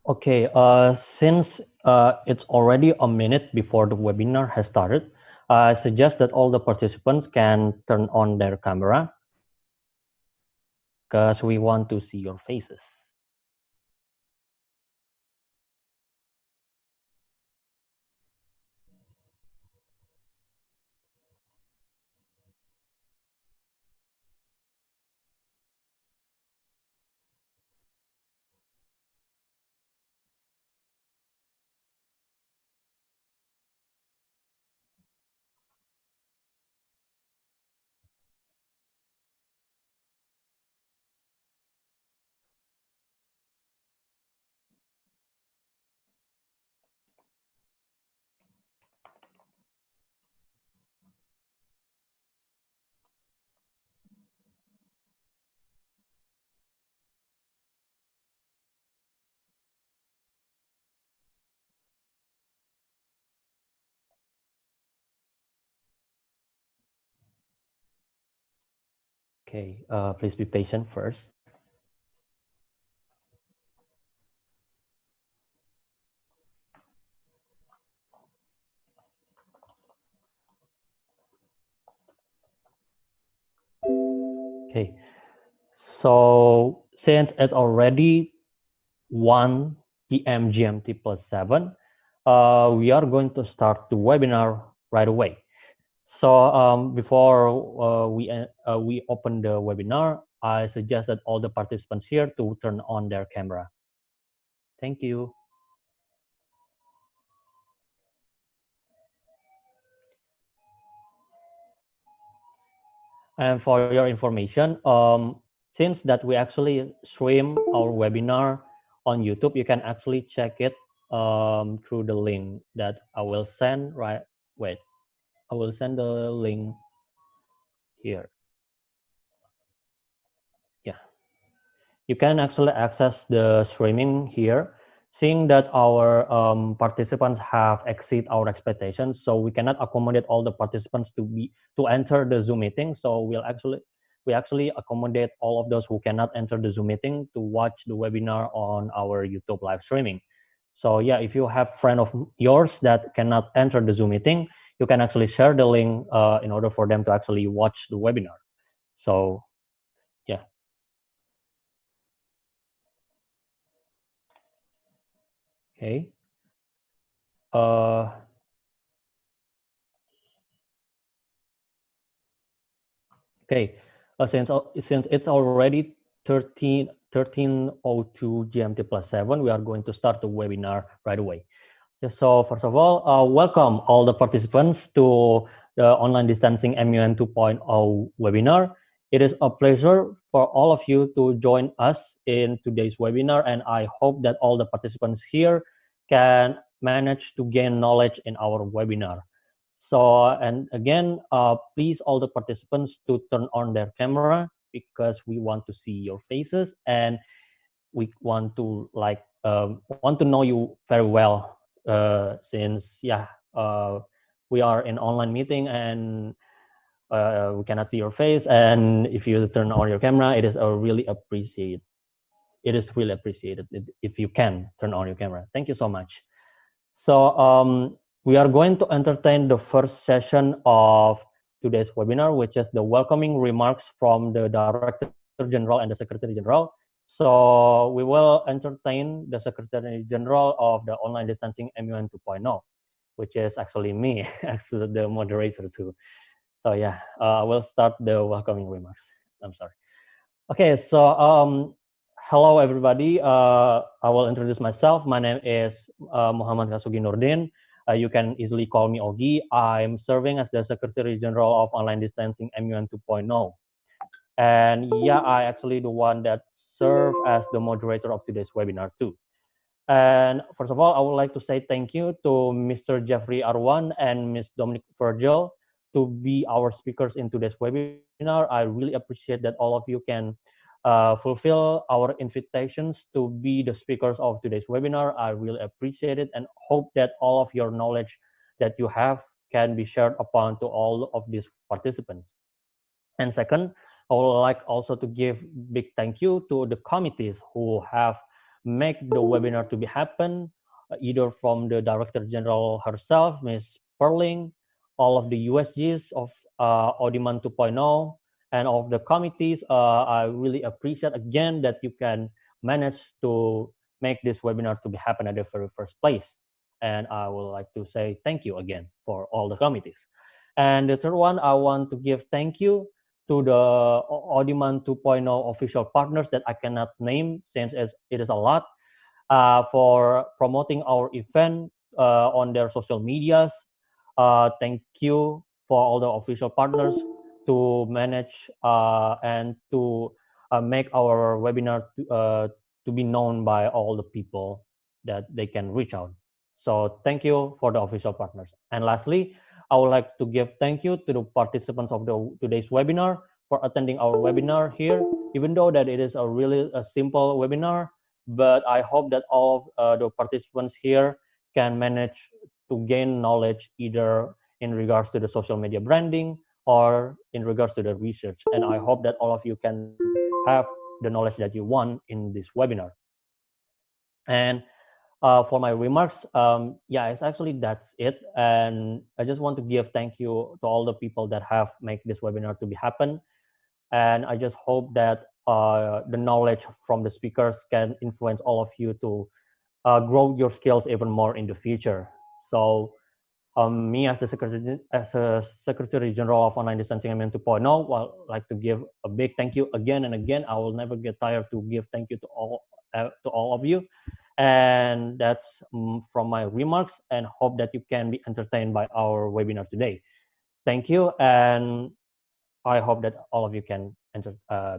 Okay, since it's already a minute before the webinar has started, I suggest that all the participants can turn on their camera because we want to see your faces. Okay, please be patient first. Okay, so since it's already 1 p.m. GMT plus 7, we are going to start the webinar right away. So before we open the webinar, I suggest that all the participants here to turn on their camera. Thank you. And for your information, since that we actually stream our webinar on YouTube, you can actually check it through the link that I will send. Right? Wait, I will send the link here. Yeah, you can actually access the streaming here. Seeing that our participants have exceed our expectations, so we cannot accommodate all the participants to enter the Zoom meeting. So we actually accommodate all of those who cannot enter the Zoom meeting to watch the webinar on our YouTube live streaming. So yeah, if you have friend of yours that cannot enter the Zoom meeting, you can actually share the link in order for them to actually watch the webinar. So yeah, okay. Uh, Okay, since it's already 13:02 GMT plus 7, we are going to start the webinar right away. So first of all, welcome all the participants to the Online Distancing MUN 2.0 webinar. It is a pleasure for all of you to join us in today's webinar, and I hope that all the participants here can manage to gain knowledge in our webinar. So, and again, please all the participants to turn on their camera because we want to see your faces and we want to want to know you very well since we are in online meeting and we cannot see your face, and if you turn on your camera it is really appreciated. It is really appreciated if you can turn on your camera. Thank you so much. So we are going to entertain the first session of today's webinar, which is the welcoming remarks from the Director General and the Secretary General. So we will entertain the Secretary General of the Online Distancing MUN 2.0, which is actually me, actually the moderator too. So yeah, we'll start the welcoming remarks. I'm sorry. Okay, so hello everybody. I will introduce myself. My name is Muhammad Kasugi Nurdin. You can easily call me Ogi. I'm serving as the Secretary General of Online Distancing MUN 2.0. And yeah, I actually the one that serve as the moderator of today's webinar too. And first of all, I would like to say thank you to Mr. Jeffrey Aruan and Ms. Dominique Virgil to be our speakers in today's webinar. I really appreciate that all of you can fulfill our invitations to be the speakers of today's webinar. I really appreciate it and hope that all of your knowledge that you have can be shared upon to all of these participants. And second, I would like also to give big thank you to the committees who have make the webinar to be happen, either from the Director General herself, Ms. Perling, all of the USGs of Audiman 2.0, and all of the committees. I really appreciate again that you can manage to make this webinar to be happen at the very first place. And I would like to say thank you again for all the committees. And the third one, I want to give thank you to the Audiman 2.0 official partners that I cannot name since it is a lot, for promoting our event on their social medias. Thank you for all the official partners to manage and to make our webinar to be known by all the people that they can reach out. So thank you for the official partners. And lastly, I would like to give thank you to the participants of today's webinar for attending our webinar here. Even though that it is a simple webinar, but I hope that all of the participants here can manage to gain knowledge either in regards to the social media branding or in regards to the research. And I hope that all of you can have the knowledge that you want in this webinar. And for my remarks, yeah, it's actually that's it. And I just want to give thank you to all the people that have made this webinar to be happen. And I just hope that the knowledge from the speakers can influence all of you to grow your skills even more in the future. So me as a Secretary General of Online Distancing MUN 2.0, well, like to give a big thank you again and again. I will never get tired to give thank you to all of you. And that's from my remarks, and hope that you can be entertained by our webinar today. Thank you, and I hope that all of you can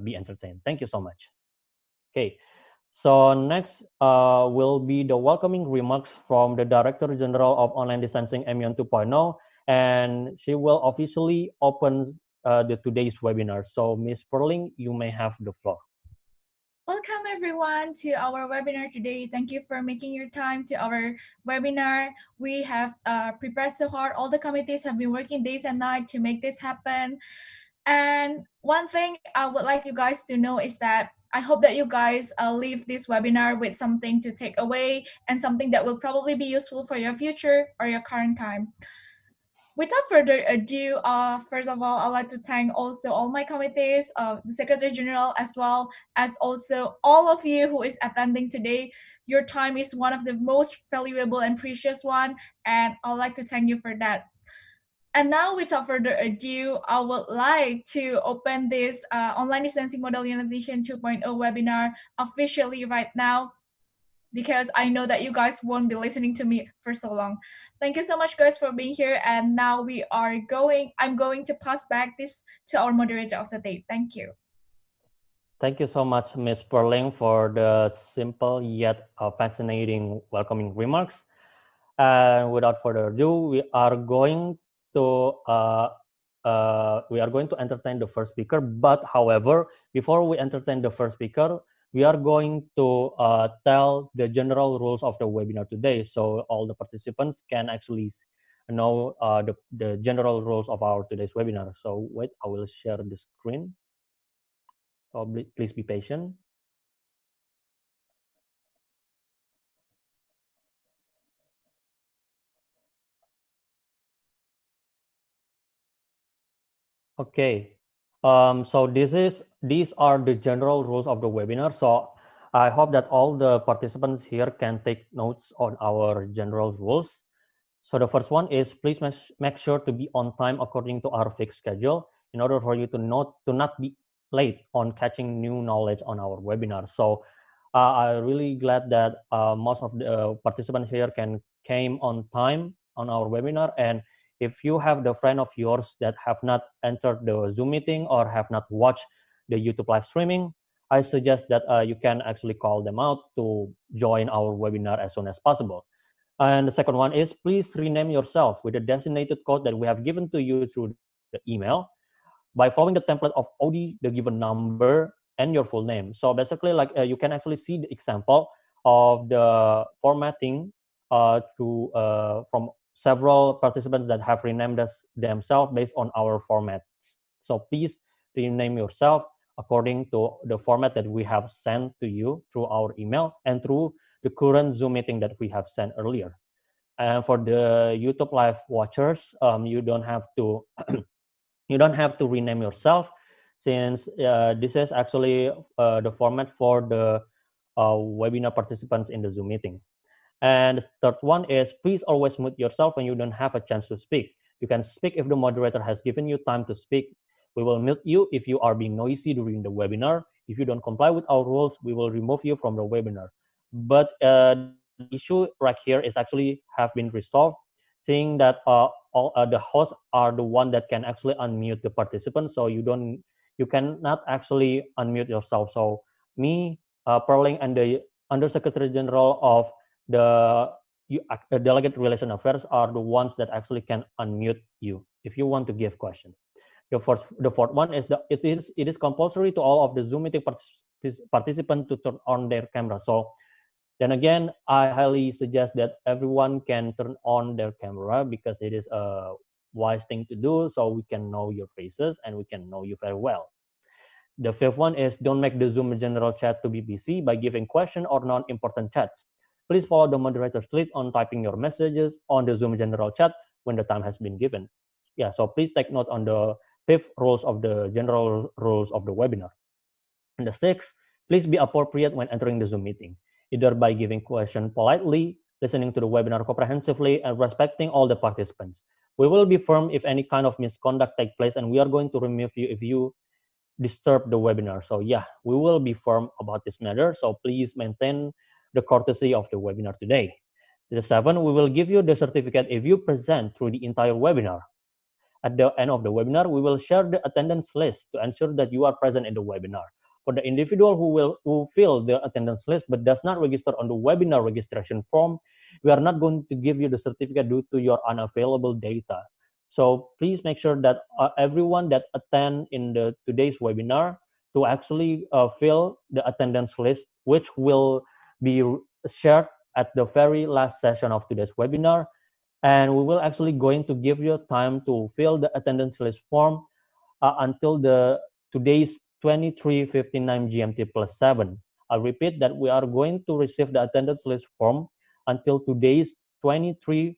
be entertained. Thank you so much. Okay. So next will be the welcoming remarks from the Director General of Online Distancing MUN 2.0, and she will officially open the today's webinar. So Ms. Perling, you may have the floor. Welcome everyone to our webinar today. Thank you for making your time to our webinar. We have prepared so hard. All the committees have been working days and nights to make this happen. And one thing I would like you guys to know is that I hope that you guys leave this webinar with something to take away and something that will probably be useful for your future or your current time. Without further ado, first of all, I'd like to thank also all my committees, the Secretary General, as well as also all of you who is attending today. Your time is one of the most valuable and precious one, and I'd like to thank you for that. And now, without further ado, I would like to open this Online Distancing Model Unification 2.0 webinar officially right now, because I know that you guys won't be listening to me for so long. Thank you so much, guys, for being here. And now I'm going to pass back this to our moderator of the day. Thank you. Thank you so much, Ms. Perling, for the simple yet fascinating welcoming remarks. And without further ado, to we are going to entertain the first speaker. But however, before we entertain the first speaker, we are going to tell the general rules of the webinar today, so all the participants can actually know the general rules of our today's webinar. So wait, I will share the screen. So please be patient. Okay. So these are the general rules of the webinar. So I hope that all the participants here can take notes on our general rules. So the first one is please make sure to be on time according to our fixed schedule in order for you to not be late on catching new knowledge on our webinar. So I'm really glad that most of the participants here came on time on our webinar. And if you have the friend of yours that have not entered the Zoom meeting or have not watched the YouTube live streaming, I suggest that you can actually call them out to join our webinar as soon as possible. And the second one is please rename yourself with a designated code that we have given to you through the email by following the template of OD, the given number, and your full name. So basically, like you can actually see the example of the formatting from several participants that have renamed themselves based on our formats. So please rename yourself according to the format that we have sent to you through our email and through the current Zoom meeting that we have sent earlier. And for the YouTube live watchers, you don't have to rename yourself, since this is actually the format for the webinar participants in the Zoom meeting. And the third one is, please always mute yourself when you don't have a chance to speak. You can speak if the moderator has given you time to speak. We will mute you if you are being noisy during the webinar. If you don't comply with our rules, we will remove you from the webinar. But the issue right here is actually have been resolved, seeing that the hosts are the one that can actually unmute the participants. So you cannot actually unmute yourself. So me, Perling, and the Undersecretary General of the delegate relation affairs are the ones that actually can unmute you if you want to give questions. The fourth one is that it is compulsory to all of the Zoom meeting participants to turn on their camera. So then again, I highly suggest that everyone can turn on their camera, because it is a wise thing to do, so we can know your faces and we can know you very well. The fifth one is, don't make the Zoom general chat to be busy by giving question or non-important chats. Please follow the moderator's lead on typing your messages on the Zoom general chat when the time has been given. Yeah, so please take note on the fifth rules of the general rules of the webinar. And the sixth, please be appropriate when entering the Zoom meeting, either by giving question politely, listening to the webinar comprehensively, and respecting all the participants. We will be firm if any kind of misconduct take place, and we are going to remove you if you disturb the webinar. So yeah, we will be firm about this matter. So please maintain the courtesy of the webinar today. The seven, we will give you the certificate if you present through the entire webinar. At the end of the webinar, we will share the attendance list to ensure that you are present in the webinar. For the individual who fill the attendance list but does not register on the webinar registration form, we are not going to give you the certificate due to your unavailable data. So please make sure that everyone that attend in the today's webinar to actually fill the attendance list, which will be shared at the very last session of today's webinar. And we will actually going to give you time to fill the attendance list form until the today's 23:59 GMT plus 7. I repeat that we are going to receive the attendance list form until today's 23:59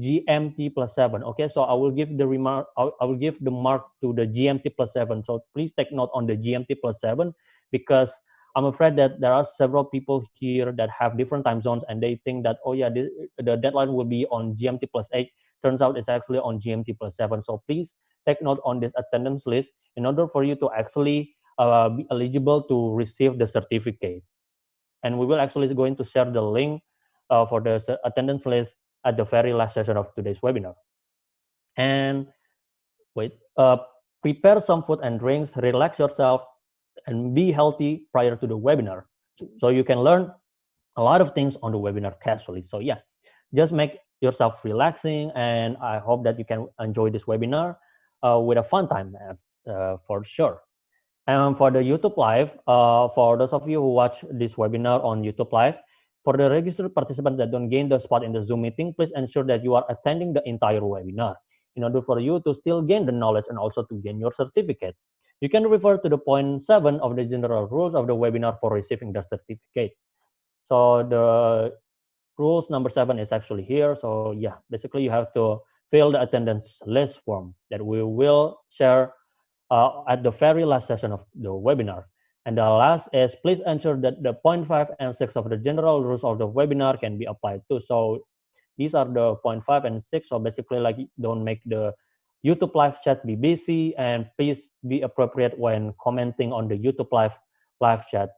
GMT plus 7. Okay, so I will give the remark. I will give the mark to the GMT plus 7. So please take note on the GMT plus 7, because I'm afraid that there are several people here that have different time zones, and they think that, oh yeah, the deadline will be on GMT plus 8. Turns out it's actually on GMT plus 7. So please take note on this attendance list in order for you to actually be eligible to receive the certificate. And we will actually going to share the link for the attendance list at the very last session of today's webinar. And wait, prepare some food and drinks, relax yourself, and be healthy prior to the webinar, so you can learn a lot of things on the webinar casually. So yeah, just make yourself relaxing, and I hope that you can enjoy this webinar with a fun time, for sure. And for the YouTube Live, for those of you who watch this webinar on YouTube Live, for the registered participants that don't gain the spot in the Zoom meeting, please ensure that you are attending the entire webinar in order for you to still gain the knowledge and also to gain your certificate. You can refer to the point 7 of the general rules of the webinar for receiving the certificate. So the rules number 7 is actually here. So yeah, basically you have to fill the attendance list form that we will share at the very last session of the webinar. And the last is, please ensure that the point 5 and 6 of the general rules of the webinar can be applied to. So these are the point 5 and 6. So basically, like, don't make the YouTube live chat be busy, and please be appropriate when commenting on the YouTube live chat.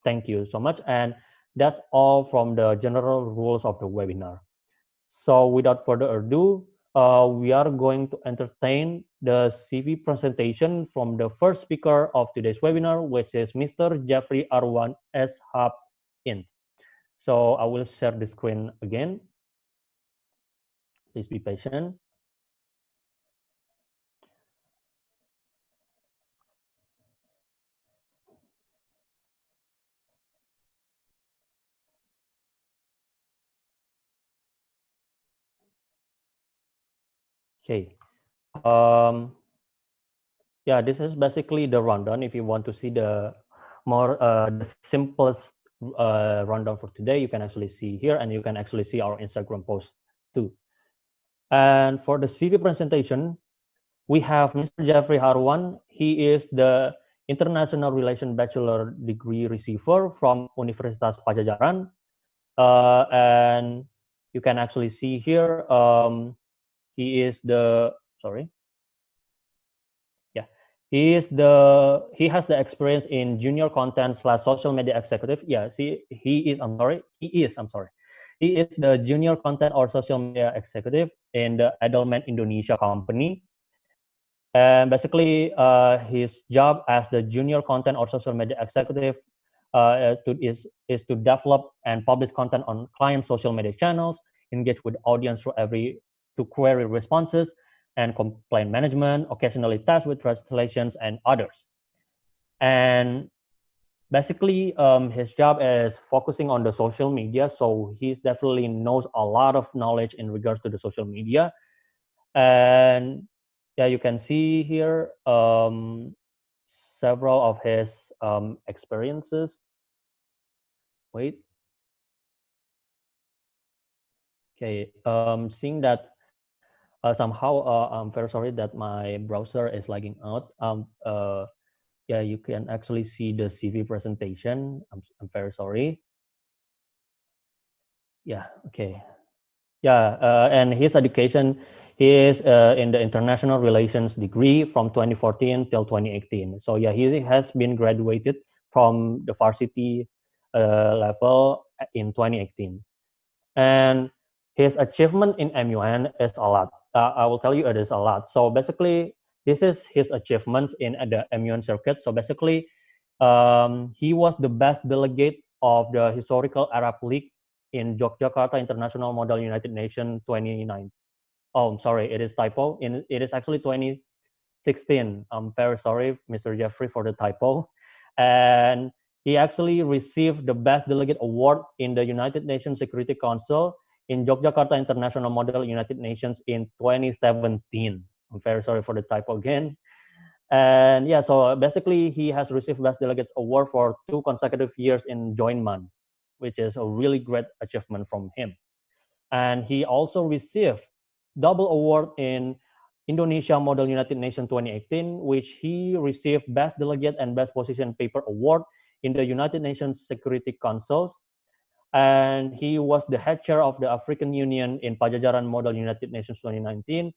Thank you so much. And that's all from the general rules of the webinar. So without further ado, we are going to entertain the CV presentation from the first speaker of today's webinar, which is Mr. Jeffrey Aruan, S.H.Int. So I will share the screen again. Please be patient. Okay. Um, Yeah, this is basically the rundown. If you want to see the simplest rundown for today, you can actually see here, and you can actually see our Instagram post too. And for the CV presentation, we have Mr. Jeffrey Aruan. He is the International Relations Bachelor degree receiver from Universitas Padjadjaran. And you can actually see here, he is the, sorry, yeah, he has the experience in junior content slash social media executive. Yeah, see, I'm sorry. He is the junior content or social media executive in the Edelman Indonesia company. And basically, his job as the junior content or social media executive is to develop and publish content on client social media channels, engage with audience through to query responses and complaint management, occasionally task with translations and others. And basically, his job is focusing on the social media, so he definitely knows a lot of knowledge in regards to the social media. And yeah, you can see here several of his experiences. Wait, okay. Seeing that somehow I'm very sorry that my browser is lagging out. Yeah, you can actually see the CV presentation. I'm very sorry. Yeah, okay. Yeah, and his education, he is in the international relations degree from 2014 till 2018. So yeah, he has been graduated from the varsity level in 2018. And his achievement in MUN is a lot. I will tell you it is a lot. So basically, this is his achievements in the MUN circuit. So basically, he was the best delegate of the historical Arab League in Yogyakarta International Model United Nations 29. Oh, I'm sorry, it is typo. It is actually 2016. I'm very sorry, Mr. Jeffrey, for the typo. And he actually received the Best Delegate Award in the United Nations Security Council in Yogyakarta International Model United Nations in 2017. I'm very sorry for the typo again. And yeah, so basically he has received Best Delegates Award for 2 consecutive years in Joint MUN, which is a really great achievement from him. And he also received double award in Indonesia Model United Nations 2018, which he received Best Delegate and Best Position Paper Award in the United Nations Security Council. And he was the head chair of the African Union in Padjadjaran Model United Nations 2019.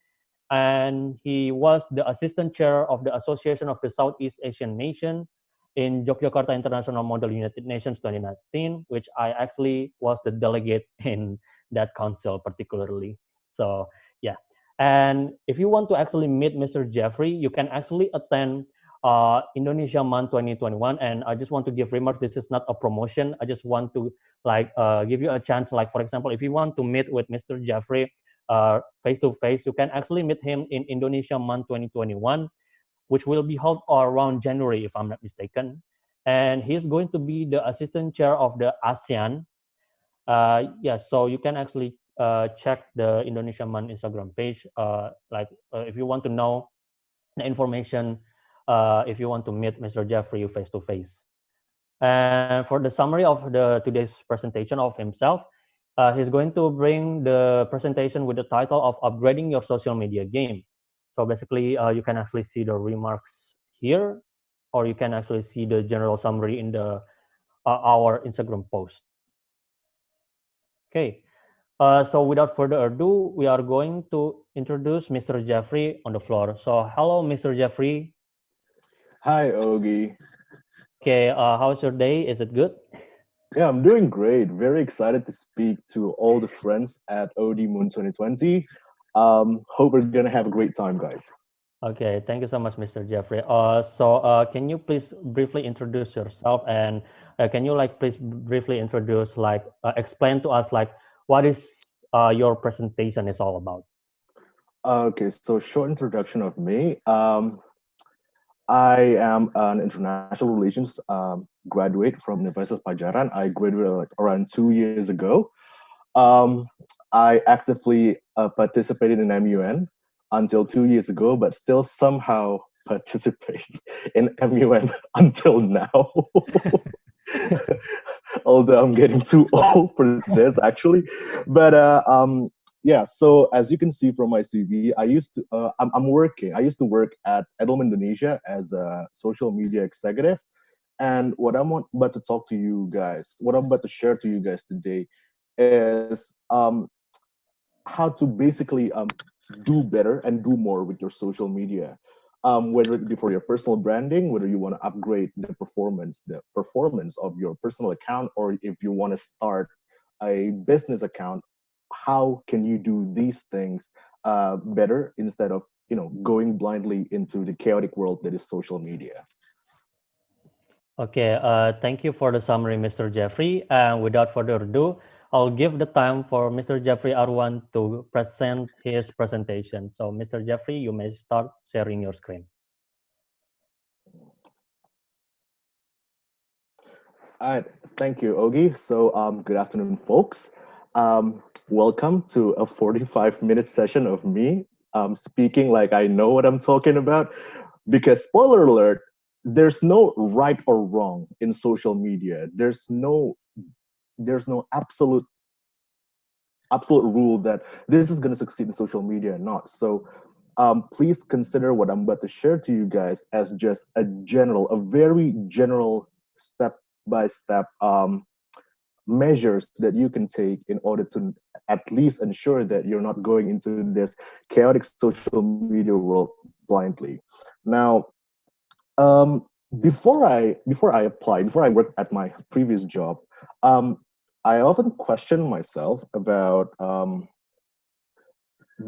And he was the assistant chair of the Association of the Southeast Asian Nation in Yogyakarta International Model United Nations 2019, which I actually was the delegate in that council particularly. So yeah, and if you want to actually meet Mr. Jeffrey, you can actually attend Indonesia MUN 2021. And I just want to give remarks. This is not a promotion. I just want to give you a chance. Like for example, if you want to meet with Mr. Jeffrey face to face, you can actually meet him in Indonesia MUN 2021, which will be held around January, if I'm not mistaken. And he's going to be the assistant chair of the ASEAN. Yeah, so you can actually check the Indonesia MUN Instagram page. If you want to know the information, if you want to meet Mr. Jeffrey face to face. And for the summary of the today's presentation of himself, he's going to bring the presentation with the title of Upgrading Your Social Media Game. So basically, you can actually see the remarks here, or you can actually see the general summary in the our Instagram post. Okay, so without further ado, we are going to introduce Mr. Jeffrey on the floor. So hello, Mr. Jeffrey. Hi, Ogi. Okay, how's your day? Is it good? Yeah, I'm doing great. Very excited to speak to all the friends at OD Moon 2020. Hope we're gonna have a great time, guys. Okay, thank you so much, Mr. Jeffrey. Can you please briefly introduce yourself, and can you please briefly introduce explain to us what is your presentation is all about? Okay, so short introduction of me. I am an international relations graduate from Universitas Padjadjaran. I graduated around 2 years ago. Um, I actively participated in MUN until 2 years ago, but still somehow participate in MUN until now. Although I'm getting too old for this actually. But yeah, so as you can see from my CV, I used to work at Edelman Indonesia as a social media executive. And about to talk to you guys, what I'm about to share to you guys today is how to basically do better and do more with your social media. Whether it be for your personal branding, whether you want to upgrade the performance of your personal account, or if you want to start a business account, how can you do these things better instead of going blindly into the chaotic world that is social media? Okay, thank you for the summary, Mr. Jeffrey. And without further ado, I'll give the time for Mr. Jeffrey Aruan to present his presentation. So, Mr. Jeffrey, you may start sharing your screen. All right, thank you, Ogi. So, good afternoon, folks. Welcome to a 45-minute session of me speaking like I know what I'm talking about. Because, spoiler alert, there's no right or wrong in social media. There's no absolute rule that this is going to succeed in social media or not. So, please consider what I'm about to share to you guys as just a very general step by step measures that you can take in order to at least ensure that you're not going into this chaotic social media world blindly. Now, um, before I worked at my previous job, um, I often question myself about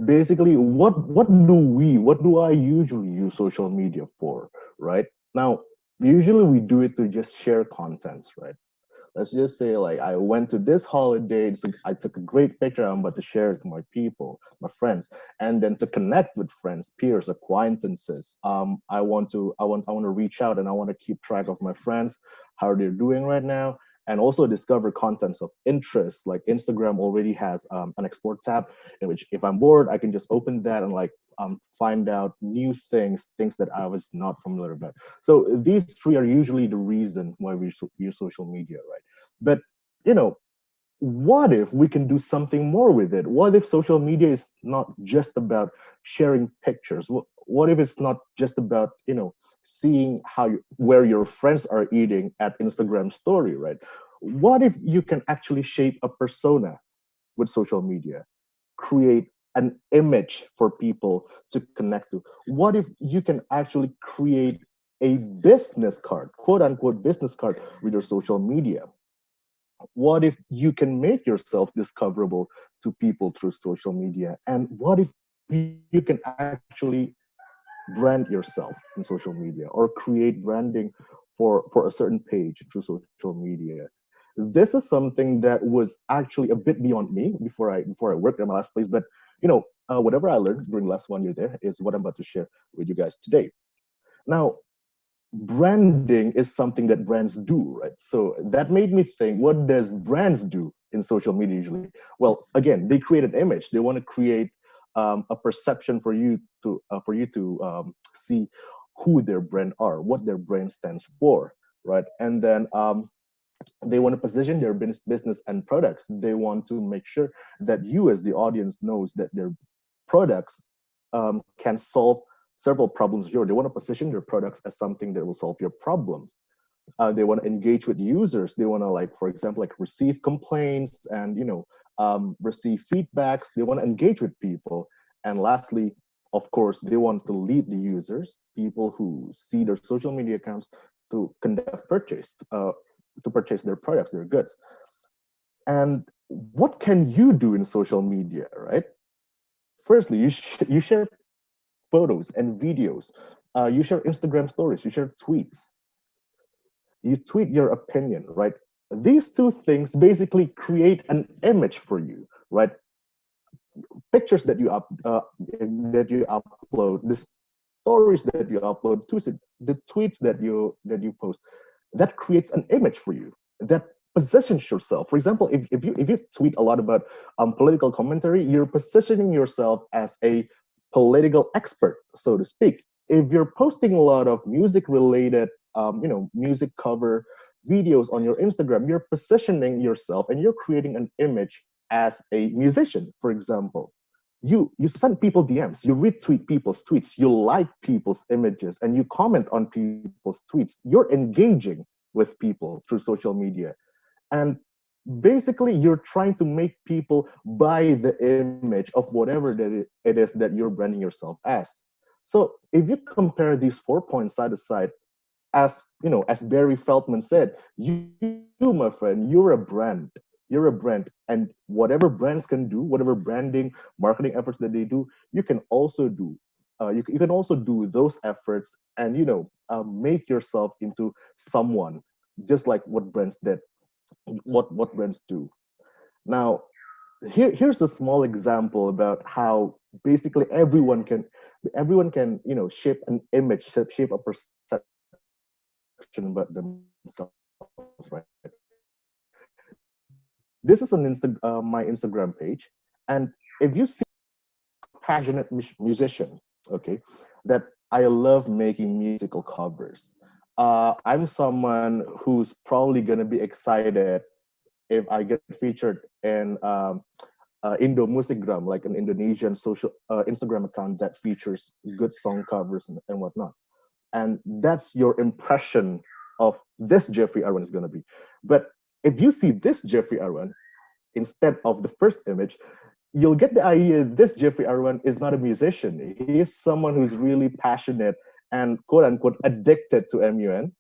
basically what do I usually use social media for, right? Now, usually we do it to just share contents, right? Let's just say like I went to this holiday, I took a great picture, I'm about to share it to my people, my friends, and then to connect with friends, peers, acquaintances. I want to reach out and I want to keep track of my friends, how they're doing right now, and also discover contents of interest. Like Instagram already has an explore tab in which if I'm bored, I can just open that and like find out new things that I was not familiar about. So these three are usually the reason why we use social media, right? But you know, what if we can do something more with it? What if social media is not just about sharing pictures? What if it's not just about seeing where your friends are eating at Instagram story, right? What if you can actually shape a persona with social media, create an image for people to connect to? What if you can actually create a business card, quote unquote business card, with your social media? What if you can make yourself discoverable to people through social media? And what if you can actually brand yourself in social media or create branding for a certain page through social media? This is something that was actually a bit beyond me before I worked at my last place. But whatever I learned during the last 1 year there is what I'm about to share with you guys today. Now, branding is something that brands do, right? So that made me think, what does brands do in social media usually? Well, again, they create an image. They want to create a perception for you to see who their brand are, what their brand stands for, right? And then they want to position their business and products. They want to make sure that you as the audience knows that their products can solve several problems here. They want to position their products as something that will solve your problems. They want to engage with users. They want to, like, for example, like receive complaints and receive feedbacks. They want to engage with people. And lastly, of course, they want to lead the users, people who see their social media accounts, to conduct purchase, to purchase their products, their goods. And what can you do in social media, right? Firstly, you share photos and videos. You share Instagram stories. You share tweets. You tweet your opinion, right? These two things basically create an image for you, right? Pictures that you upload, the stories that you upload, the tweets that you post, that creates an image for you that positions yourself. For example, if you tweet a lot about political commentary, you're positioning yourself as a political expert, so to speak. if you're posting a lot of music related, music cover videos on your Instagram, you're positioning yourself and you're creating an image as a musician, for example. You send people DMs, you retweet people's tweets, you like people's images, and you comment on people's tweets. You're engaging with people through social media. And basically you're trying to make people buy the image of whatever it is that you're branding yourself as. So if you compare these 4 points side to side, as Barry Feldman said, you, my friend, you're a brand, and whatever brands can do, whatever branding, marketing efforts that they do, you can also do. You can also do those efforts, and make yourself into someone, just like what brands did, what brands do. Now, here's a small example about how basically everyone can shape an image, shape a perception about themselves, right? This is on my Instagram page, and if you see, passionate musician, okay, that I love making musical covers. I'm someone who's probably gonna be excited if I get featured in Indo Musikgram, like an Indonesian social Instagram account that features good song covers and whatnot. And that's your impression of this Jeffrey Arwan is gonna be. But if you see this Jeffrey Arwan instead of the first image, you'll get the idea this Jeffrey Arwan is not a musician. He is someone who's really passionate and quote unquote addicted to MUN.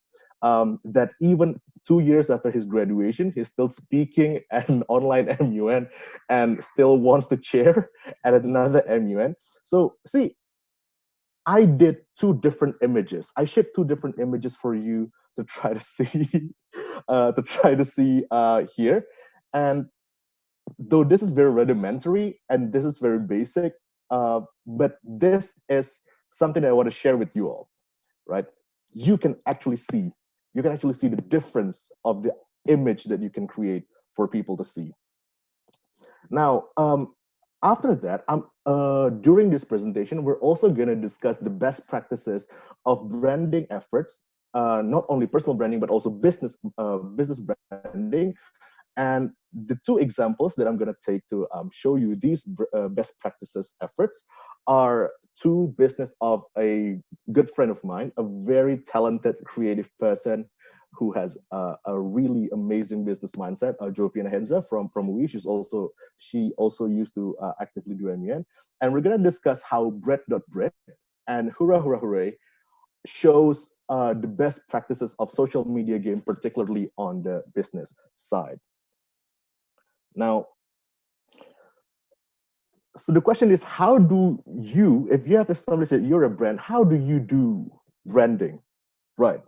That even 2 years after his graduation, he's still speaking at an online MUN and still wants to chair at another MUN. So see, I did two different images. I shipped two different images for you to try to see, here. And though this is very rudimentary and this is very basic, but this is something I want to share with you all, right? You can actually see, the difference of the image that you can create for people to see. Now, after that, during this presentation, we're also going to discuss the best practices of branding efforts, not only personal branding but also business branding. And the two examples that I'm going to take to show you these best practices efforts are two business of a good friend of mine, a very talented, creative person who has a really amazing business mindset. Joviana Henza from UI. She also used to actively do MEN. And we're going to discuss how Bread and Hurrah Hurrah Hooray shows the best practices of social media game, particularly on the business side. Now, so the question is, how do you, if you have established that you're a brand, how do you do branding? Right.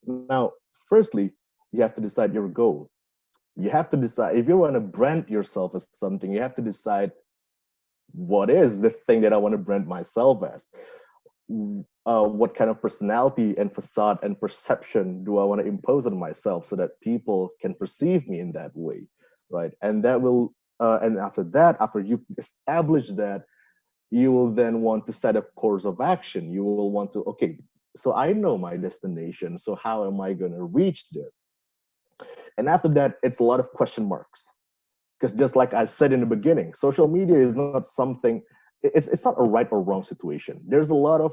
Now, firstly, you have to decide your goal. You have to decide, if you want to brand yourself as something, you have to decide, what is the thing that I want to brand myself as? What kind of personality and facade and perception do I want to impose on myself so that people can perceive me in that way, right? And that will, and after that, after you establish that, you will then want to set a course of action. You will want to, okay, so I know my destination, so how am I going to reach there? And after that, it's a lot of question marks. Because just like I said in the beginning, social media is not something, it's not a right or wrong situation. There's a lot of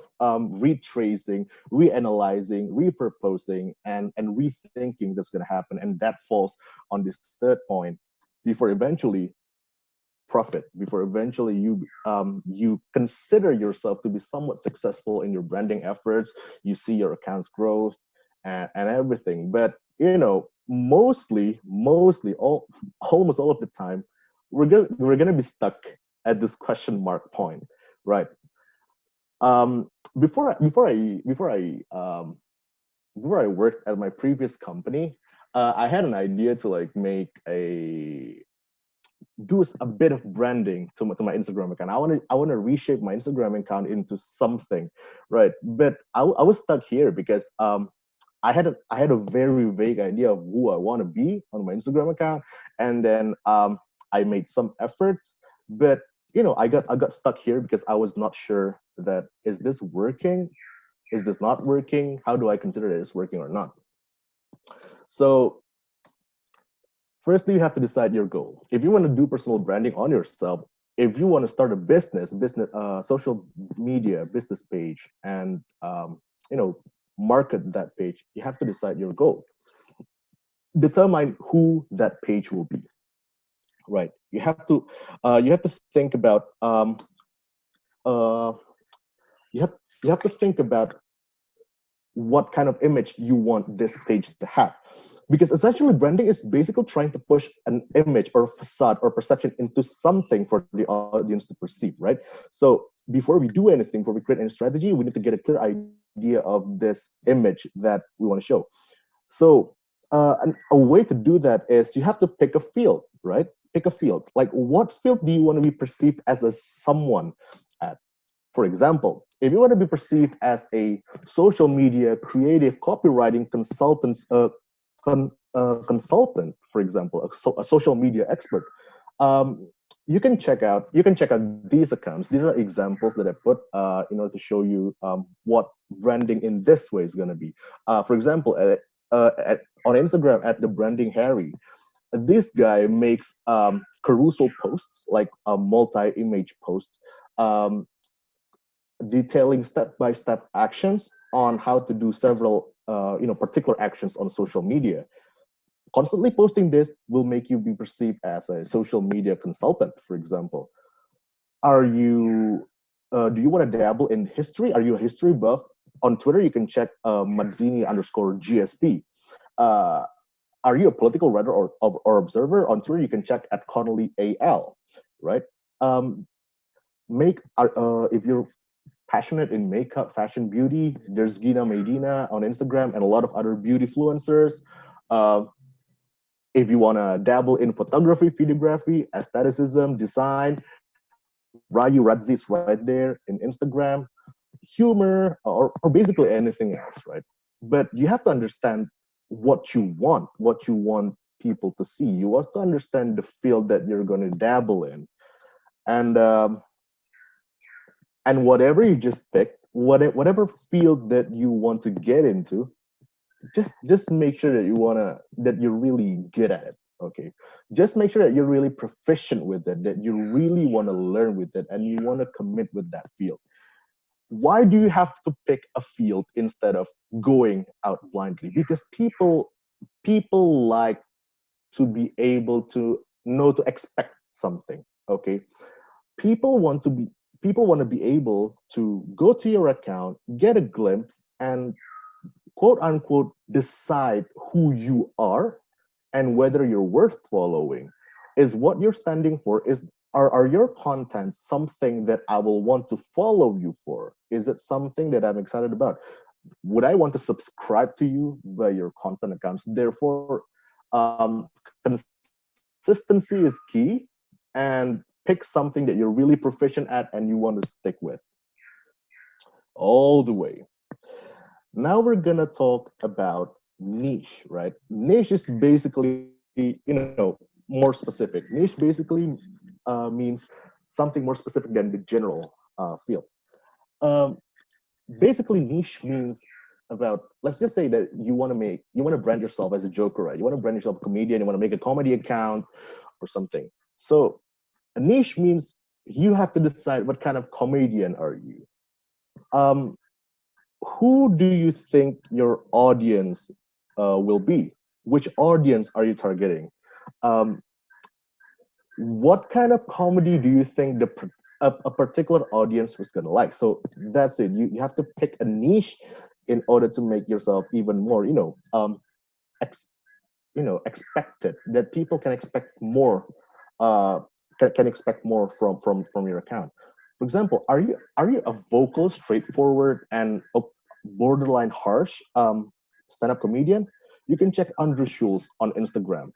retracing, reanalyzing, repurposing, and rethinking that's going to happen. And that falls on this third point before eventually profit, before eventually you consider yourself to be somewhat successful in your branding efforts. You see your accounts growth and everything. But almost all of the time, we're gonna be stuck at this question mark point, right? Before I worked at my previous company, I had an idea to like do a bit of branding to my Instagram account. I want to reshape my Instagram account into something, right? But I was stuck here because I had a very vague idea of who I want to be on my Instagram account, and then I made some efforts, but I got stuck here because I was not sure that is this working, is this not working, how do I consider it is working or not. So firstly, you have to decide your goal. If you want to do personal branding on yourself, if you want to start a business, social media business page, and market that page, you have to decide your goal. Determine who that page will be. Right. You have to think about uh, you have you have to think about what kind of image you want this page to have, because essentially branding is basically trying to push an image or facade or perception into something for the audience to perceive, right? So before we do anything, before we create any strategy, we need to get a clear idea of this image that we want to show. So a way to do that is you have to pick a field, right? Pick a field. Like, what field do you want to be perceived as a someone at? For example, if you want to be perceived as a social media creative copywriting consultant, for example, a social media expert, um, you can check out these accounts. These are examples that I put in order to show you what branding in this way is going to be. For example, on Instagram at the branding Harry, this guy makes carousel posts, like a multi-image post, um, detailing step-by-step actions on how to do several particular actions on social media. Constantly posting this will make you be perceived as a social media consultant, for example. Are you Do you want to dabble in history? Are you a history buff? On Twitter you can check Mazzini underscore GSP. uh, are you a political writer or observer? On Twitter you can check at Connolly AL, right? um, if you're passionate in makeup, fashion, beauty, there's Gina Medina on Instagram and a lot of other beauty influencers. Uh, if you want to dabble in photography, videography, aestheticism, design, Raju Radzi is right there in Instagram, humor, or basically anything else, right? But you have to understand what you want people to see. You have to understand the field that you're going to dabble in. And whatever you just pick, whatever field that you want to get into, just make sure that you're really good at it. Okay, just make sure that you're really proficient with it, that you really want to learn with it, and you want to commit with that field. Why do you have to pick a field instead of going out blindly? Because people like to be able to know to expect something. Okay, people want to be people want to be able to go to your account, get a glimpse, and quote unquote decide who you are and whether you're worth following. Is what you're standing for, are your contents something that I will want to follow you for? Is it something that I'm excited about? Would I want to subscribe to you by your content accounts? Therefore, consistency is key, and pick something that you're really proficient at and you want to stick with all the way. Now we're gonna talk about niche, right? Niche is basically, more specific. Niche basically means something more specific than the general field. Um, Basically, niche means about, let's just say that you want to brand yourself as a joker, right? You want to brand yourself a comedian. You want to make a comedy account or something. So a niche means you have to decide what kind of comedian are you. Um, who do you think your audience will be? Which audience are you targeting? Um, what kind of comedy do you think a particular audience was gonna like? So that's it. You have to pick a niche in order to make yourself even more, ex, expected, that people can expect more, can expect more from your account. For example, are you a vocal, straightforward, and borderline harsh stand-up comedian? You can check Andrew Schulz on Instagram.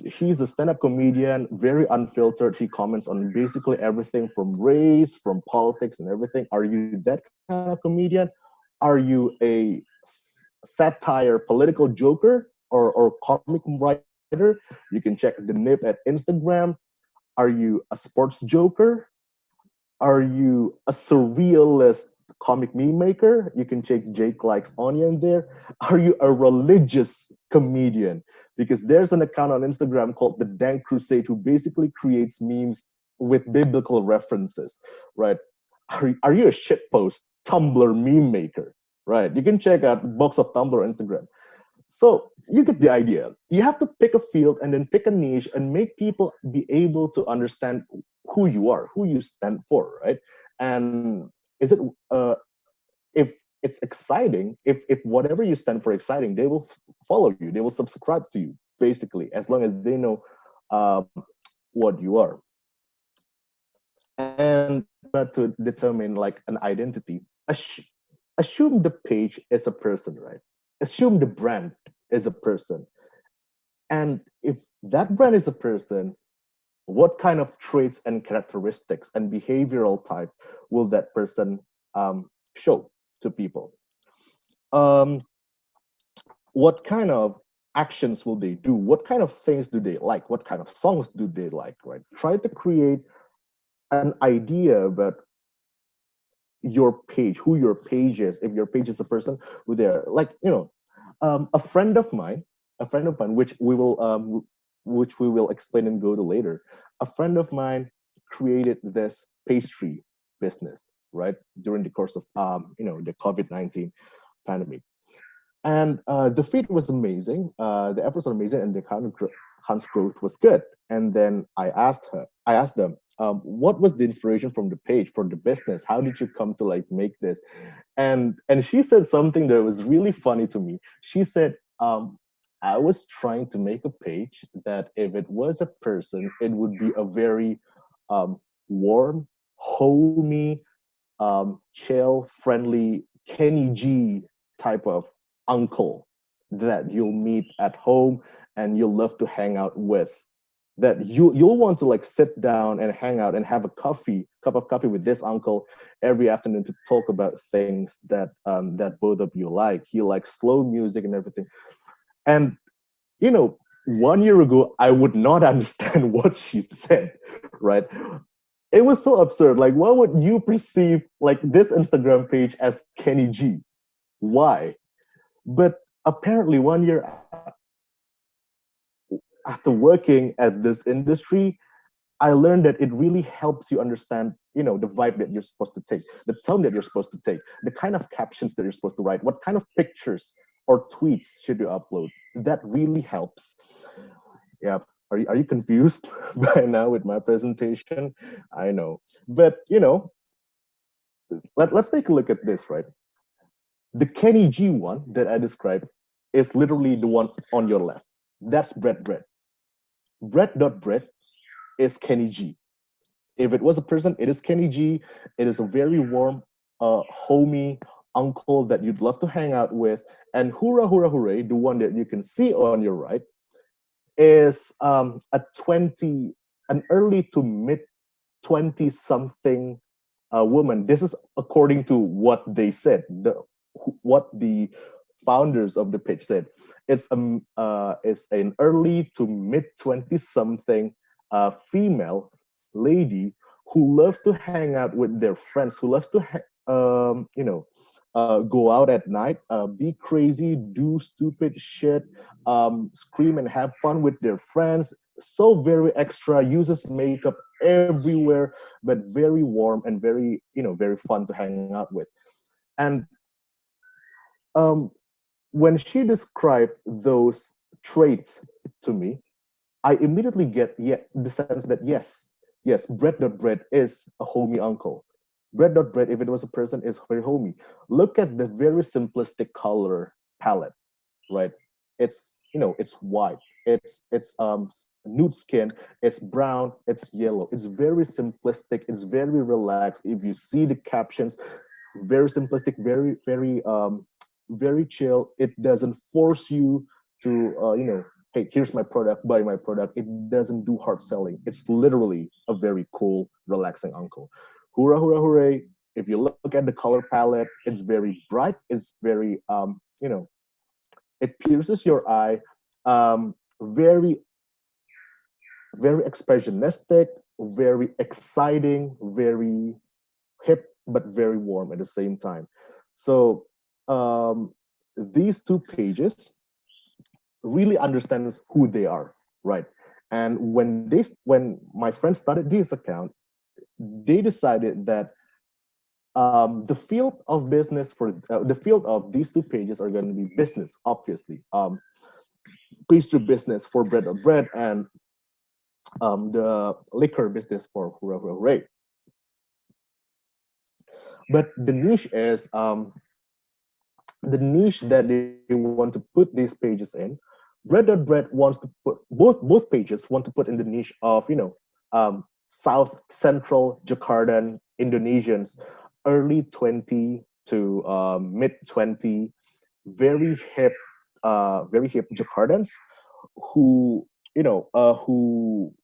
He's a stand-up comedian, very unfiltered. He comments on basically everything from race, from politics, and everything. Are you that kind of comedian? Are you a satire, political joker, or comic writer? You can check the Nip at Instagram. Are you a sports joker? Are you a surrealist comic meme maker? You can check Jake Likes Onion there. Are you a religious comedian? Because there's an account on Instagram called The Dank Crusade who basically creates memes with biblical references, right? Are you a shitpost Tumblr meme maker? Right. You can check out Box of Tumblr on Instagram. So you get the idea. You have to pick a field and then pick a niche and make people be able to understand who you are, who you stand for, right? And is it if it's exciting, if whatever you stand for exciting, they will follow you, they will subscribe to you, basically, as long as they know what you are. And to determine like an identity, assume the page is a person, right? Assume the brand is a person. And if that brand is a person, what kind of traits and characteristics and behavioral type will that person show to people? Um, what kind of actions will they do? What kind of things do they like? What kind of songs do they like, right? Try to create an idea about your page, who your page is. If your page is a person who they're like, a friend of mine, which we will explain and go to later. A friend of mine created this pastry business, right, during the course of the COVID-19 pandemic, and the feed was amazing. The efforts were amazing, and the account's growth was good. And then I asked them, what was the inspiration from the page for the business? How did you come to like make this? And she said something that was really funny to me. She said, I was trying to make a page that if it was a person, it would be a very warm, homey, chill, friendly, Kenny G type of uncle that you'll meet at home and you'll love to hang out with. That you'll want to like sit down and hang out and have a cup of coffee with this uncle every afternoon to talk about things that both of you like. He likes slow music and everything. And 1 year ago, I would not understand what she said, right? It was so absurd. Like, why would you perceive like this Instagram page as Kenny G? Why? But apparently, 1 year after working at this industry, I learned that it really helps you understand, the vibe that you're supposed to take, the tone that you're supposed to take, the kind of captions that you're supposed to write, what kind of pictures or tweets should you upload. That really helps. Yeah. Are you confused by now with my presentation? I know. But, let's take a look at this, right? The Kenny G one that I described is literally the one on your left. That's Brett Brett. Brett.Brett is Kenny G. If it was a person, it is Kenny G. It is a very warm, homey uncle that you'd love to hang out with. And hurrah, hurrah, hooray, the one that you can see on your right is an early to mid 20 something woman. This is according to what they said, what the founders of the page said. It's an early to mid 20 something female lady who loves to hang out with their friends, who loves to go out at night, be crazy, do stupid shit, scream and have fun with their friends. So very extra, uses makeup everywhere, but very warm and very fun to hang out with. And um, when she described those traits to me, I immediately get the sense that yes, Brett is a homey uncle. Brett, if it was a person, is very homey. Look at the very simplistic color palette, right? It's white, it's nude skin, it's brown, it's yellow. It's very simplistic, it's very relaxed. If you see the captions, very simplistic, very chill. It doesn't force you to hey, here's my product, buy my product. It doesn't do hard selling. It's literally a very cool, relaxing uncle. Hurrah, hurrah, hooray. If you look at the color palette, it's very bright. It's very, it pierces your eye. Very, very expressionistic, very exciting, very hip, but very warm at the same time. So these two pages really understands who they are, right? And when my friend started this account, they decided that the field of business for the field of these two pages are going to be business, obviously. Pastry business for bread of bread, and the liquor business for whoever, right? But the niche that they want to put these pages in. Bread and bread wants to put both pages want to put in the niche of South Central Jakartan Indonesians, early 20 to mid 20, very hip, very hip Jakartans who who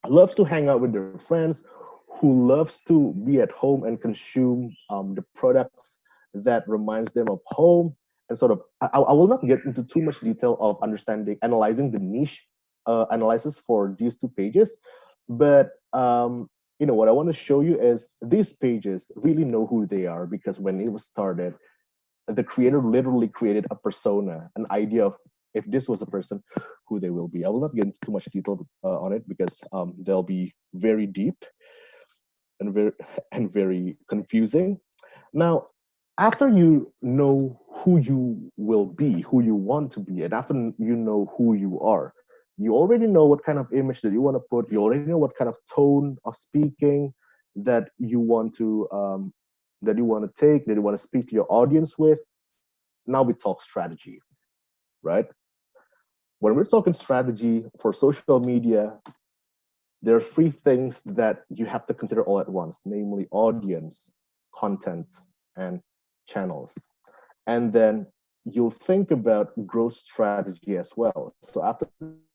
loves to hang out with their friends, who loves to be at home and consume the products that reminds them of home. And sort of, I will not get into too much detail of analyzing the niche analysis for these two pages, but what I want to show you is these pages really know who they are, because when it was started, the creator literally created a persona, an idea of if this was a person, who they will be. I will not get into too much detail on it because they'll be very deep and very and very confusing. Now, after you know who you will be, who you want to be, and after you know who you are, you already know what kind of image that you want to put. You already know what kind of tone of speaking that you want to take, that you want to speak to your audience with. Now we talk strategy, right? When we're talking strategy for social media, there are three things that you have to consider all at once, namely audience, content, and channels. And then you'll think about growth strategy as well. So after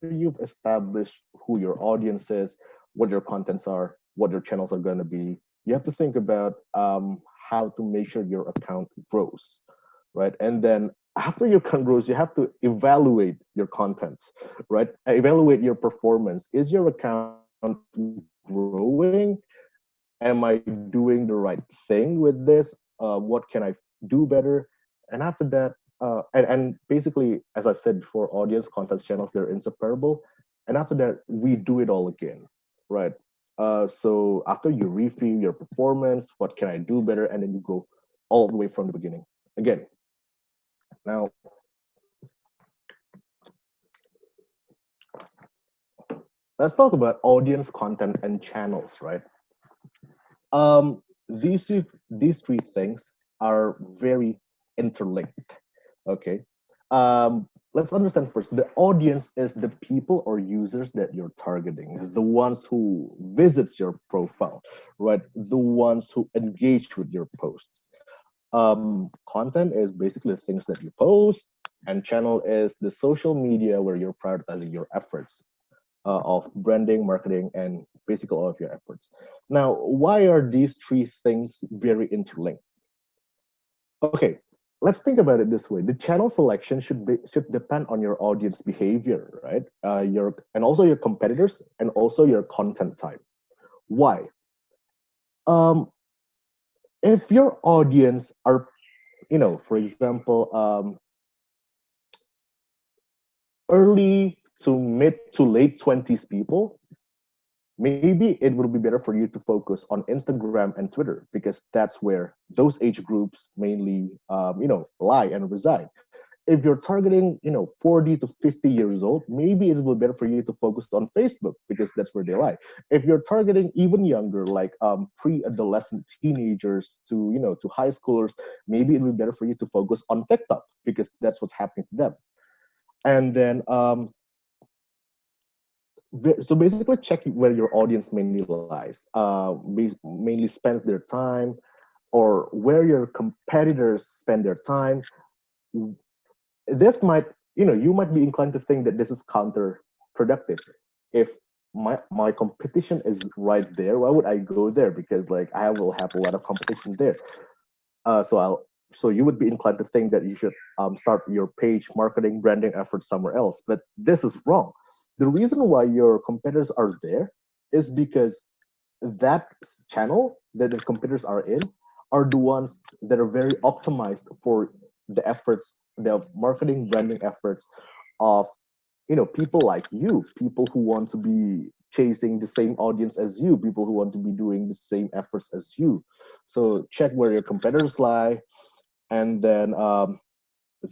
you've established who your audience is, what your contents are, what your channels are going to be, you have to think about how to make sure your account grows, right? And then after your account grows, you have to evaluate your contents, right? Evaluate your performance. Is your account growing? Am I doing the right thing with this? What can I do better? And after that, and basically, as I said before, audience content channels, they're inseparable. And after that, we do it all again, right? So after you review your performance, what can I do better? And then you go all the way from the beginning again. Now, let's talk about audience content and channels, right? These three things are very interlinked. Okay. Let's understand first. The audience is the people or users that you're targeting, the ones who visits your profile, right? The ones who engage with your posts. Content is basically the things that you post, and channel is the social media where you're prioritizing your efforts of branding, marketing, and basically all of your efforts. Now, why are these three things very interlinked? Okay, let's think about it this way: the channel selection should depend on your audience behavior, right? And also your competitors, and also your content type. Why? Um, if your audience are, for example, early to mid to late 20s people, maybe it would be better for you to focus on Instagram and Twitter, because that's where those age groups mainly, lie and reside. If you're targeting, 40 to 50 years old, maybe it will be better for you to focus on Facebook, because that's where they lie. If you're targeting even younger, like pre-adolescent teenagers to, to high schoolers, maybe it will be better for you to focus on TikTok, because that's what's happening to them. And then, so basically check where your audience mainly lies, mainly spends their time, or where your competitors spend their time. This might, you might be inclined to think that this is counterproductive. If my competition is right there, why would I go there? Because like I will have a lot of competition there. So you would be inclined to think that you should start your page marketing branding efforts somewhere else, but this is wrong. The reason why your competitors are there is because that channel that the competitors are in are the ones that are very optimized for the efforts, the marketing branding efforts of people like you, people who want to be chasing the same audience as you, people who want to be doing the same efforts as you. So check where your competitors lie, and then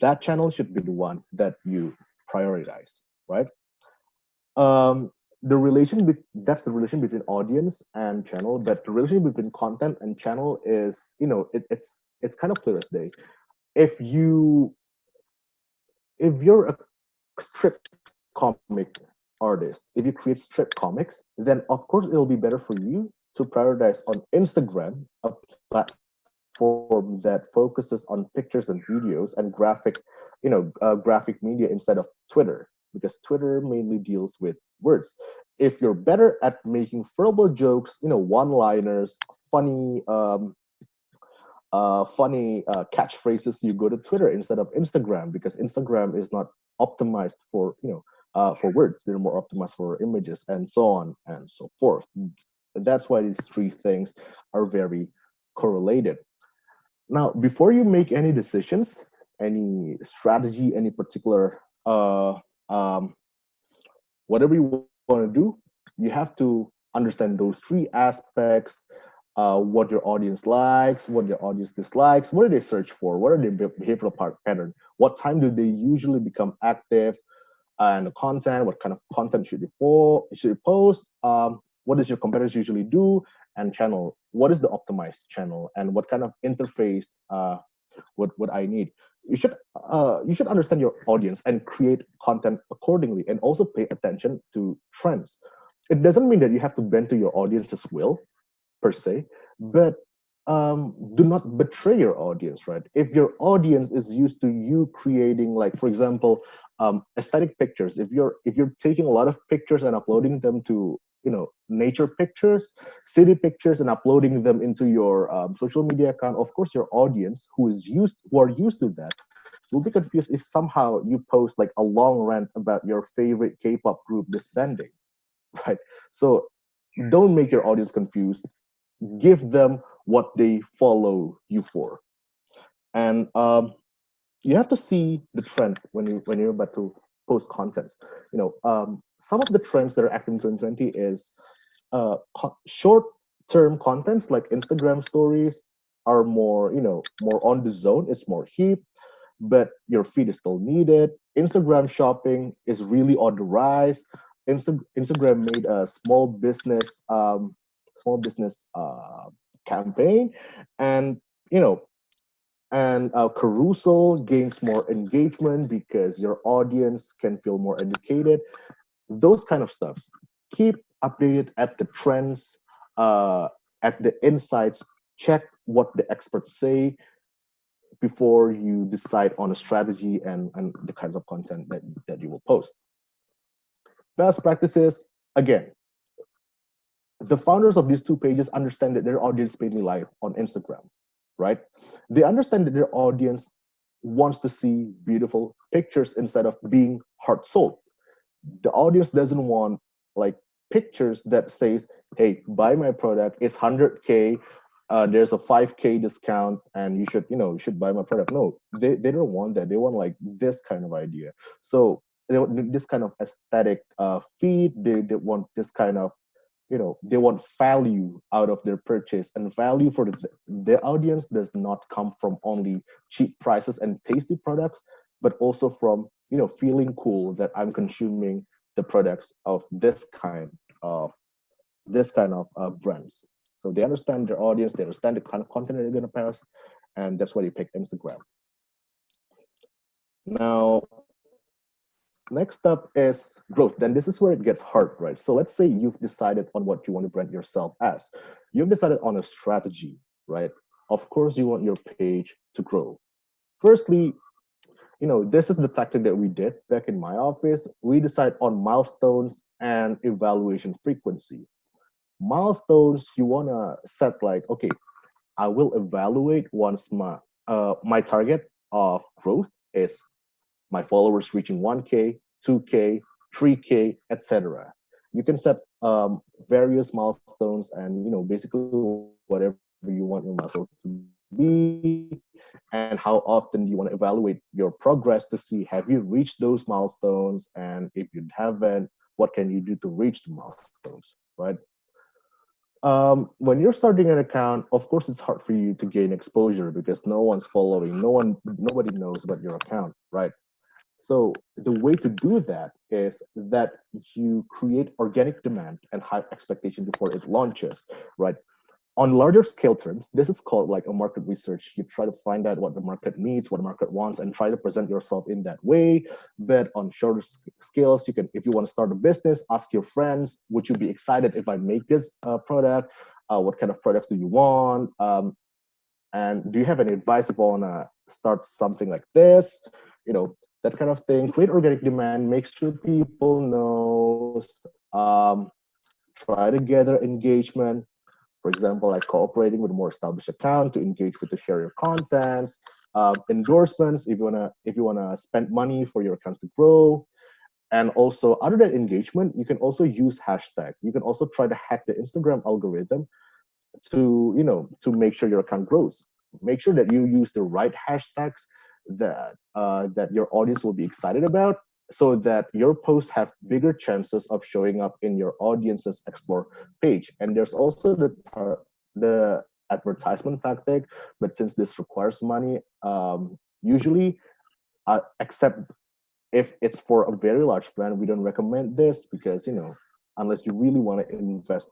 that channel should be the one that you prioritize, right? um that's the relation between audience and channel, but the relation between content and channel is, it's kind of clear as day. if you if you're a strip comic artist, if you create strip comics, then of course it'll be better for you to prioritize on Instagram, a platform that focuses on pictures and videos and graphic media, instead of Twitter, because Twitter mainly deals with words. If you're better at making verbal jokes, one-liners, funny catchphrases, you go to Twitter instead of Instagram, because Instagram is not optimized for words. They're more optimized for images, and so on and so forth. That's why these three things are very correlated. Now, before you make any decisions, any strategy, any particular um, whatever you want to do, you have to understand those three aspects. What your audience likes, what your audience dislikes, what do they search for, what are their behavioral pattern, what time do they usually become active, and the content, what kind of content should you post, what does your competitors usually do, and channel, what is the optimized channel, and what kind of interface what I need. You should understand your audience and create content accordingly, and also pay attention to trends. It doesn't mean that you have to bend to your audience's will per se, but do not betray your audience, right? If your audience is used to you creating, like for example, aesthetic pictures, if you're taking a lot of pictures and uploading them to nature pictures, city pictures, and uploading them into your social media account, of course your audience who are used to that will be confused if somehow you post like a long rant about your favorite K-pop group disbanding, right? So don't make your audience confused. Give them what they follow you for, and you have to see the trend when you're about to post contents. Some of the trends that are active in 2020 is short term contents like Instagram stories are more on the zone. It's more hip, but your feed is still needed. Instagram shopping is really on the rise. Instagram made a small business campaign, and you know carousel gains more engagement because your audience can feel more educated. Those kind of stuff. Keep updated at the trends, uh, at the insights. Check what the experts say before you decide on a strategy and the kinds of content that you will post. Best practices, again, the founders of these two pages understand that their audience mainly live on Instagram, right? They understand that their audience wants to see beautiful pictures instead of being hard sold. The audience doesn't want like pictures that says, "Hey, buy my product. It's 100K. There's a 5K discount, and you should buy my product." No, they don't want that. They want like this kind of idea. So they want this kind of aesthetic feed. They want this kind of they want value out of their purchase, and value for the audience does not come from only cheap prices and tasty products, but also from feeling cool that I'm consuming the products of this kind of brands. So they understand their audience, they understand the kind of content that they're going to post, and that's why they pick Instagram. Now, next up is growth. Then this is where it gets hard, right? So let's say you've decided on what you want to brand yourself as. You've decided on a strategy, right? Of course, you want your page to grow. Firstly, this is the tactic that we did back in my office. We decide on milestones and evaluation frequency. Milestones, you want to set like, okay, I will evaluate once my target of growth is my followers reaching 1K, 2K, 3K, etc. You can set various milestones and basically whatever you want your muscle to be, and how often you want to evaluate your progress to see have you reached those milestones, and if you haven't, what can you do to reach the milestones, right? When you're starting an account, of course it's hard for you to gain exposure because no one's following, nobody knows about your account, right? So the way to do that is that you create organic demand and high expectation before it launches, right? On larger scale terms, this is called like a market research. You try to find out what the market needs, what the market wants, and try to present yourself in that way. But on shorter scales, you can, if you want to start a business, ask your friends, would you be excited if I make this product? What kind of products do you want? And do you have any advice if I want to start something like this? That kind of thing. Create organic demand, make sure people knows, try to gather engagement. For example, like cooperating with a more established account to engage with to share your contents, endorsements if you wanna spend money for your accounts to grow. And also, other than engagement, you can also use hashtag. You can also try to hack the Instagram algorithm to make sure your account grows. Make sure that you use the right hashtags that your audience will be excited about, so that your posts have bigger chances of showing up in your audience's explore page. And there's also the advertisement tactic, but since this requires money, usually, except if it's for a very large brand, we don't recommend this because unless you really want to invest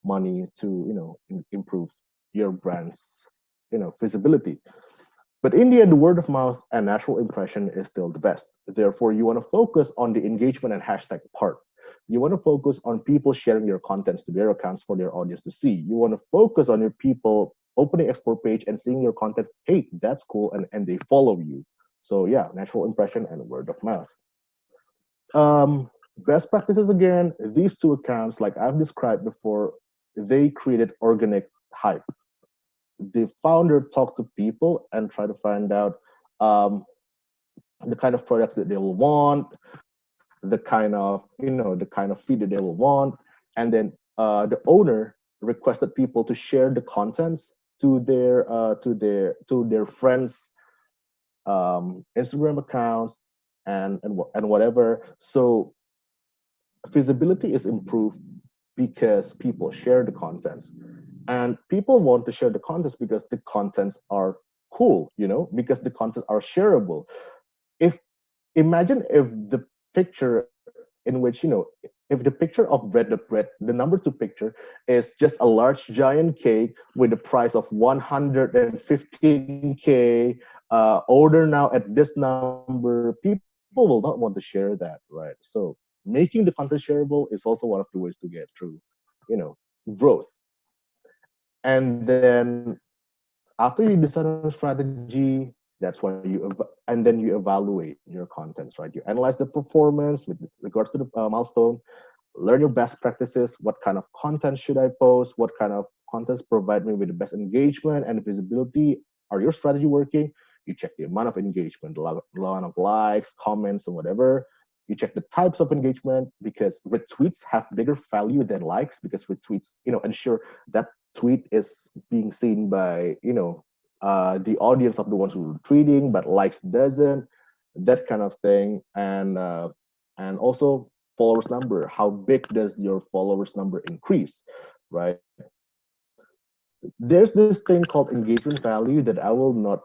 money to improve your brand's visibility. But in the end, the word of mouth and natural impression is still the best. Therefore, you want to focus on the engagement and hashtag part. You want to focus on people sharing your contents to their accounts for their audience to see. You want to focus on your people opening explore page and seeing your content. Hey, that's cool, and they follow you. So yeah, natural impression and word of mouth. Best practices again. These two accounts, like I've described before, they created organic hype. The founder talked to people and try to find out um, the kind of products that they will want, the kind of feed that they will want, and then the owner requested people to share the contents to their friends' Instagram accounts and whatever. So visibility is improved because people share the contents, and people want to share the contents because the contents are cool, because the contents are shareable. If Imagine if the picture in which if the picture of the number two picture is just a large giant cake with the price of 115K, order now at this number, people will not want to share that, right? So making the content shareable is also one of the ways to get through you know growth. And then after you decide on a strategy, that's when and then you evaluate your contents, right? You analyze the performance with regards to the milestone, learn your best practices. What kind of content should I post? What kind of contents provide me with the best engagement and visibility? Are your strategy working? You check the amount of engagement, the amount of likes, comments, and whatever. You check the types of engagement because retweets have bigger value than likes, because retweets, ensure that tweet is being seen by, the audience of the ones who are tweeting, but likes doesn't, that kind of thing. And also followers number. How big does your followers number increase, right? There's this thing called engagement value that I will not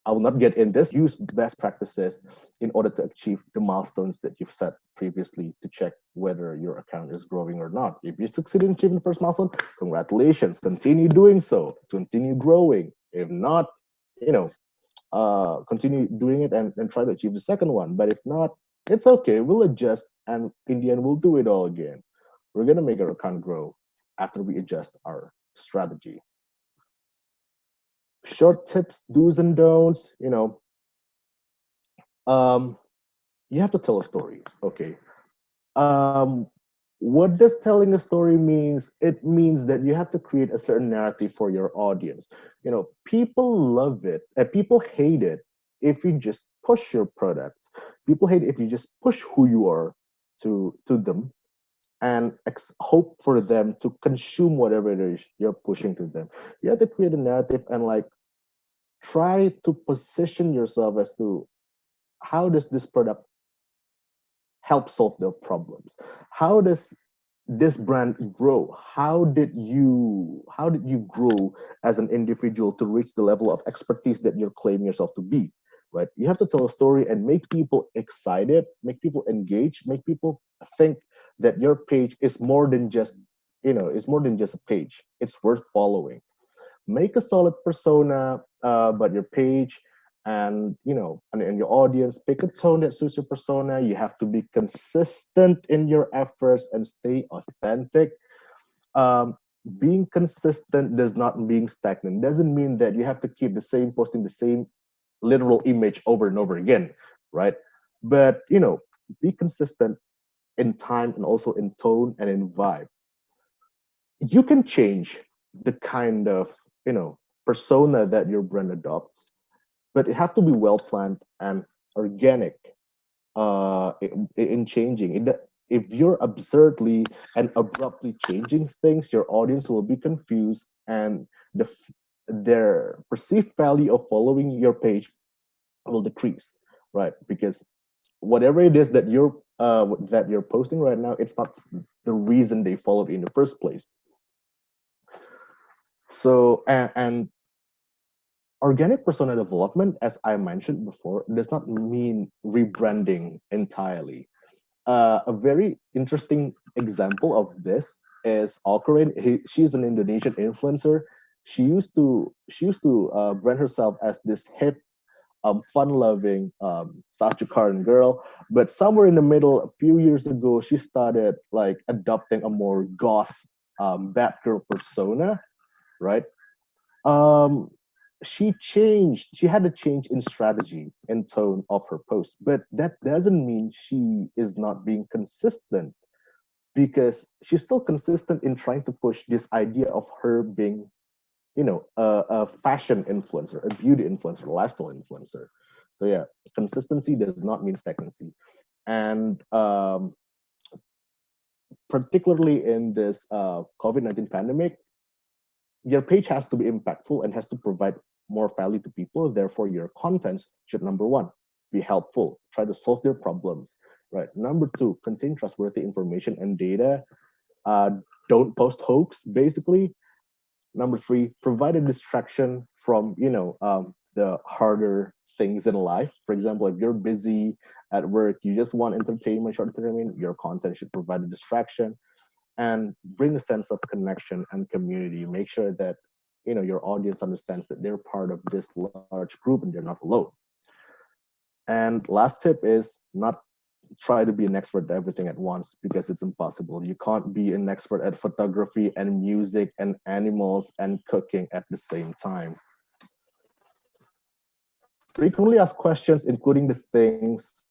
I will not get in this. Use best practices in order to achieve the milestones that you've set previously to check whether your account is growing or not. If you succeed in achieving the first milestone, congratulations. Continue doing so. Continue growing. If not, continue doing it and try to achieve the second one. But if not, it's okay. We'll adjust, and in the end, we'll do it all again. We're gonna make our account grow after we adjust our strategy. Short tips, do's and don'ts. Um, you have to tell a story. Okay. Um, what does telling a story means? It means that you have to create a certain narrative for your audience. People love it and people hate it if you just push your products. People hate it if you just push who you are to them and hope for them to consume whatever it is you're pushing to them. You have to create a narrative and like try to position yourself as to how does this product help solve their problems? How does this brand grow? How did you grow as an individual to reach the level of expertise that you're claiming yourself to be? Right? You have to tell a story and make people excited, make people engage, make people think that your page is more than just a page. It's worth following. Make a solid persona, but your page and your audience, pick a tone that suits your persona. You have to be consistent in your efforts and stay authentic. um, Being consistent does not mean stagnant. Doesn't mean that you have to keep posting the same literal image over and over again, right? But be consistent in time and also in tone and in vibe. You can change the kind of persona that your brand adopts, but it has to be well planned and organic in changing it. If you're absurdly and abruptly changing things, your audience will be confused, and their perceived value of following your page will decrease, right? Because whatever it is that you're posting right now, it's not the reason they followed in the first place. So and organic persona development, as I mentioned before, does not mean rebranding entirely. A very interesting example of this is Aruan. She's an Indonesian influencer. She used to brand herself as this hip, fun-loving Sajikaran girl, but somewhere in the middle, a few years ago, she started like adopting a more goth, bad girl persona, right? um she had a change in strategy and tone of her post, but that doesn't mean she is not being consistent, because she's still consistent in trying to push this idea of her being a fashion influencer, a beauty influencer, a lifestyle influencer. So yeah, consistency does not mean stagnancy. And particularly in this COVID-19 pandemic, your page has to be impactful and has to provide more value to people. Therefore, your contents should, number one, be helpful, try to solve their problems, right? Number two, contain trustworthy information and data. uh, don't post hoax, basically. Number three, provide a distraction from the harder things in life. For example, if you're busy at work, you just want entertainment, short entertainment, your content should provide a distraction and bring a sense of connection and community. Make sure that your audience understands that they're part of this large group and they're not alone. And last tip is not try to be an expert at everything at once, because it's impossible. You can't be an expert at photography and music and animals and cooking at the same time. Frequently asked questions, including the things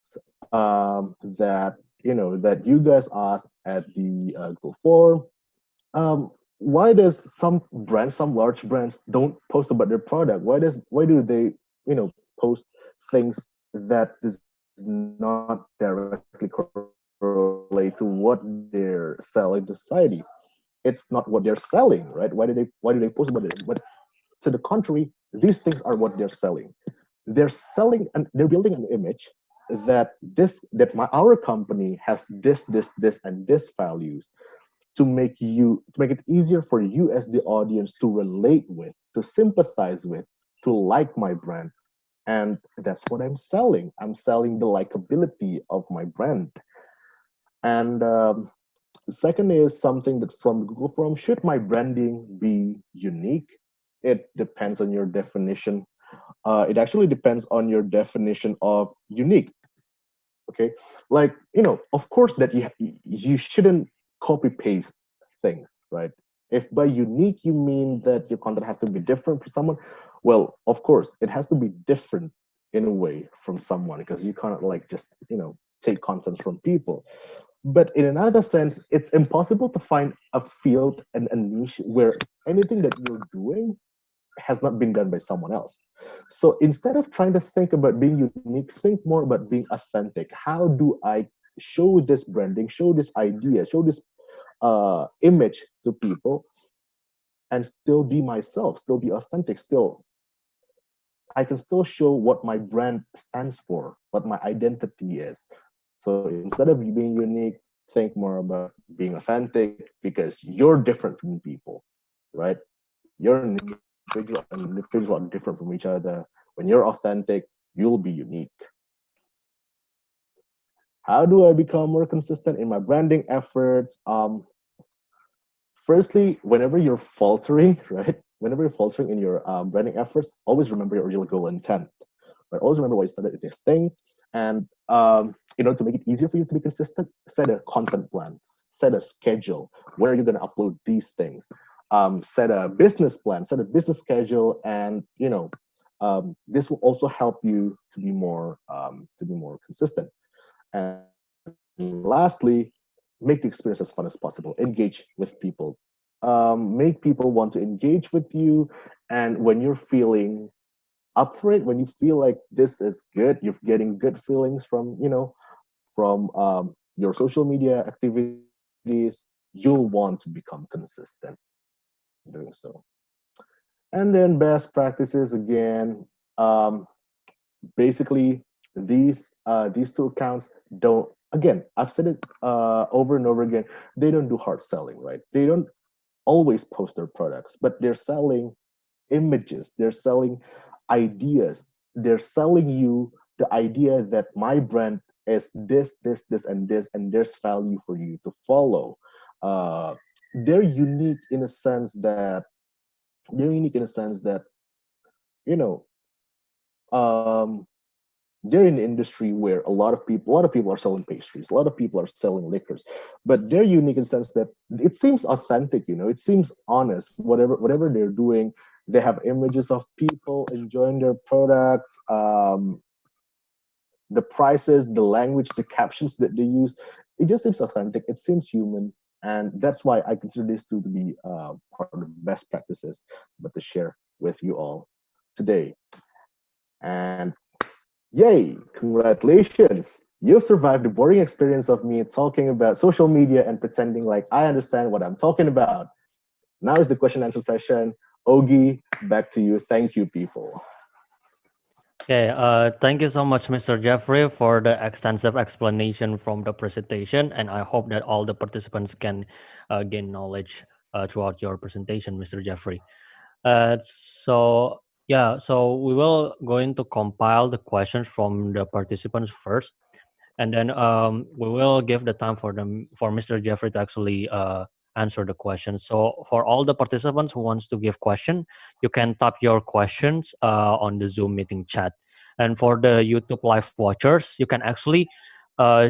that you guys asked at the Google form. Why does some large brands don't post about their product? Why do they post things that does not directly correlate to what they're selling to society? It's not what they're selling, right? Why do they post about it? But to the contrary, these things are what they're selling. They're selling and they're building an image that our company has this and this values, to make it easier for you as the audience to relate with, to sympathize with, to like my brand. And that's what I'm selling. I'm selling the likability of my brand. And the second is something that from Google Form: should my branding be unique? It depends on your definition. It actually depends on your definition of unique. Okay, like of course that you shouldn't copy paste things, right? If by unique you mean that your content have to be different for someone, well, of course it has to be different in a way from someone, because you can't like just take content from people. But in another sense, it's impossible to find a field and a niche where anything that you're doing has not been done by someone else. So instead of trying to think about being unique, think more about being authentic. How do I show this branding, show this idea, show this image to people, and still be myself, still be authentic, still I can still show what my brand stands for, what my identity is. So instead of being unique, think more about being authentic because you're different from people, right? You're an individual, and individuals are different from each other. When you're authentic, you'll be unique. How do I become more consistent in my branding efforts? Firstly, whenever you're faltering, right? Whenever you're faltering in your branding efforts, always remember your original goal and intent. Right? Always remember why you started this thing. And in order to make it easier for you to be consistent, set a content plan, set a schedule. Where are you going to upload these things? Set a business plan, set a business schedule, and this will also help you to be more consistent. And lastly, make the experience as fun as possible. Engage with people. Make people want to engage with you. And when you're feeling up for it, when you feel like this is good, you're getting good feelings from from your social media activities, you'll want to become consistent doing so. And then best practices again. Um, Basically, these two accounts don't. Again, I've said it over and over again. They don't do hard selling, right? They don't always post their products, but they're selling images, they're selling ideas, they're selling you the idea that my brand is this, and there's value for you to follow. Uh, they're unique in a sense that they're unique in a sense that you know um, they're in an industry where a lot of people are selling pastries, a lot of people are selling liquors, but they're unique in the sense that it seems authentic, it seems honest. Whatever they're doing, they have images of people enjoying their products, the prices, the language, the captions that they use. It just seems authentic. It seems human, and that's why I consider this to be part of best practices, but to share with you all today. And yay, congratulations! You survived the boring experience of me talking about social media and pretending like I understand what I'm talking about. Now is the question answer session. Ogi, back to you. Thank you, people. Okay, thank you so much, Mr. Jeffrey, for the extensive explanation from the presentation, and I hope that all the participants can gain knowledge throughout your presentation, Mr. Jeffrey. Uh, so yeah, so we will going to compile the questions from the participants first, and then we will give the time for them for Mr. Jeffrey to actually answer the question. So for all the participants who wants to give question, you can type your questions on the Zoom meeting chat. And for the YouTube live watchers, you can actually uh,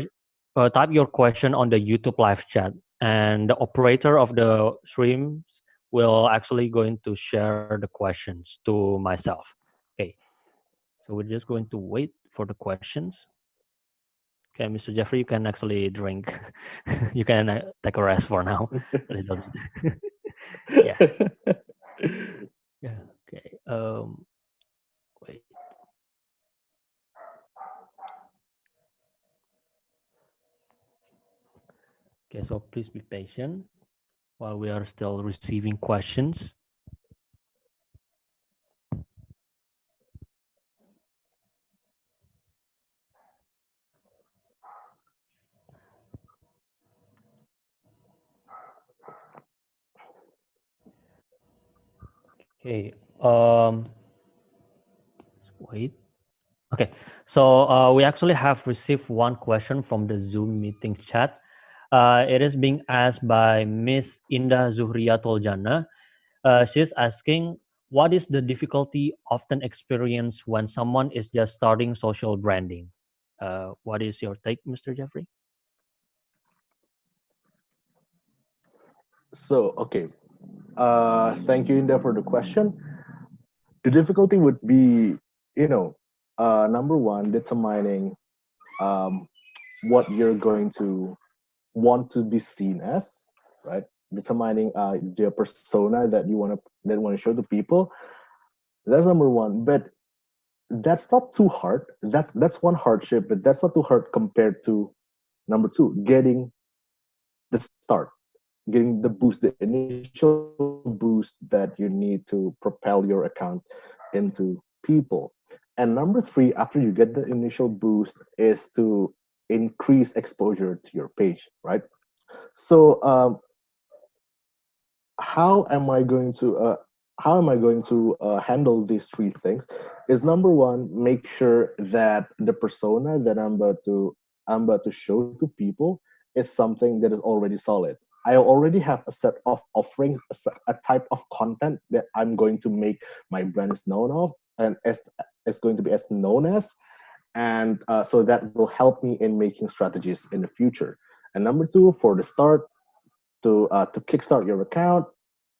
type your question on the YouTube live chat, and the operator of the streams will actually going to share the questions to myself. Okay, so we're just going to wait for the questions. Okay, Mr. Jeffrey, you can actually drink. You can take a rest for now. A little bit. Yeah. Yeah. Okay. Wait. Okay. So please be patient while we are still receiving questions. Okay. Wait. Okay. So we actually have received one question from the Zoom meeting chat. It is being asked by Miss Indah Zuhriyatul Jannah. She's asking, what is the difficulty often experienced when someone is just starting social branding? What is your take, Mr. Jeffrey? So, okay. Thank you, Inda, for the question. The difficulty would be, number one, determining um, what you're going to want to be seen as, right? Determining the persona that you want to show to people. That's number one. But that's not too hard. That's one hardship, but that's not too hard compared to number two, getting the start, getting the boost, the initial boost that you need to propel your account into people. And number three, after you get the initial boost, is to increase exposure to your page, right? So how am I going to handle these three things? Is number one, make sure that the persona that I'm about to show to people is something that is already solid. I already have a set of offerings, a type of content that I'm going to make my brand is known of, and as it's going to be as known as, and so that will help me in making strategies in the future. And number two, for the start, to kickstart your account,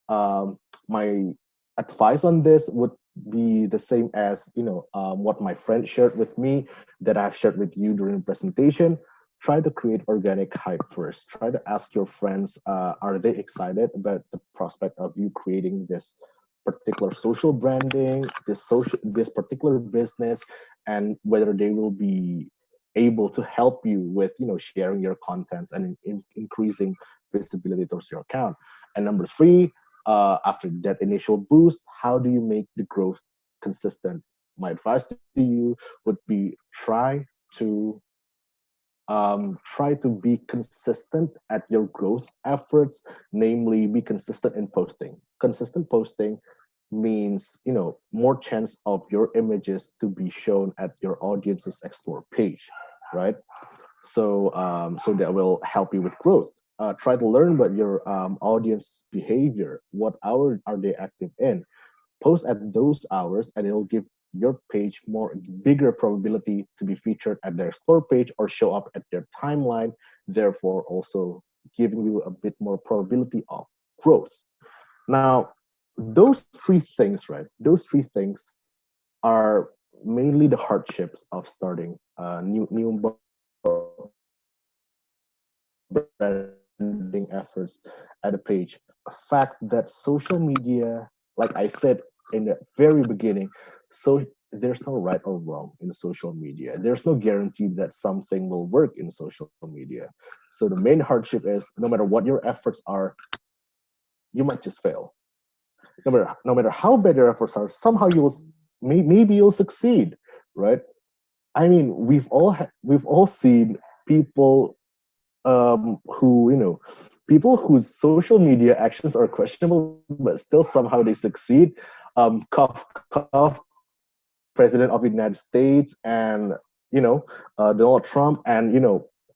um, my advice on this would be the same as what my friend shared with me, that I've shared with you during the presentation. Try to create organic hype first. Try to ask your friends, are they excited about the prospect of you creating this particular social branding, this particular business, and whether they will be able to help you with sharing your contents and increasing visibility towards your account. And number three, after that initial boost, how do you make the growth consistent? My advice to you would be to try to be consistent at your growth efforts, namely be consistent in posting. Consistent posting means more chance of your images to be shown at your audience's explore page, right? So that will help you with growth. Try to learn about your audience behavior. What hour are they active in? Post at those hours, and it'll give your page more bigger probability to be featured at their explore page or show up at their timeline, therefore also giving you a bit more probability of growth. Now, those three things, right? Those three things are mainly the hardships of starting new branding efforts at a page. A fact that social media, like I said in the very beginning, so there's no right or wrong in social media. There's no guarantee that something will work in social media. So the main hardship is no matter what your efforts are, you might just fail. No matter how bad your efforts are, somehow maybe you'll succeed, right? I mean, we've all seen people who people whose social media actions are questionable, but still somehow they succeed. Cough, president of the United States, and Donald Trump, and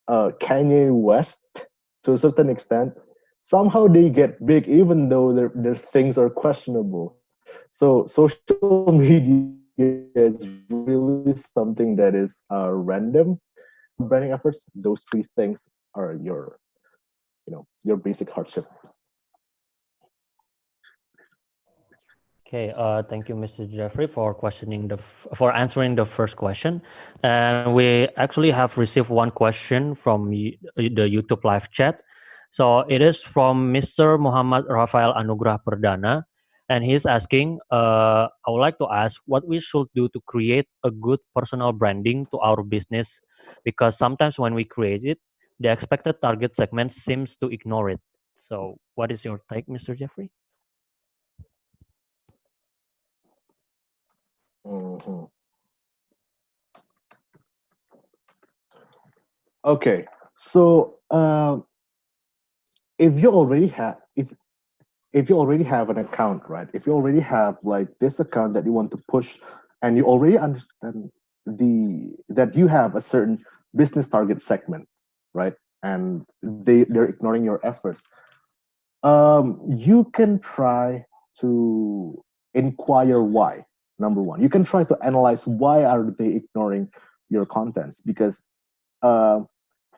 Kanye West, to a certain extent. Somehow they get big, even though their things are questionable. So social media is really something that is random. Branding efforts, those three things are your basic hardship. Okay, thank you, Mr. Jeffrey, for for answering the first question. And we actually have received one question from the YouTube live chat. So it is from Mr. Muhammad Rafael Anugrah Perdana, and he's asking, I would like to ask what we should do to create a good personal branding to our business, because sometimes when we create it, the expected target segment seems to ignore it. So what is your take, Mr. Jeffrey? Mhm. Okay, so if you already have if you already have an account, right? If you already have like this account that you want to push, and you already understand that you have a certain business target segment, right? And they're ignoring your efforts. You can try to inquire why. Number one, you can try to analyze why are they ignoring your contents, because uh,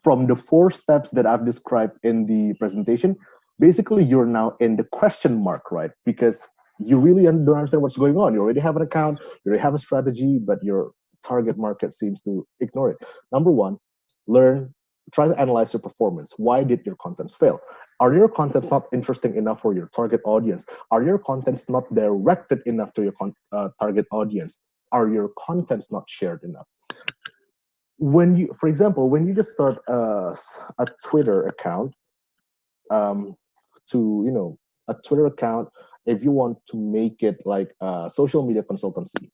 from the four steps that I've described in the presentation, basically you're now in the question mark, right? Because you really don't understand what's going on. You already have an account, you already have a strategy, but your target market seems to ignore it. Number one, learn try to analyze your performance. Why did your contents fail? Are your contents not interesting enough for your target audience? Are your contents not directed enough to your target audience? Are your contents not shared enough? When you, for example, when you just start a Twitter account, um, to a Twitter account, if you want to make it like a social media consultancy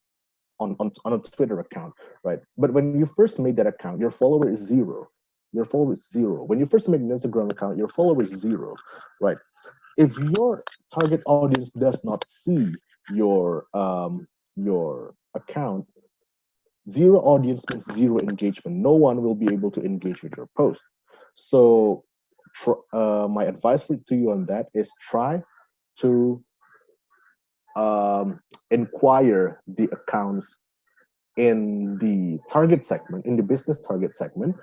on a Twitter account, right? But when you first made that account, your follower is zero. Your follower is zero. When you first made an Instagram account, your follower is zero, right? If your target audience does not see your account, zero audience means zero engagement. No one will be able to engage with your post. So my advice to you on that is try to inquire the accounts in the target segment, in the business target segment,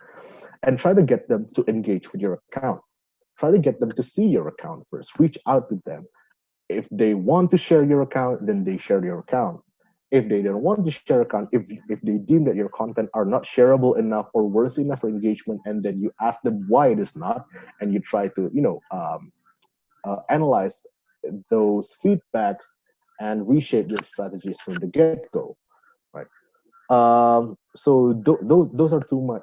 and try to get them to engage with your account. Try to get them to see your account first. Reach out to them. If they want to share your account, then they share your account. If they don't want to share account, if they deem that your content are not shareable enough or worthy enough for engagement, and then you ask them why it is not, and you try to analyze those feedbacks and reshape your strategies from the get-go, right? So those are two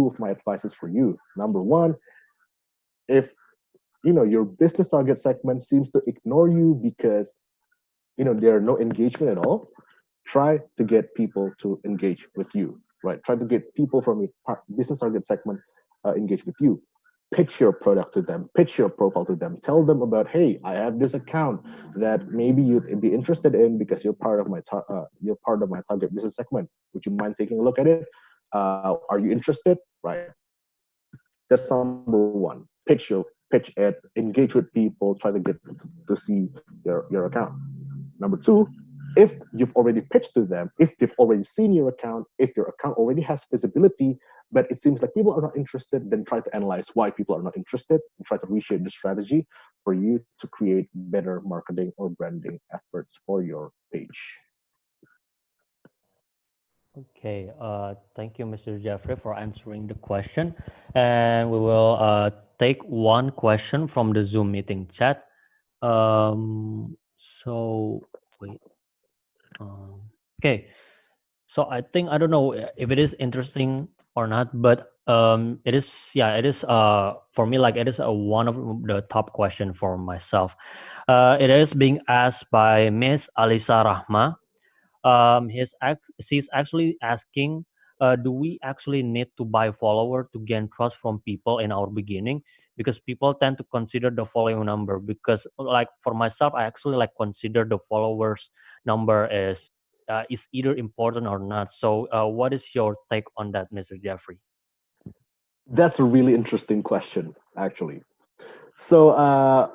of my advices for you. Number one, if your business target segment seems to ignore you because there are no engagement at all, try to get people to engage with you, right? Try to get people from your business target segment engage with you. Pitch your product to them, pitch your profile to them, tell them about, hey, I have this account that maybe you'd be interested in because you're part of my target business segment. Would you mind taking a look at it? Are you interested? Right. That's number one. Pitch it, engage with people, try to get to see your account. Number two, if you've already pitched to them, if they've already seen your account, if your account already has visibility, but it seems like people are not interested, then try to analyze why people are not interested and try to reshape the strategy for you to create better marketing or branding efforts for your page. Okay, thank you, Mr. Jeffrey, for answering the question. And we will take one question from the Zoom meeting chat. So, wait. Okay, so I think, I don't know if it is interesting or not, but it is, yeah, it is, for me, like, it is one of the top question for myself. It is being asked by Miss Alisa Rahma. She's actually asking, do we actually need to buy follower to gain trust from people in our beginning? Because people tend to consider the following number. Because, like, for myself, I actually like consider the followers number is either important or not. So, what is your take on that, Mr. Jeffrey? That's a really interesting question, actually. So,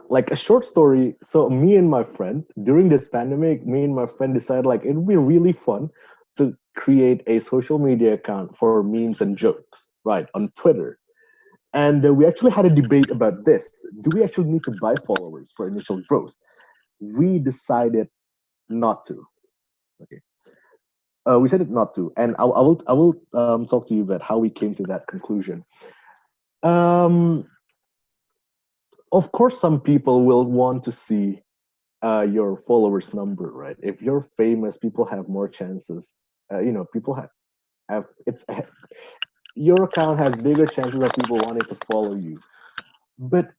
like a short story. So, me and my friend, during this pandemic, me and my friend decided like it would be really fun to create a social media account for memes and jokes, right, on Twitter. And we actually had a debate about this. Do we actually need to buy followers for initial growth? We decided not to. Okay. We said it not to, and I will talk to you about how we came to that conclusion. Um, of course, some people will want to see your followers number, right? If you're famous, people have more chances. People have it's your account has bigger chances of people wanting to follow you. But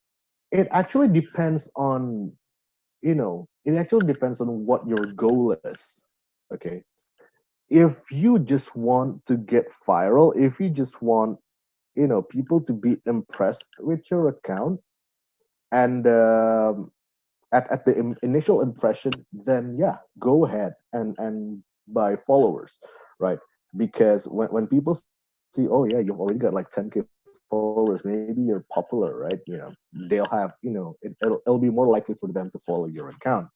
it actually depends on what your goal is. Okay, if you just want to get viral, if you just want people to be impressed with your account, and at the initial impression, then yeah, go ahead and buy followers, right? Because when people see, oh yeah, you've already got like 10K followers, maybe you're popular, right? They'll have, it'll be more likely for them to follow your account.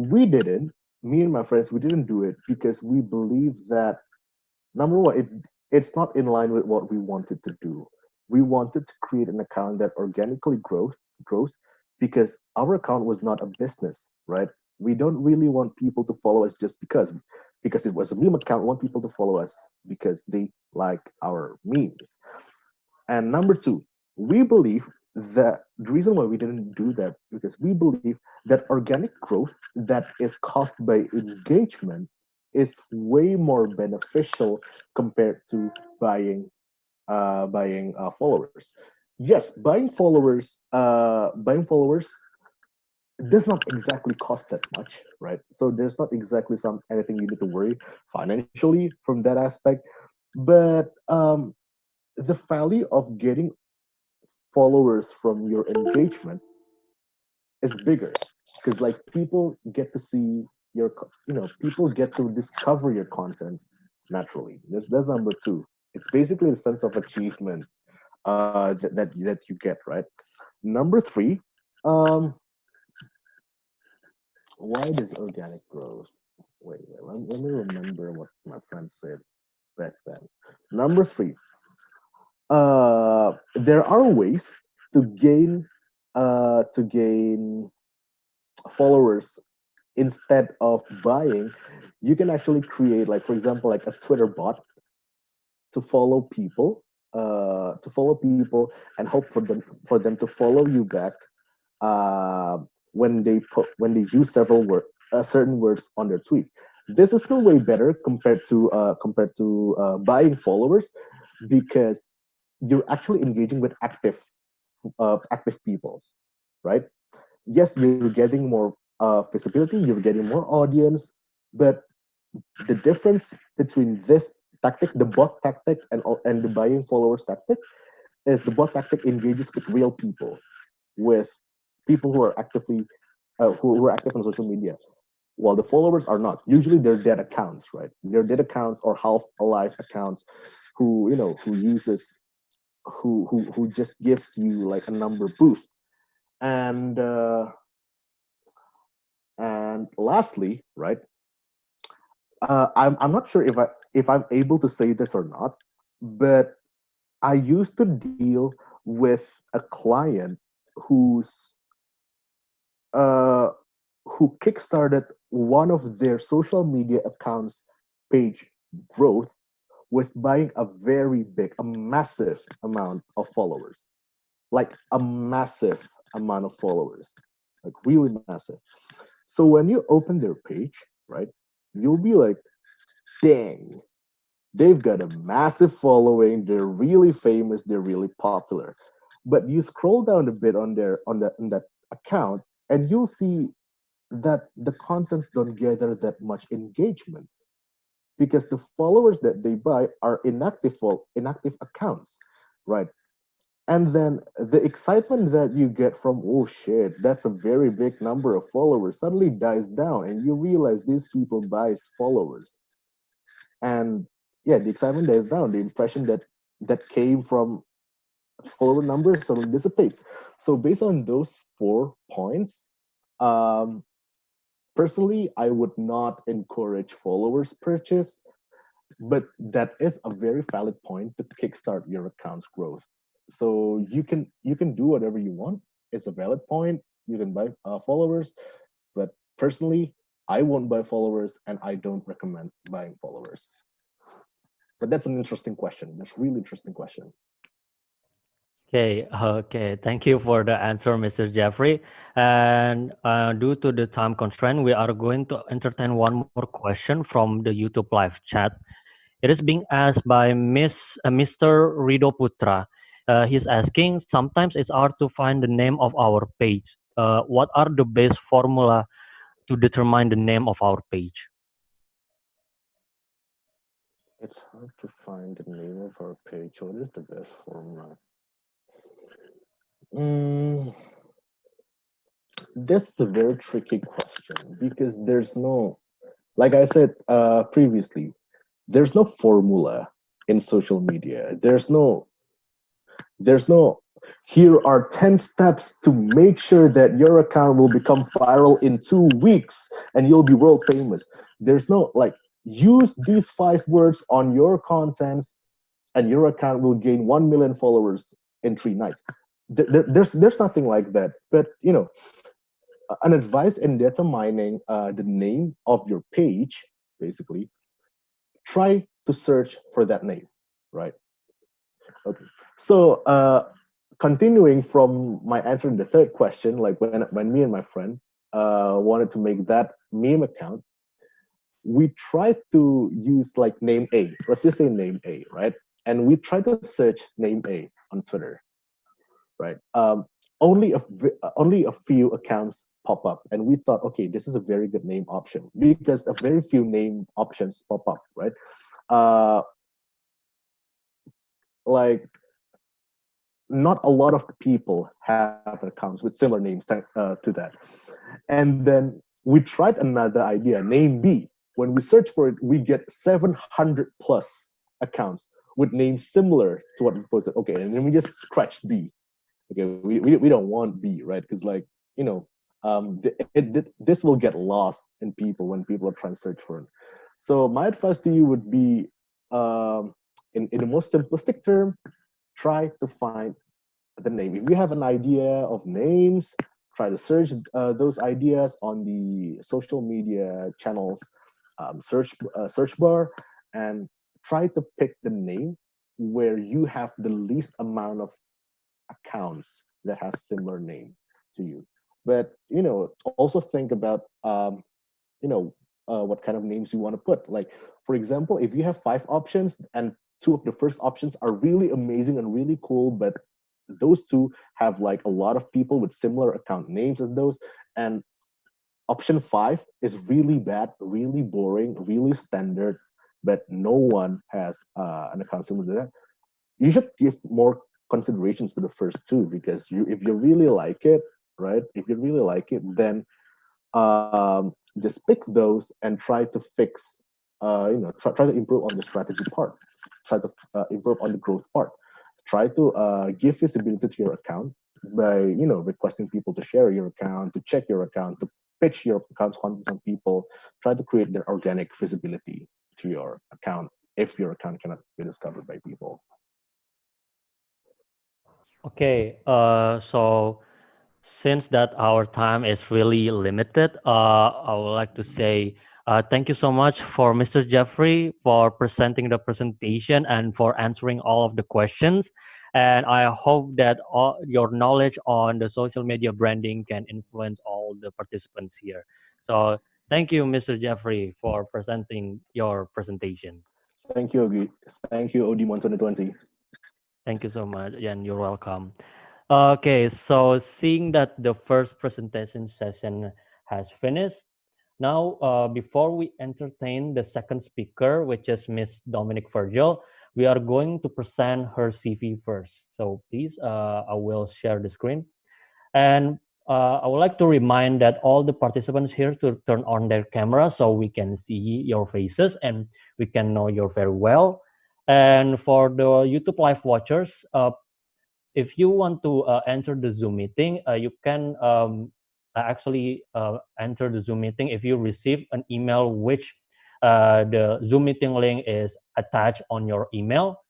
We didn't. Me and my friends, we didn't do it because we believe that, number one, it's not in line with what we wanted to do. We wanted to create an account that organically grows because our account was not a business, right? We don't really want people to follow us just because. because it was a meme account. We want people to follow us because they like our memes. And number two, we believe that the reason why we didn't do that because we believe that organic growth that is caused by engagement is way more beneficial compared to buying followers. Yes, buying followers does not exactly cost that much, right? So there's not exactly some anything you need to worry financially from that aspect. But the value of getting followers from your engagement is bigger because like people get to see people get to discover your contents naturally. That's number two. It's basically a sense of achievement that you get, right? Number three, um why does organic growth wait, let me remember what my friend said back then. Number three, there are ways to gain followers instead of buying. You can actually create, like for example, like a Twitter bot to follow people, and hope for them to follow you back uh, when they use certain words on their tweet. This is still way better compared to buying followers because you're actually engaging with active people, right? Yes, you're getting more visibility, you're getting more audience, but the difference between this tactic, the bot tactic, and the buying followers tactic, is the bot tactic engages with real people, with people who are who are active on social media, while the followers are not. Usually, they're dead accounts, right? They're dead accounts or half alive accounts who who uses who just gives you like a number boost. And lastly, right? I'm not sure if I'm able to say this or not, but I used to deal with a client who's uh, who kickstarted one of their social media accounts page growth with buying a very big, a massive amount of followers, like a massive amount of followers, like really massive. So when you open their page, right, you'll be like, dang, they've got a massive following. They're really famous. They're really popular. But you scroll down a bit on that account, and you'll see that the contents don't gather that much engagement because the followers that they buy are inactive accounts, right? And then the excitement that you get from, oh shit, that's a very big number of followers, suddenly dies down, and you realize these people buys followers. And yeah, the excitement dies down. The impression that came from follower numbers suddenly dissipates. So based on those 4 points, um, personally, I would not encourage followers purchase, but that is a very valid point to kickstart your account's growth. So you can do whatever you want. It's a valid point. You can buy followers, but personally, I won't buy followers, and I don't recommend buying followers. But that's an interesting question. That's a really interesting question. Okay. Thank you for the answer, Mr. Jeffrey. And due to the time constraint, we are going to entertain one more question from the YouTube live chat. It is being asked by Mr. Rido Putra. He's asking, sometimes it's hard to find the name of our page. What are the best formula to determine the name of our page? It's hard to find the name of our page. What is the best formula? Mm, this is a very tricky question because there's no, like I said previously, there's no formula in social media. There's no here are 10 steps to make sure that your account will become viral in 2 weeks and you'll be world famous. There's no like use these 5 words on your contents and your account will gain 1 million followers in 3 nights. There's nothing like that. But an advice in determining the name of your page basically, try to search for that name, right? Okay. So continuing from my answer to the third question, like when me and my friend wanted to make that meme account, we tried to use like name A. Let's just say name A, right? And we tried to search name A on Twitter, right? Only a few accounts pop up, and we thought, okay, this is a very good name option because a very few name options pop up, right? Uh, like not a lot of people have accounts with similar names to that. And then we tried another idea, name B. When we search for it, we get 700 plus accounts with names similar to what we posted. Okay, and then we just scratch B. Okay, we don't want B, right? Because like, you know, this will get lost in people when people are trying to search for it. So my advice to you would be, in the most simplistic term, try to find the name. If you have an idea of names, try to search those ideas on the social media channels, search bar, and try to pick the name where you have the least amount of accounts that has similar name to you. But also think about you know what kind of names you want to put. Like, for example, if you have 5 options and two of the first options are really amazing and really cool, but those two have like a lot of people with similar account names as those, and option 5 is really bad, really boring, really standard, but no one has an account similar to that, you should give more considerations to the first two, because if you really like it, right, if you really like it, then just pick those and try to fix, try to improve on the strategy part, try to improve on the growth part, try to give visibility to your account by requesting people to share your account, to check your account, to pitch your account's content on people, try to create the organic visibility to your account if your account cannot be discovered by people. Okay, so since that our time is really limited, I would like to say thank you so much for Mr. Jeffrey for presenting the presentation and for answering all of the questions. And I hope that all your knowledge on the social media branding can influence all the participants here. So thank you, Mr. Jeffrey, for presenting your presentation. Thank you, Ogi. Thank you, OD1 2020. Thank you so much, and you're welcome. Okay, so seeing that the first presentation session has finished, now before we entertain the second speaker, which is Miss Dominique Virgil, we are going to present her CV first. So please, I will share the screen. And I would like to remind that all the participants here to turn on their camera so we can see your faces and we can know you very well. And for the YouTube live watchers, if you want to enter the Zoom meeting, you can actually enter the Zoom meeting if you receive an email which the Zoom meeting link is attached on your email.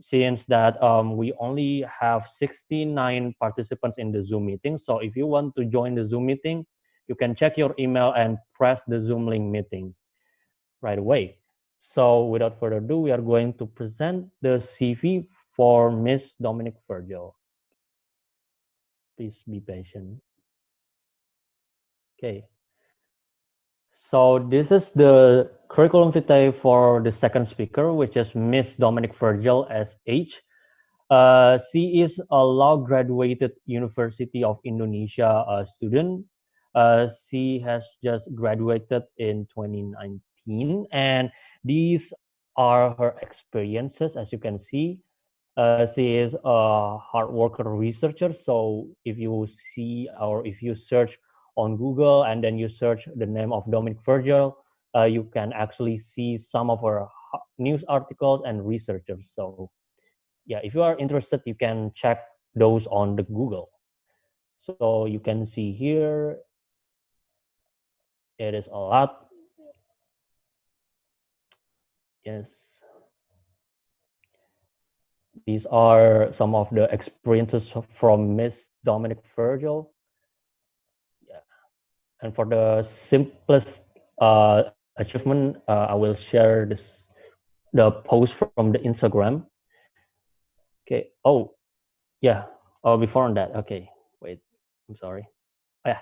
Since that we only have 69 participants in the Zoom meeting, so if you want to join the Zoom meeting, you can check your email and press the Zoom link meeting right away. So without further ado, we are going to present the CV for Miss Dominique Virgil. Please be patient. Okay. So this is the curriculum vitae for the second speaker, which is Miss Dominique Virgil, S.H. She is a law graduated University of Indonesia student. She has just graduated in 2019, and these are her experiences. As you can see, she is a hard worker researcher. So if you see or if you search on Google and then you search the name of Dominique Virgil, you can actually see some of her news articles and researchers. So yeah, if you are interested, you can check those on the Google. So you can see here, it is a lot. Yes, these are some of the experiences from Miss Dominique Virgil. Yeah. And for the simplest achievement, I will share the post from the Instagram. Okay. Oh, yeah. Oh, before on that. Okay. Wait. I'm sorry. Oh, yeah.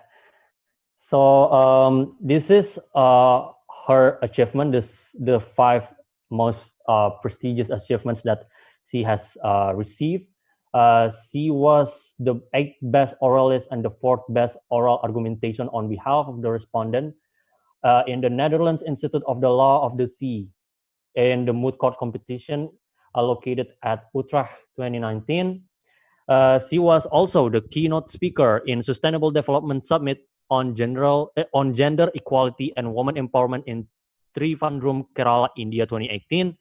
So this is her achievement. The five most prestigious achievements that she has received. She was the eighth best oralist and the fourth best oral argumentation on behalf of the respondent in the Netherlands Institute of the Law of the Sea in the moot court competition located at Utrecht 2019. She was also the keynote speaker in Sustainable Development Summit on gender equality and women empowerment in Trivandrum, Kerala, India 2018.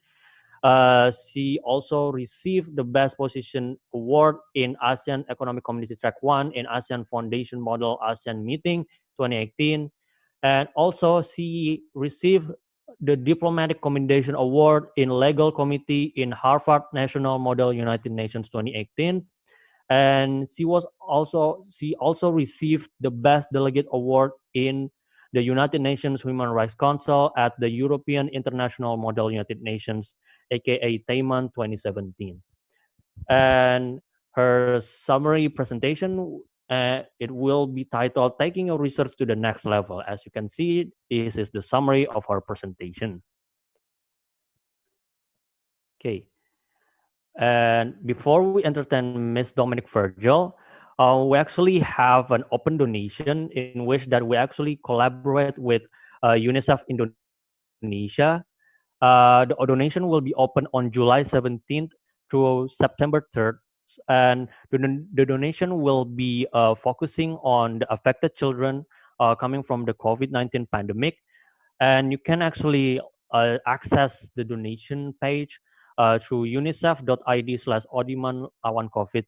She also received the Best Position Award in ASEAN Economic Community Track 1 in ASEAN Foundation Model ASEAN Meeting 2018. And also, she received the Diplomatic Commendation Award in Legal Committee in Harvard National Model United Nations 2018. And she also received the Best Delegate Award in the United Nations Human Rights Council at the European International Model United Nations, aka TAIMAN 2017. And her summary presentation, it will be titled "Taking Your Research to the Next Level." As you can see, this is the summary of her presentation. Okay. And before we entertain Miss Dominique Virgil, we actually have an open donation in which that we actually collaborate with UNICEF Indonesia. The donation will be open on July 17th through September 3rd, and the donation will be focusing on the affected children coming from the COVID-19 pandemic. And you can actually access the donation page through unicef.id/odiman lawan COVID.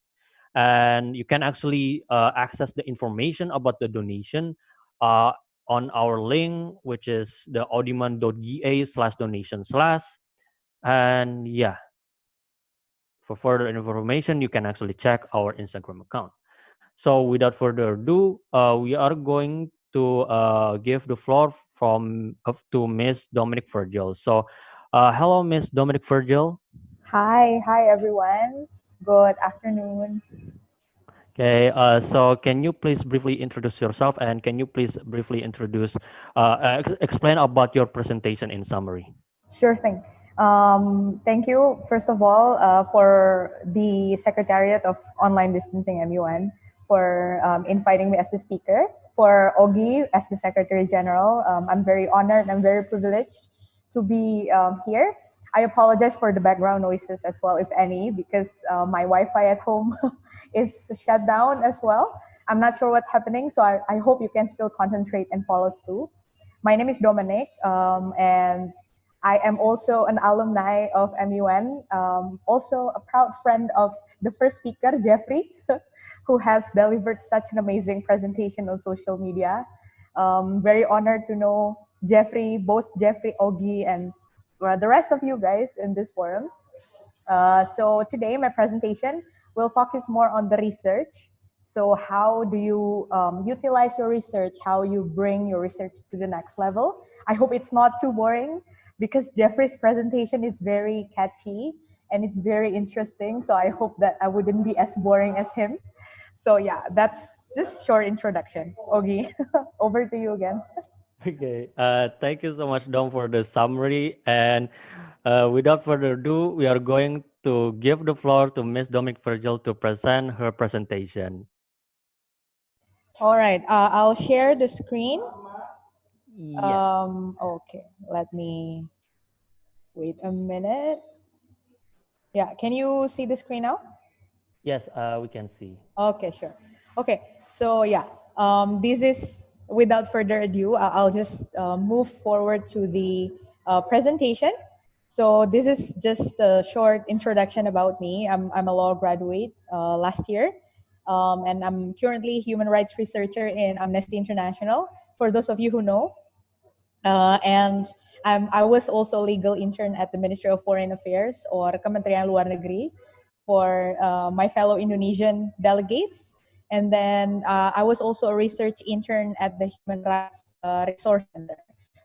And you can actually access the information about the donation uh, on our link, which is the odiman.ga/donation/. And yeah, for further information, you can actually check our Instagram account. So without further ado, we are going to give the floor to Miss Dominique Virgil. So, hello, Miss Dominique Virgil. Hi everyone. Good afternoon. Okay, so can you please briefly introduce yourself, and can you please briefly explain about your presentation in summary? Sure thing. Thank you, first of all, for the Secretariat of Online Distancing MUN for inviting me as the speaker. For Ogi as the Secretary General, I'm very honored. I'm very privileged to be here. I apologize for the background noises as well, if any, because my Wi-Fi at home is shut down as well. I'm not sure what's happening, so I hope you can still concentrate and follow through. My name is Dominic, and I am also an alumni of MUN, also a proud friend of the first speaker, Jeffrey, who has delivered such an amazing presentation on social media. Very honored to know Jeffrey, both Jeffrey, Ogi, and the rest of you guys in this forum. So today my presentation will focus more on the research. So how do you utilize your research, how you bring your research to the next level. I hope it's not too boring because Jeffrey's presentation is very catchy and it's very interesting. So I hope that I wouldn't be as boring as him. So yeah, that's just short introduction. Ogi, over to you again. Okay, thank you so much, Dom, for the summary. And without further ado, we are going to give the floor to Miss Dominique Virgil to present her presentation. All right, I'll share the screen. Yes. Okay, let me wait a minute. Yeah, can you see the screen now? Yes, we can see. Okay, sure. Okay, so yeah, this is without further ado, I'll just move forward to the presentation. So this is just a short introduction about me. I'm a law graduate last year, and I'm currently human rights researcher in Amnesty International. For those of you who know, and I was also legal intern at the Ministry of Foreign Affairs or Kementerian Luar Negeri for my fellow Indonesian delegates. And then I was also a research intern at the Human Rights Resource Center.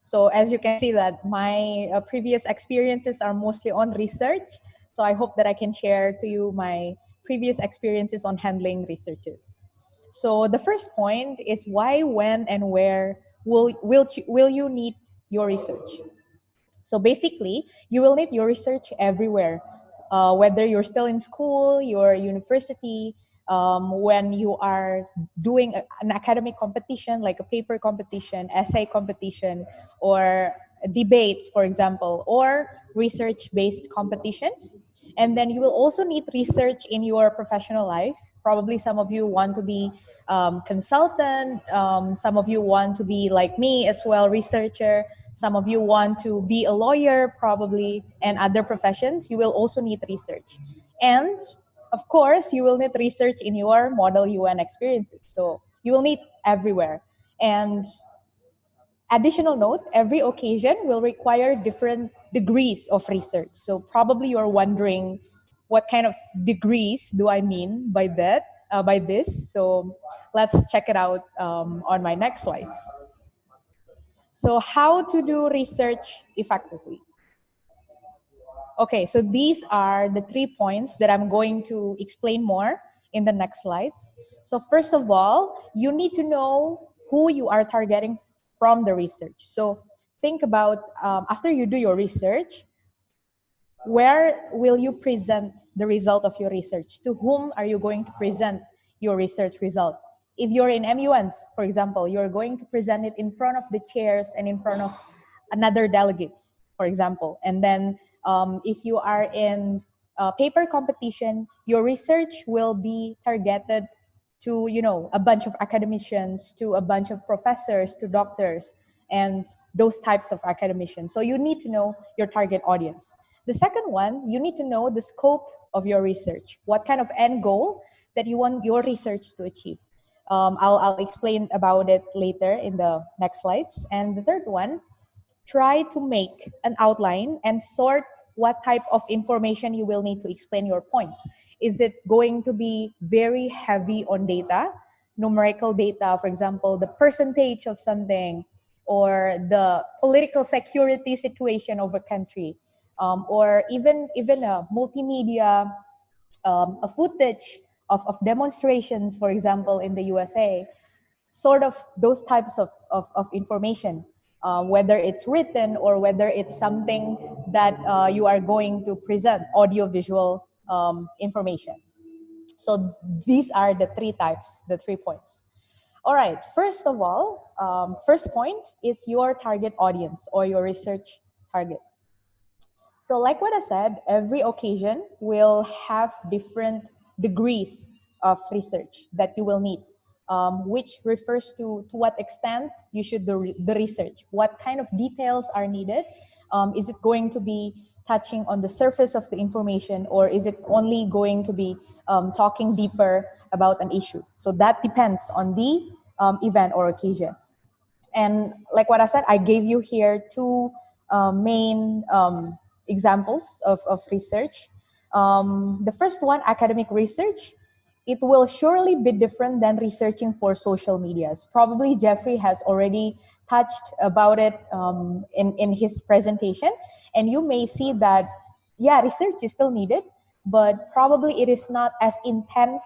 So as you can see that my previous experiences are mostly on research. So I hope that I can share to you my previous experiences on handling researches. So the first point is why, when, and where will you need your research? So basically, you will need your research everywhere, whether you're still in school, your university, when you are doing an academic competition like a paper competition, essay competition, or debates, for example, or research-based competition. And then you will also need research in your professional life. Probably some of you want to be consultant, some of you want to be like me as well, researcher, some of you want to be a lawyer probably, and other professions. You will also need research. And of course, you will need research in your model UN experiences. So you will need everywhere. And additional note, every occasion will require different degrees of research. So probably you're wondering what kind of degrees do I mean by that, by this. So let's check it out on my next slides. So how to do research effectively. Okay, so these are the 3 points that I'm going to explain more in the next slides. So first of all, you need to know who you are targeting from the research. So think about after you do your research, where will you present the result of your research? To whom are you going to present your research results? If you're in MUNs, for example, you're going to present it in front of the chairs and in front of another delegates, for example. And then if you are in a paper competition, your research will be targeted to, you know, a bunch of academicians, to a bunch of professors, to doctors, and those types of academicians. So you need to know your target audience. The second one, you need to know the scope of your research. What kind of end goal that you want your research to achieve. I'll explain about it later in the next slides. And the third one, try to make an outline and sort what type of information you will need to explain your points. Is it going to be very heavy on data, numerical data, for example, the percentage of something, or the political security situation of a country, or even a multimedia, a footage of demonstrations, for example, in the USA, sort of those types of information, whether it's written or whether it's something that you are going to present, audiovisual information. So these are the 3 types, the 3 points. All right, first of all, first point is your target audience or your research target. So like what I said, every occasion will have different degrees of research that you will need, which refers to what extent you should do the research, what kind of details are needed. Is it going to be touching on the surface of the information, or is it only going to be talking deeper about an issue? So that depends on the event or occasion. And like what I said, I gave you here 2 main examples of research. The first one, academic research, it will surely be different than researching for social medias. Probably Jeffrey has already touched about it in his presentation. And you may see that, yeah, research is still needed, but probably it is not as intense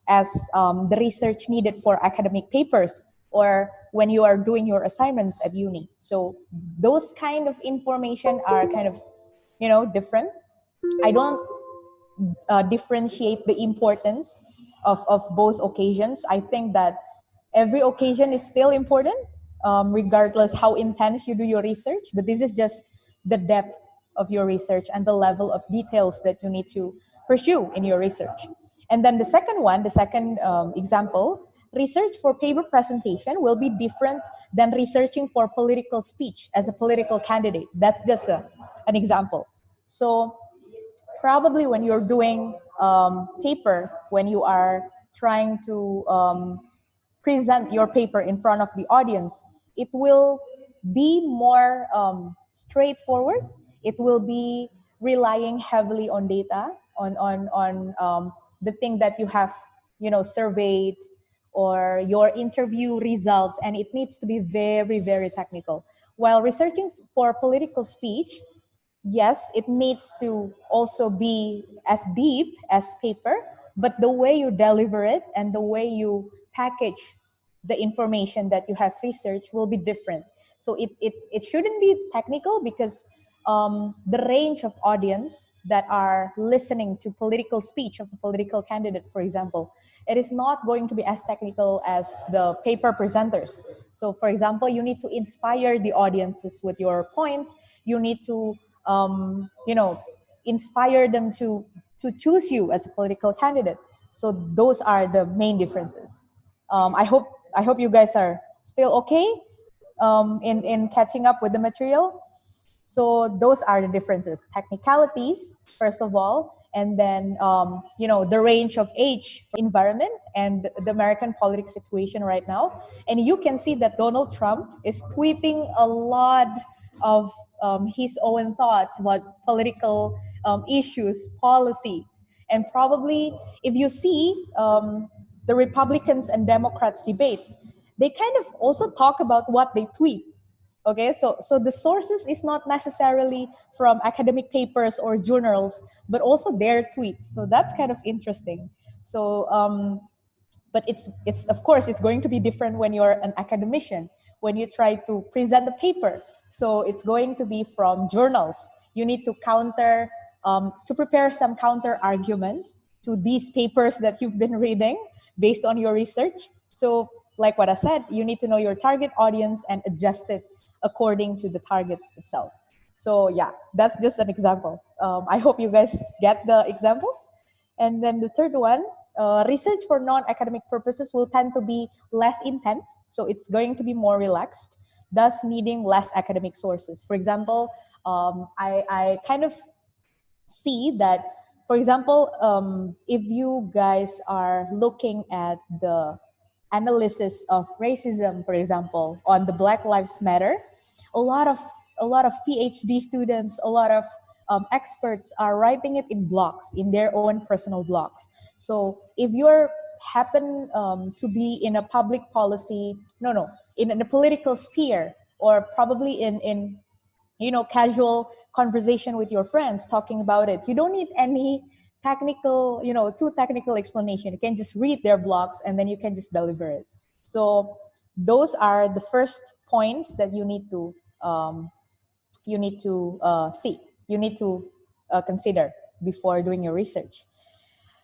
as the research needed for academic papers or when you are doing your assignments at uni. So those kind of information are kind of, you know, different. I don't differentiate the importance of both occasions. I think that every occasion is still important, regardless how intense you do your research, but this is just the depth of your research and the level of details that you need to pursue in your research. And then the second one, the second example, research for paper presentation will be different than researching for political speech as a political candidate. That's just an example. So probably when you're doing paper, when you are trying to present your paper in front of the audience, it will be more straightforward. It will be relying heavily on data, on the thing that you have, you know, surveyed, or your interview results, and it needs to be very, very technical. while researching for political speech, yes, it needs to also be as deep as paper, but the way you deliver it and the way you package the information that you have researched will be different. So it shouldn't be technical because the range of audience that are listening to political speech of a political candidate, for example, it is not going to be as technical as the paper presenters. So for example, you need to inspire the audiences with your points. You need to inspire them to choose you as a political candidate. So those are the main differences. I hope you guys are still okay in catching up with the material. So those are the differences: technicalities, first of all, and then the range of age, environment, and the American politics situation right now. And you can see that Donald Trump is tweeting a lot of his own thoughts about political issues, policies, and probably if you see the Republicans and Democrats debates, they kind of also talk about what they tweet. Okay, so the sources is not necessarily from academic papers or journals, but also their tweets. So that's kind of interesting. So but it's of course it's going to be different when you're an academician, when you try to present the paper. So it's going to be from journals. You need to to prepare some counter argument to these papers that you've been reading based on your research. So like what I said, you need to know your target audience and adjust it according to the targets itself. So yeah, that's just an example. I hope you guys get the examples. And then the third one, research for non-academic purposes will tend to be less intense. So it's going to be more relaxed, thus needing less academic sources. For example, I kind of see that, for example, if you guys are looking at the analysis of racism, for example, on the Black Lives Matter, a lot of PhD students, a lot of experts are writing it in blogs, in their own personal blogs. So if you're happen to be in a public policy, in a political sphere, or probably in casual conversation with your friends talking about it, you don't need any technical, too technical explanation. You can just read their blogs and then you can just deliver it. So those are the first points that you need to see. You need to consider before doing your research.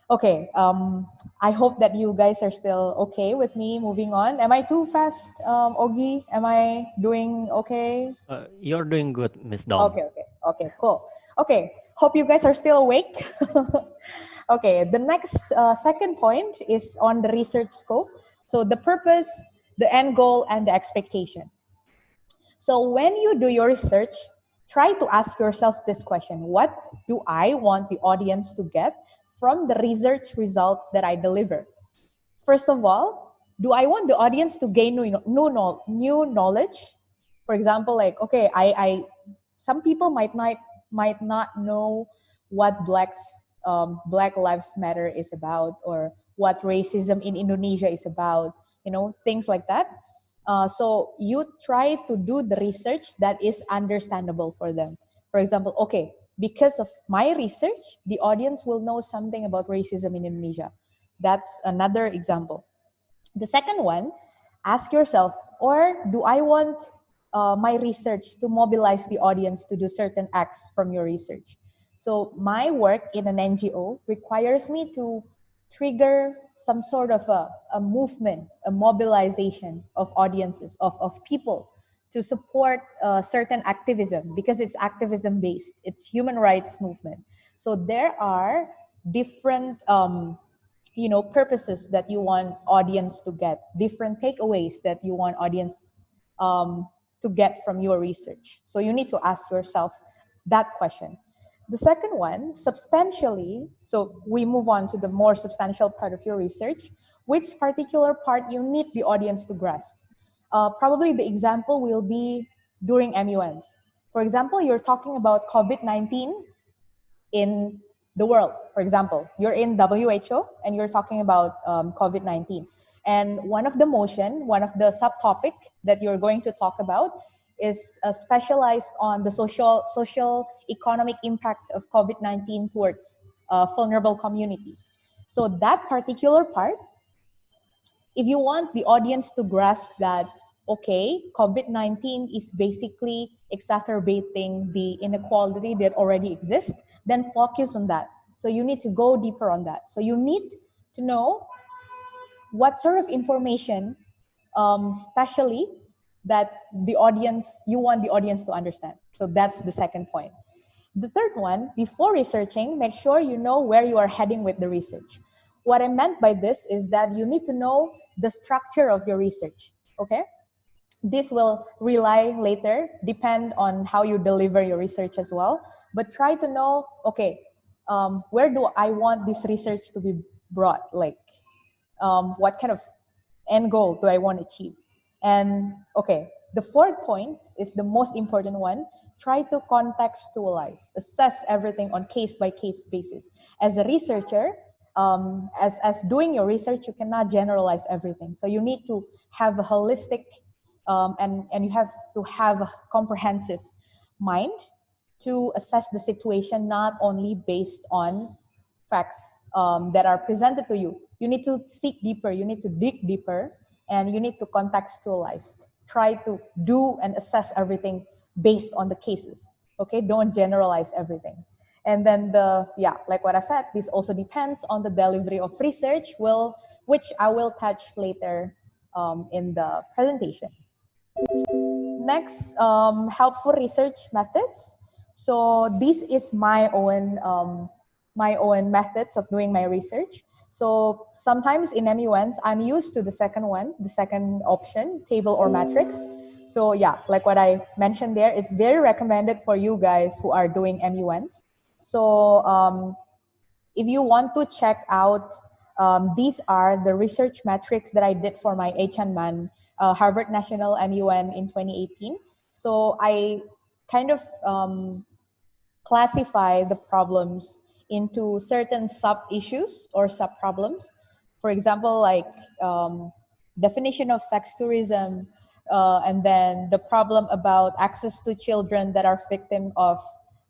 Okay, I hope that you guys are still okay with me moving on. Am I too fast, Ogi? Am I doing okay? You're doing good, Miss Dom. Okay, cool. Okay, hope you guys are still awake. Okay, the next second point is on the research scope. So the purpose, the end goal, and the expectation. So when you do your research, try to ask yourself this question: what do I want the audience to get from the research result that I deliver? First of all, do I want the audience to gain new knowledge? For example, like, okay, some people might not know what Black Lives Matter is about, or what racism in Indonesia is about, things like that. So you try to do the research that is understandable for them. For example, okay, because of my research, the audience will know something about racism in Indonesia. That's another example. The second one, ask yourself, or do I want my research to mobilize the audience to do certain acts from your research? So my work in an NGO requires me to trigger some sort of a movement, a mobilization of audiences, of people to support certain activism, because it's activism based, it's human rights movement. So there are different purposes that you want audience to get, different takeaways that you want audience to get from your research. So you need to ask yourself that question. The second one, substantially, so we move on to the more substantial part of your research. Which particular part you need the audience to grasp? Probably the example will be during MUNs. For example, you're talking about COVID-19 in the world. For example, you're in WHO and you're talking about COVID-19. And one of the subtopic that you're going to talk about is specialized on the social economic impact of COVID-19 towards vulnerable communities. So that particular part, if you want the audience to grasp that, okay, COVID-19 is basically exacerbating the inequality that already exists, then focus on that. So you need to go deeper on that. So you need to know what sort of information, especially that you want the audience to understand. So that's the second point. The third one, before researching, make sure you know where you are heading with the research. What I meant by this is that you need to know the structure of your research, okay? This will depend on how you deliver your research as well, but try to know, okay, where do I want this research to be brought? Like, what kind of end goal do I want to achieve? And okay, the fourth point is the most important one. Try to contextualize, assess everything on case-by-case basis. As a researcher, as doing your research, you cannot generalize everything. So you need to have a holistic and you have to have a comprehensive mind to assess the situation, not only based on facts that are presented to you. You need to seek deeper, you need to dig deeper, and you need to contextualize. Try to do and assess everything based on the cases. Okay, don't generalize everything. And then like what I said, this also depends on the delivery of research, which I will touch later in the presentation. Next, helpful research methods. So this is my own methods of doing my research. So sometimes in MUNs, I'm used to the second option, table or matrix. So yeah, like what I mentioned there, it's very recommended for you guys who are doing MUNs. So if you want to check out, these are the research metrics that I did for my S.H.Int MUN, Harvard National MUN in 2018. So I kind of classify the problems into certain sub-issues or sub-problems. For example, like definition of sex tourism, and then the problem about access to children that are victim of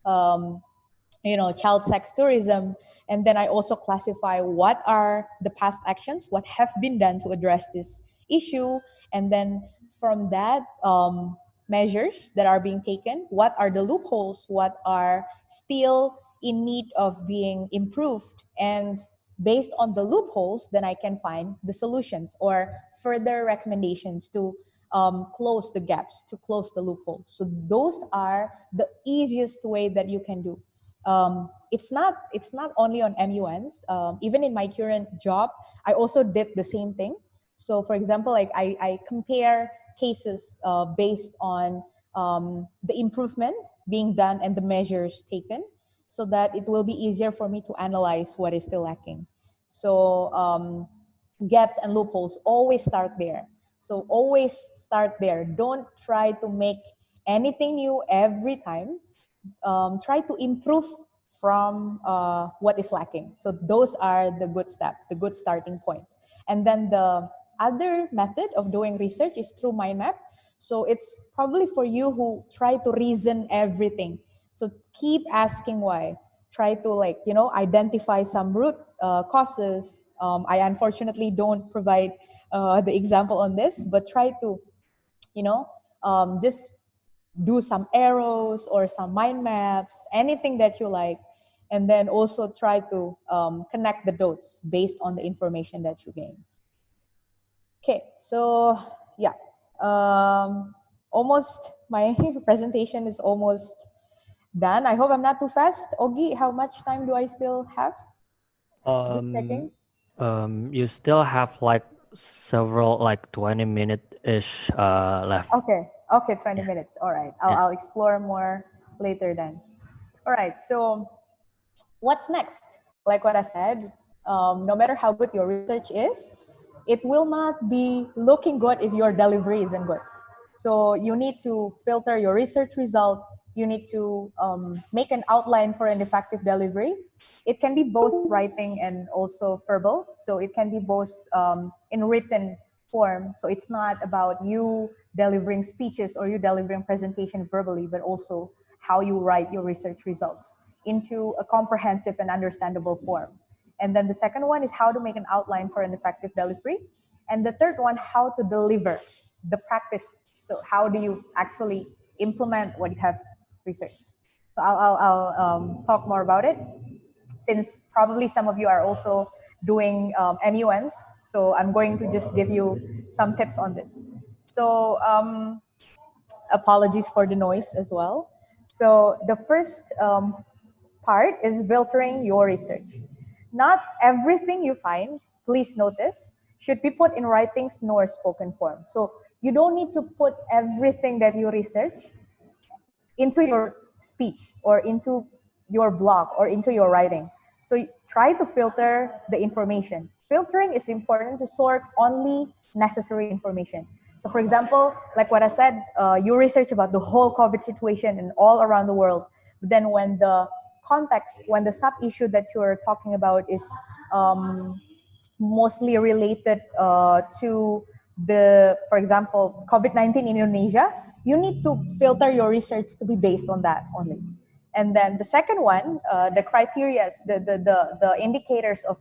child sex tourism. And then I also classify what are the past actions, what have been done to address this issue. And then from that, measures that are being taken, what are the loopholes, what are still in need of being improved. And based on the loopholes, then I can find the solutions or further recommendations to close the gaps, to close the loopholes. So those are the easiest way that you can do. It's not only on MUNs. Even in my current job, I also did the same thing. So for example, like I compare cases based on the improvement being done and the measures taken, so that it will be easier for me to analyze what is still lacking. So gaps and loopholes, always start there. So always start there. Don't try to make anything new every time. Try to improve from what is lacking. So those are the good step, the good starting point. And then the other method of doing research is through mind map. So it's probably for you who try to reason everything. So keep asking why. Try to identify some root causes. I unfortunately don't provide the example on this, but try to, just do some arrows or some mind maps, anything that you like, and then also try to connect the dots based on the information that you gain. Okay, so yeah, almost my presentation is almost done. I hope I'm not too fast. Ogi, how much time do I still have? Just checking. You still have like several, like 20 minutes-ish left. Okay, 20 minutes. All right, I'll explore more later then. All right, so what's next? Like what I said, no matter how good your research is, it will not be looking good if your delivery isn't good. So you need to filter your research result. You need to make an outline for an effective delivery. It can be both writing and also verbal. So it can be both in written form. So it's not about you delivering speeches or you delivering presentation verbally, but also how you write your research results into a comprehensive and understandable form. And then the second one is how to make an outline for an effective delivery. And the third one, how to deliver the practice. So how do you actually implement what you have researched? So I'll talk more about it, since probably some of you are also doing MUNs. So I'm going to just give you some tips on this. So apologies for the noise as well. So the first part is filtering your research. Not everything you find, please notice, should be put in writings nor spoken form. So you don't need to put everything that you research into your speech or into your blog or into your writing. So try to filter the information. Filtering is important to sort only necessary information. So for example, like what I said, you research about the whole COVID situation and all around the world. But then when the context, when the sub-issue that you're talking about is mostly related to the, for example, COVID-19 in Indonesia, you need to filter your research to be based on that only. And then the second one, the criteria, the indicators of,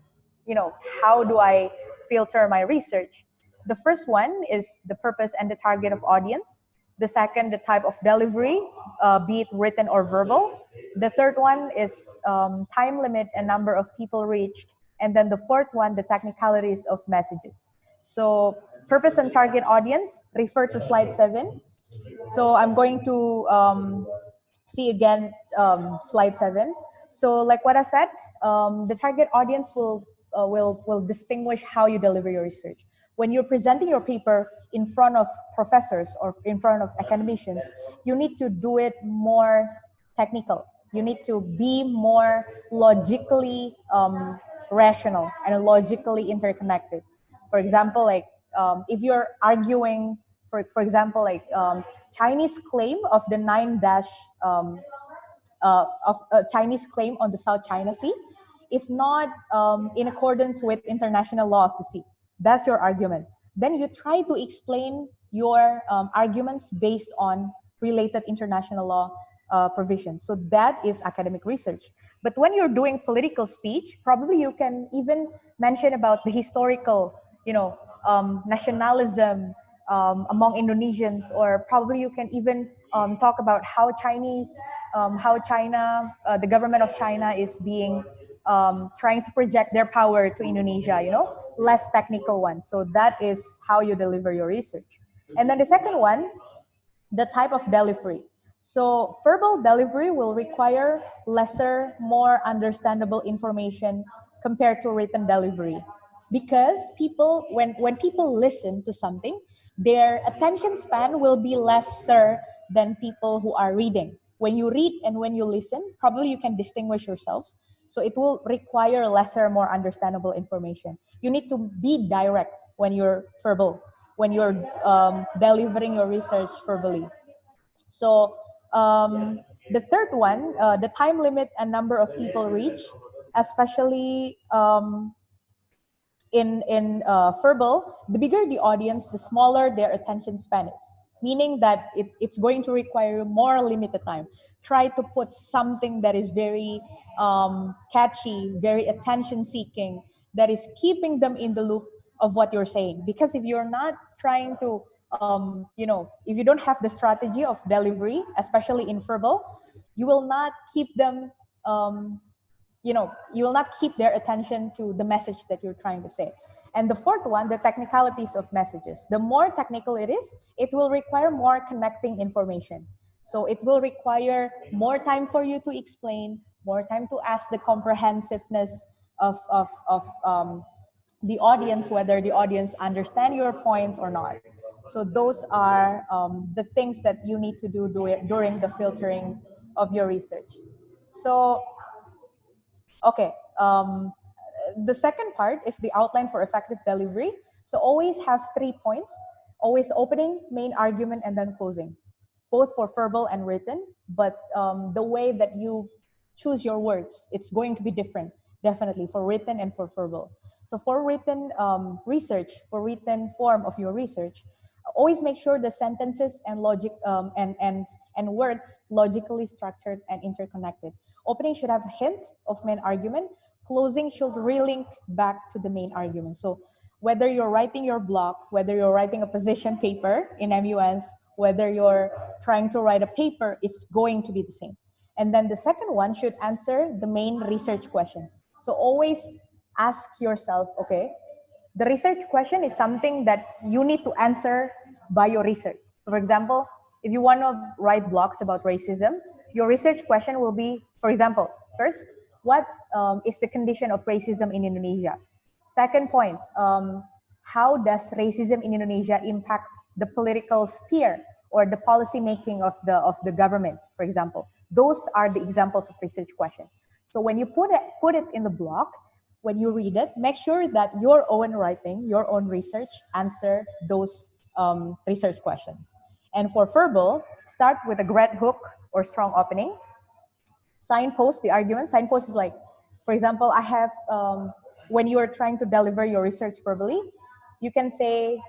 how do I filter my research? The first one is the purpose and the target of audience. The second, the type of delivery, be it written or verbal. The third one is time limit and number of people reached. And then the fourth one, the technicalities of messages. So purpose and target audience, refer to slide 7. So I'm going to see again slide 7. So like what I said, the target audience will distinguish how you deliver your research. When you're presenting your paper in front of professors or in front of academicians, you need to do it more technical. You need to be more logically rational and logically interconnected. For example, like if you're arguing, for example, like Chinese claim of the Chinese claim on the South China Sea is not in accordance with international law of the sea. That's your argument. Then you try to explain your arguments based on related international law provisions. So that is academic research. But when you're doing political speech, probably you can even mention about the historical, nationalism among Indonesians, or probably you can even talk about how China, the government of China is being trying to project their power to Indonesia, less technical one. So that is how you deliver your research. And then the second one, the type of delivery. So verbal delivery will require lesser, more understandable information compared to written delivery. Because people, when people listen to something, their attention span will be lesser than people who are reading. When you read and when you listen, probably you can distinguish yourselves. So it will require lesser, more understandable information. You need to be direct when you're verbal, when you're delivering your research verbally. So the third one, the time limit and number of people reach, especially in verbal, the bigger the audience, the smaller their attention span is. Meaning that it's going to require more limited time. Try to put something that is very catchy, very attention-seeking, that is keeping them in the loop of what you're saying. Because if you're not trying to, if you don't have the strategy of delivery, especially in verbal, you will not keep them you will not keep their attention to the message that you're trying to say. And the fourth one, the technicalities of messages. The more technical it is, it will require more connecting information. So it will require more time for you to explain, more time to ask the comprehensiveness of the audience, whether the audience understand your points or not. So those are the things that you need to do during the filtering of your research. So okay, the second part is the outline for effective delivery. So always have 3 points, always opening, main argument, and then closing, both for verbal and written. But the way that you choose your words, it's going to be different, definitely, for written and for verbal. So for written research, for written form of your research, always make sure the sentences and logic and words logically structured and interconnected. Opening should have a hint of main argument. Closing should relink back to the main argument. So whether you're writing your blog, whether you're writing a position paper in MUNs, whether you're trying to write a paper, it's going to be the same. And then the second one should answer the main research question. So always ask yourself, okay, the research question is something that you need to answer by your research. For example, if you want to write blogs about racism, your research question will be, for example, first, what is the condition of racism in Indonesia? Second point, how does racism in Indonesia impact the political sphere or the policy making of the government, for example? Those are the examples of research questions. So when you put it in the blog, when you read it, make sure that your own writing, your own research answer those research questions. And for verbal, start with a great hook or strong opening. Signpost the argument. Signpost is like, for example, I have, when you're trying to deliver your research verbally, you can say,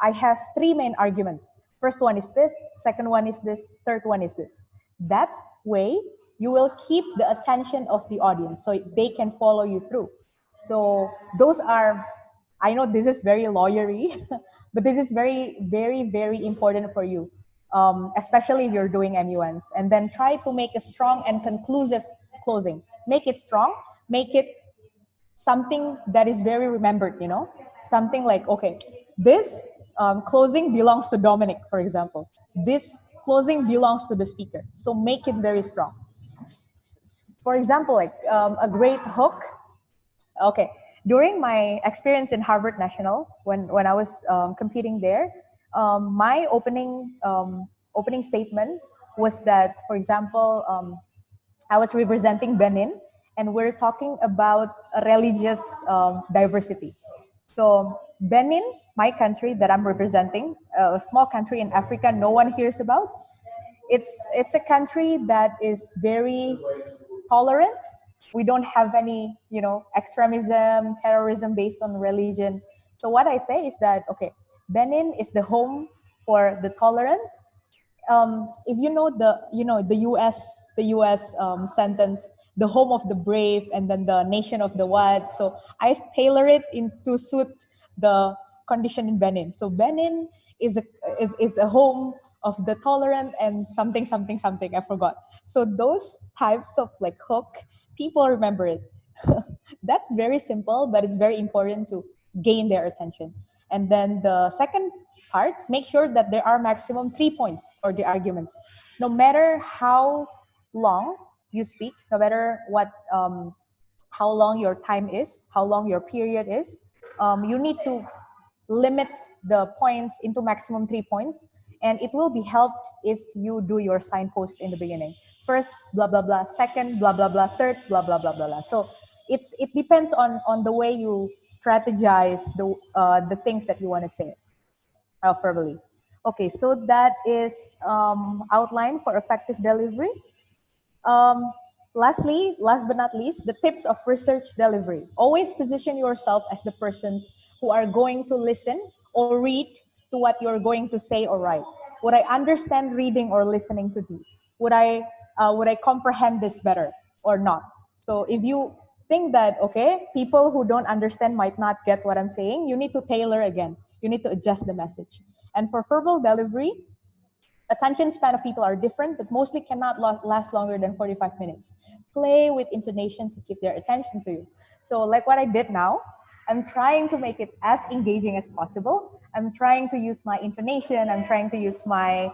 I have three main arguments. First one is this, second one is this, third one is this. That way, you will keep the attention of the audience so they can follow you through. So those are, I know this is very lawyery, but this is very, very, very important for you, especially if you're doing MUNs. And then try to make a strong and conclusive closing. Make it strong, make it something that is very remembered, you know? Something like, okay, this closing belongs to Dominic, for example. This closing belongs to the speaker. So make it very strong. For example, like a great hook. Okay, during my experience in Harvard National, when I was competing there, my opening statement was that, for example, I was representing Benin, and we're talking about religious diversity. So Benin, my country that I'm representing, a small country in Africa no one hears about. It's a country that is very tolerant. We don't have any, extremism, terrorism based on religion. So what I say is that, okay, Benin is the home for the tolerant. If you know the U.S. Sentence, the home of the brave, and then the nation of the what. So I tailor it to suit the condition in Benin. So Benin is a home of the tolerant and something. I forgot. So those types of like hook, people remember it. That's very simple, but it's very important to gain their attention. And then the second part, make sure that there are maximum 3 points for the arguments. No matter how long you speak, no matter what, how long your time is, how long your period is, you need to limit the points into maximum 3 points. And it will be helped if you do your signpost in the beginning. First, blah, blah, blah. Second, blah, blah, blah. Third, blah, blah, blah, blah, blah. So it depends on the way you strategize the things that you want to say verbally. Okay, so that is outline for effective delivery. Last but not least, the tips of research delivery. Always position yourself as the persons who are going to listen or read to what you're going to say or write. Would I understand reading or listening to these? Would I comprehend this better or not? So if you think that, okay, people who don't understand might not get what I'm saying, you need to tailor again. You need to adjust the message. And for verbal delivery, attention span of people are different, but mostly cannot last longer than 45 minutes. Play with intonation to keep their attention to you. So like what I did now, I'm trying to make it as engaging as possible. I'm trying to use my intonation. I'm trying to use my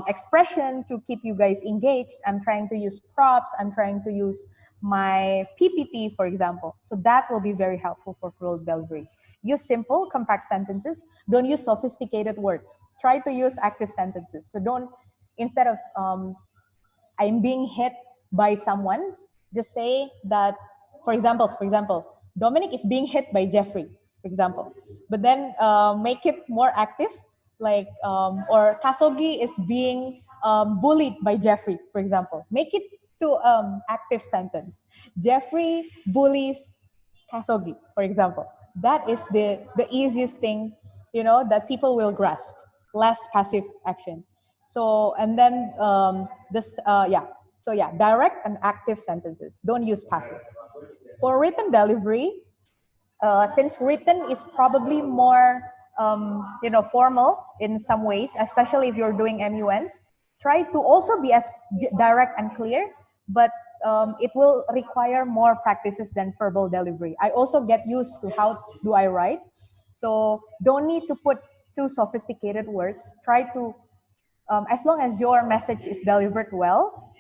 expression to keep you guys engaged. I'm trying to use props. I'm trying to use my PPT, for example. So that will be very helpful for verbal delivery. Use simple, compact sentences. Don't use sophisticated words. Try to use active sentences. So don't, instead of I'm being hit by someone, just say that, for example, Dominic is being hit by Jeffrey, for example. But then make it more active, like, or Kasogi is being bullied by Jeffrey, for example. Make it to active sentence. Jeffrey bullies Kasogi, for example. That is the easiest thing, that people will grasp. Less passive action. So, and then direct and active sentences. Don't use passive. For written delivery, since written is probably more formal in some ways, especially if you're doing MUNs, try to also be as direct and clear, but it will require more practices than verbal delivery. I also get used to how do I write, so don't need to put too sophisticated words. Try to, as long as your message is delivered well,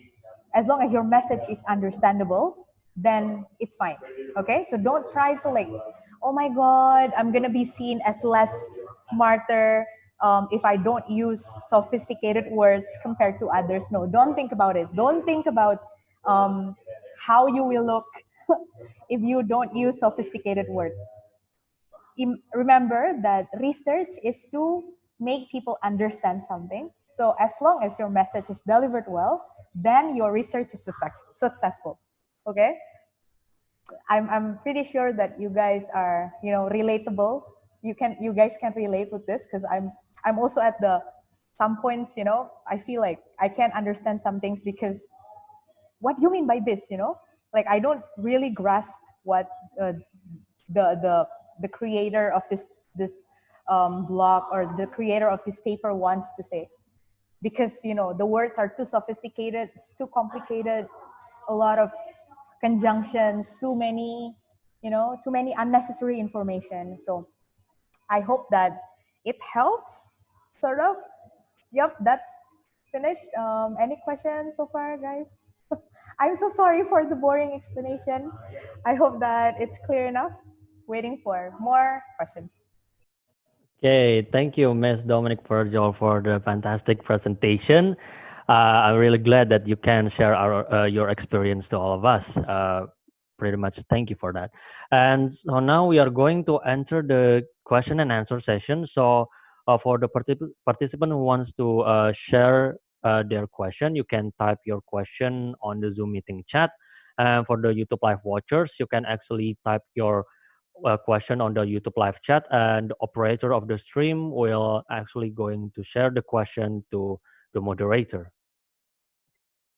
as long as your message is understandable, then it's fine. Okay, so don't try to like, oh my god, I'm gonna be seen as less smarter if I don't use sophisticated words compared to others. No, don't think about it. Don't think about how you will look if you don't use sophisticated words. Remember that research is to make people understand something. So as long as your message is delivered well, then your research is successful. Okay? I'm pretty sure that you guys are, relatable. You guys can relate with this, because I'm also at the some points, I feel like I can't understand some things because what do you mean by this, like I don't really grasp what the creator of this blog or the creator of this paper wants to say, because the words are too sophisticated, it's too complicated, a lot of conjunctions, too many unnecessary information. So I hope that it helps, sort of. Yep, that's finished. Any questions so far, guys? I'm so sorry for the boring explanation. I hope that it's clear enough. Waiting for more questions. Okay, thank you, Ms. Dominique Virgil, for the fantastic presentation. I'm really glad that you can share your experience to all of us. Pretty much, thank you for that. And so now we are going to enter the question and answer session. So for the participant who wants to share their question, you can type your question on the Zoom meeting chat. And for the YouTube live watchers, you can actually type your question on the YouTube live chat, and the operator of the stream will actually going to share the question to the moderator.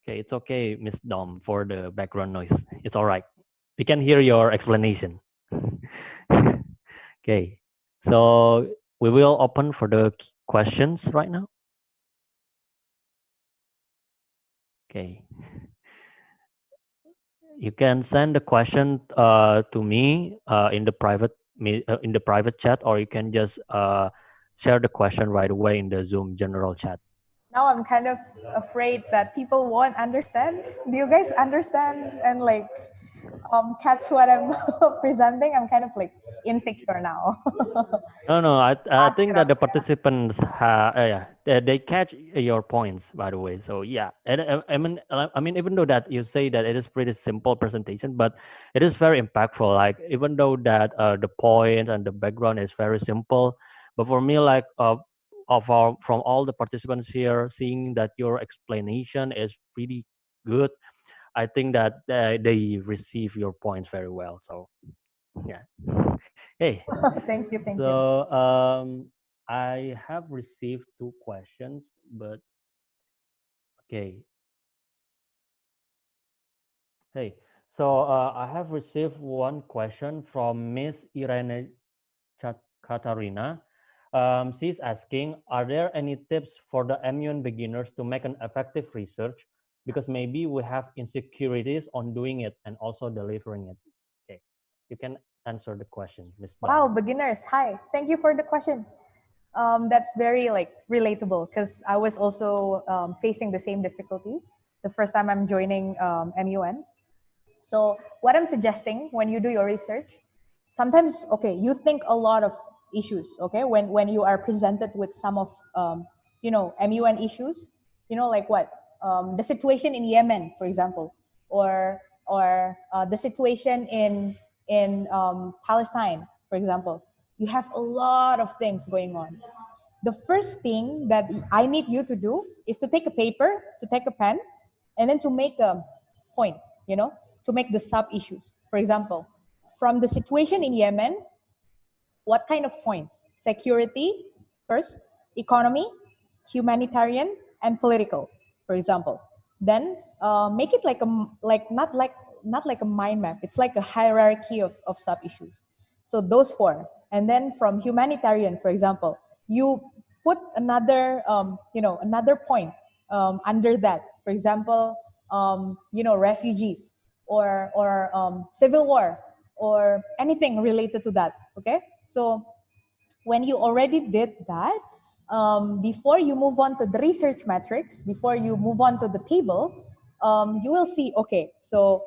Okay, it's okay, Miss Dom, for the background noise. It's all right. We can hear your explanation. Okay, so we will open for the questions right now. Okay, you can send the question to me in the private chat, or you can just share the question right away in the Zoom general chat. Now I'm kind of afraid that people won't understand. Do you guys understand and like catch what I'm presenting? I'm kind of like insecure now. No, I Ask think it that up. the participants, yeah, they catch your points, by the way. So yeah, and I mean, even though that you say that it is pretty simple presentation, but it is very impactful. Like even though that the point and the background is very simple, but for me, like from all the participants here, seeing that your explanation is pretty good, I think that they receive your points very well. So yeah, hey. Thank you, thank you. So I have received two questions, but okay. Hey, so I have received one question from Miss Irene Katarina. She's asking, are there any tips for the MUN beginners to make an effective research? Because maybe we have insecurities on doing it and also delivering it. Okay, you can answer the question, Miss Wow, Dom. beginners. Hi, thank you for the question. That's very like relatable, because I was also facing the same difficulty the first time I'm joining MUN. So what I'm suggesting when you do your research, sometimes, okay, you think a lot of issues, okay, when you are presented with some of MUN issues, like what, the situation in Yemen, for example, or the situation in Palestine, for example. You have a lot of things going on. The first thing that I need you to do is to take a paper, to take a pen, and then to make a point, to make the sub issues. For example, from the situation in Yemen, What kind of points? Security first, economy, humanitarian, and political, for example. Then make it like not like a mind map. It's like a hierarchy of sub issues. So those four, and then from humanitarian, for example, you put another another point under that. For example, refugees or civil war or anything related to that. Okay, so when you already did that, before you move on to the research metrics, before you move on to the table, you will see, okay, so,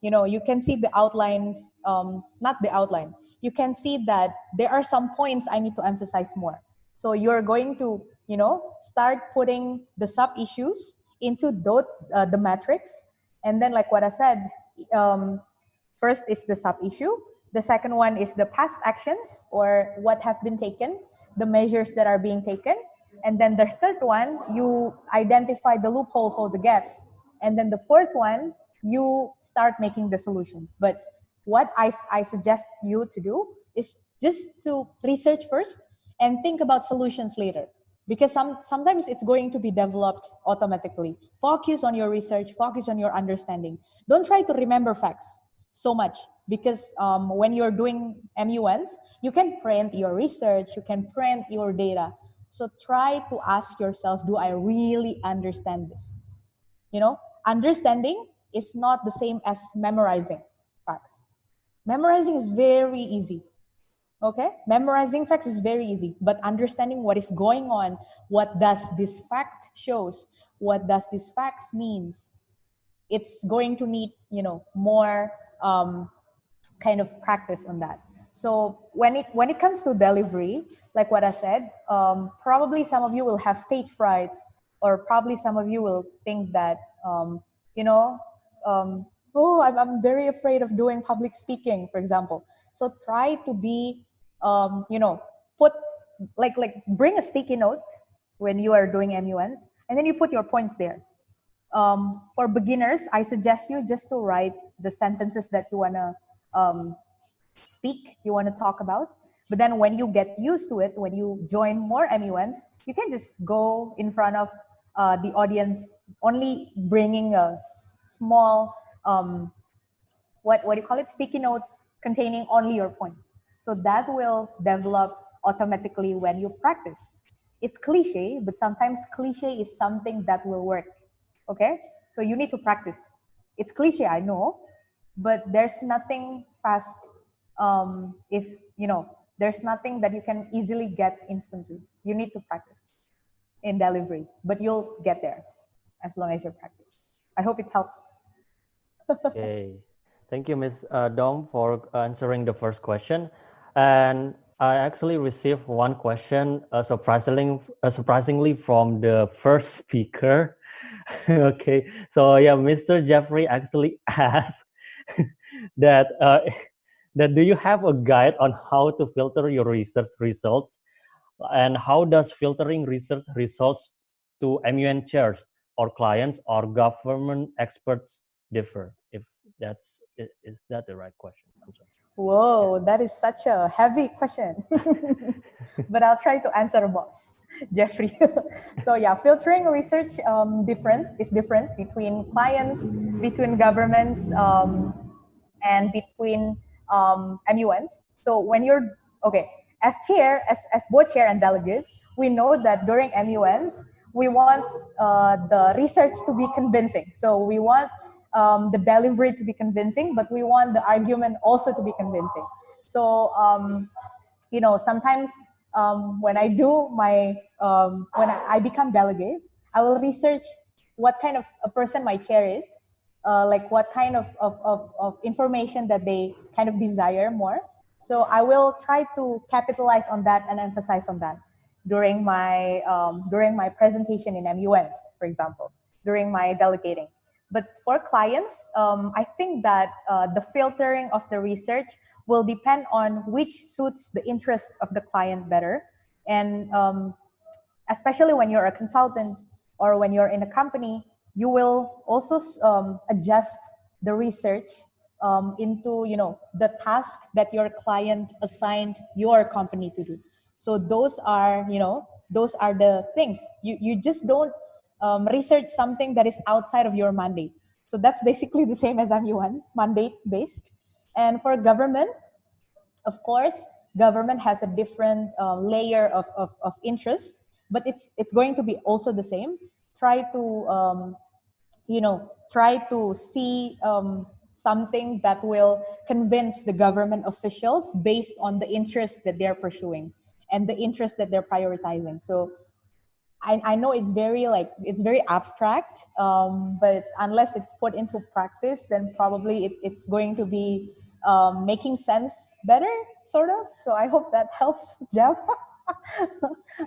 you can see the outline, not the outline, you can see that there are some points I need to emphasize more. So you're going to, start putting the sub-issues into the metrics. And then like what I said, first is the sub-issue. The second one is the past actions or what have been taken, the measures that are being taken. And then the third one, you identify the loopholes or the gaps. And then the fourth one, you start making the solutions. But what I suggest you to do is just to research first and think about solutions later. Because sometimes it's going to be developed automatically. Focus on your research, focus on your understanding. Don't try to remember facts so much, because when you're doing MUNs, you can print your research, you can print your data. So try to ask yourself, do I really understand this? Understanding is not the same as memorizing facts. Memorizing is very easy. Okay, memorizing facts is very easy, but understanding what is going on, what does this fact shows, what does this facts means, it's going to need more kind of practice on that. So when it comes to delivery, like what I said, probably some of you will have stage frights, or probably some of you will think that oh, I'm very afraid of doing public speaking, for example. So try to be put like bring a sticky note when you are doing MUNs, and then you put your points there. For beginners, I suggest you just to write the sentences that you want to speak, you want to talk about. But then when you get used to it, when you join more MUNs, you can just go in front of the audience, only bringing a small, what do you call it? Sticky notes containing only your points. So that will develop automatically when you practice. It's cliche, but sometimes cliche is something that will work. Okay, so you need to practice. It's cliche, I know, but there's nothing fast. If there's nothing that you can easily get instantly. You need to practice in delivery, but you'll get there as long as you practice. I hope it helps. Okay, thank you, Ms. Dom, for answering the first question. And I actually received one question, surprisingly from the first speaker. Okay, so yeah, Mr. Jeffrey actually asked that that do you have a guide on how to filter your research results, and how does filtering research results to MUN chairs or clients or government experts differ? If that's is that the right question? I'm sorry. Whoa, that is such a heavy question. But I'll try to answer, boss, Jeffrey. So yeah, filtering research is different between clients, between governments, and between MUNs. So when you're, okay, as board chair and delegates, we know that during MUNs, we want the research to be convincing. So we want the delivery to be convincing, but we want the argument also to be convincing. So, sometimes when I do when I become delegate, I will research what kind of a person my chair is, like what kind of information that they kind of desire more. So I will try to capitalize on that and emphasize on that during my presentation in MUNs, for example, during my delegating. But for clients, I think that the filtering of the research will depend on which suits the interest of the client better. And especially when you're a consultant or when you're in a company, you will also adjust the research into the task that your client assigned your company to do. So those are the things. You just don't research something that is outside of your mandate. So that's basically the same as MUN, mandate based. And for government, of course, government has a different layer of interest, but it's going to be also the same. Try to try to see something that will convince the government officials based on the interest that they're pursuing and the interest that they're prioritizing. So I know it's very abstract, but unless it's put into practice, then probably it's going to be making sense better, sort of. So I hope that helps, Jeff.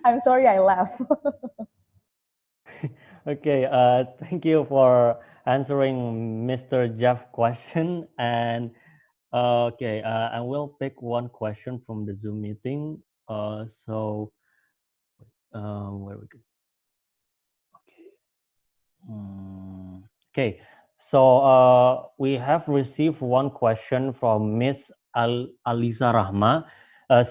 I'm sorry I laugh. Okay, thank you for answering Mr. Jeff question. And okay, I will pick one question from the Zoom meeting. Where we go? Okay, so we have received one question from Miss Alisa Rahma.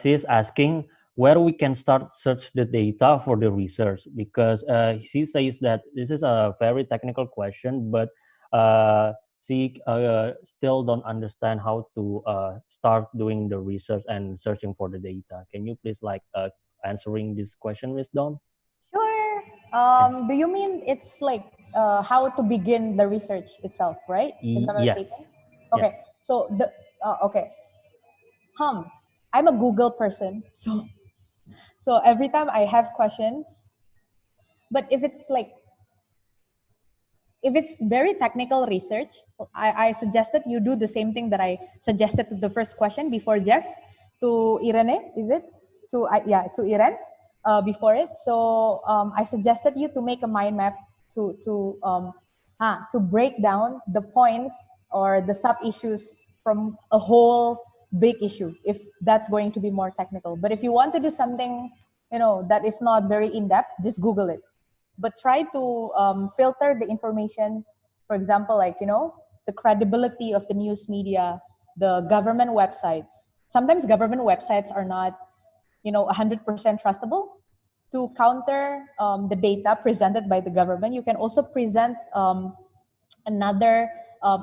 She's asking where we can start search the data for the research, because she says that this is a very technical question, but she still don't understand how to start doing the research and searching for the data. Can you please answering this question, Miss Dom? Sure. Do you mean it's like how to begin the research itself, right? If I'm not Yes. mistaken. Yes. Okay. So okay. I'm a Google person, so every time I have question, but if it's very technical research, I suggested you do the same thing that I suggested to the first question before Jeff, to Irene, is it? To Irene before it. So I suggested you to make a mind map to break down the points or the sub issues from a whole big issue, if that's going to be more technical. But if you want to do something, that is not very in depth, just Google it. But try to filter the information. For example, the credibility of the news media, the government websites. Sometimes government websites are not 100% trustable. To counter the data presented by the government, you can also present another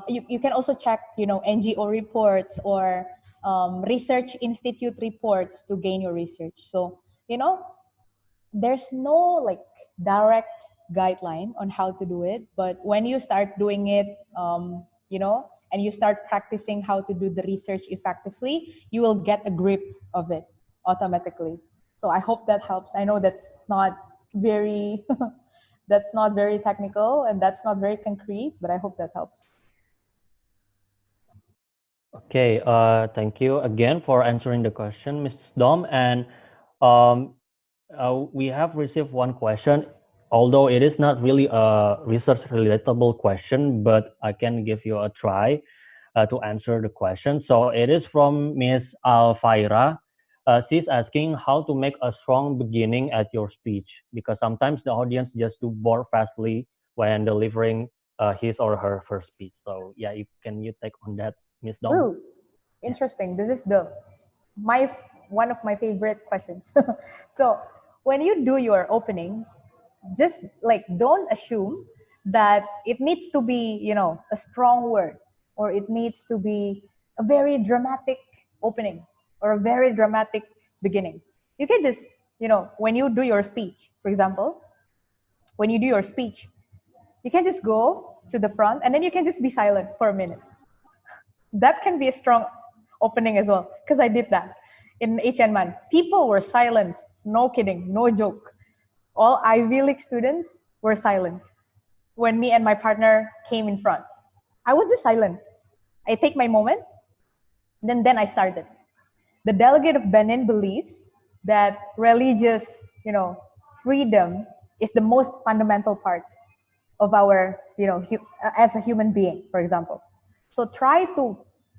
you can also check NGO reports or research institute reports to gain your research. So there's no direct guideline on how to do it, but when you start doing it and you start practicing how to do the research effectively, you will get a grip of it automatically. So I hope that helps. I know that's not very that's not very technical and that's not very concrete, but I hope that helps. Okay, thank you again for answering the question, Mr. Dom. And um, we have received one question, although it is not really a research relatable question, but I can give you a try to answer the question. So it is from Miss Alfaira. She's asking how to make a strong beginning at your speech, because sometimes the audience just do bored fastly when delivering his or her first speech. So yeah, can you take on that, Miss Dom? Ooh, interesting. This is one of my favorite questions. So when you do your opening, just don't assume that it needs to be a strong word, or it needs to be a very dramatic opening or a very dramatic beginning. You can just when you do your speech, for example, when you do your speech, you can just go to the front and then you can just be silent for a minute. That can be a strong opening as well, because I did that in S.H.Int MUN. People were silent, no kidding, no joke. All Ivy League students were silent when me and my partner came in front. I was just silent. I take my moment, then I started. The delegate of Benin believes that religious, freedom is the most fundamental part of our, as a human being, for example. So try to,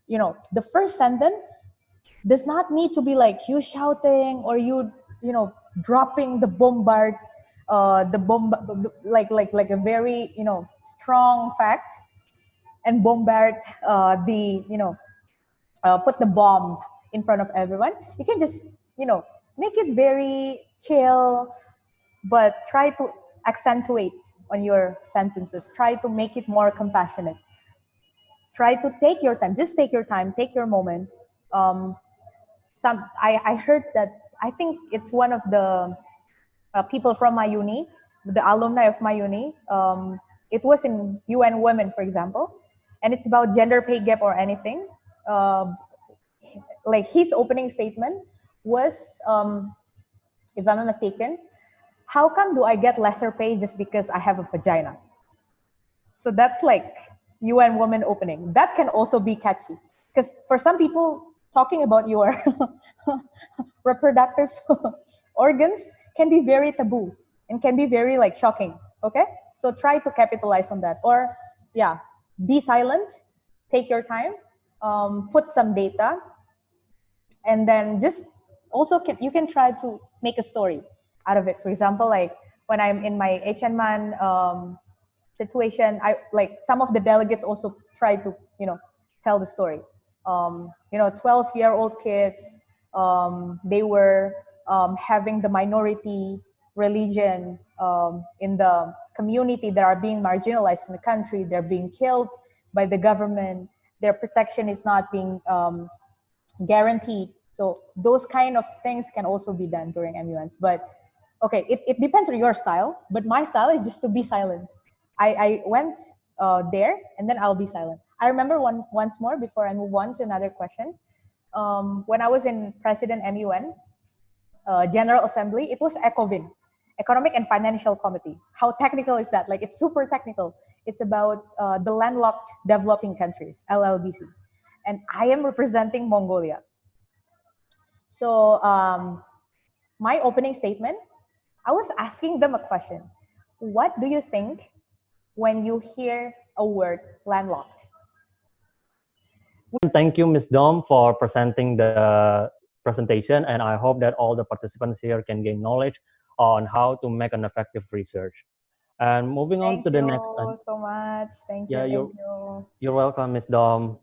the first sentence does not need to be like you shouting or dropping the bombard, like a very, strong fact. and bombard put the bomb in front of everyone. You can just make it very chill, but try to accentuate on your sentences. Try to make it more compassionate. Try to take your time. Just take your time. Take your moment. I heard that, I think it's one of the people from my uni, the alumni of my uni. It was in UN Women, for example, and it's about gender pay gap or anything. Like his opening statement was, if I'm not mistaken, how come do I get lesser pay just because I have a vagina? So that's like UN Woman opening. That can also be catchy because for some people, talking about your reproductive organs can be very taboo and can be very like shocking. Okay, so try to capitalize on that, or yeah, be silent, take your time, put some data, and then just also you can try to make a story out of it. For example, like when I'm in my S.H.Int situation, I like some of the delegates also try to tell the story. 12-year-old kids, they were having the minority religion in the community that are being marginalized in the country. They're being killed by the government. Their protection is not being guaranteed. So those kind of things can also be done during MUNs. But okay, it depends on your style. But my style is just to be silent. I went there and then I'll be silent. I remember once more before I move on to another question. When I was in President MUN, General Assembly, it was ECOFIN, Economic and Financial Committee. How technical is that? Like, it's super technical. It's about the landlocked developing countries, LLDCs. And I am representing Mongolia. So my opening statement, I was asking them a question. What do you think when you hear a word landlocked? Thank you, Ms. Dom, for presenting the presentation, and I hope that all the participants here can gain knowledge on how to make an effective research. And moving on to the next. Thank you so much. Thank Yeah, you. Thank you. You're welcome, Ms. Dom.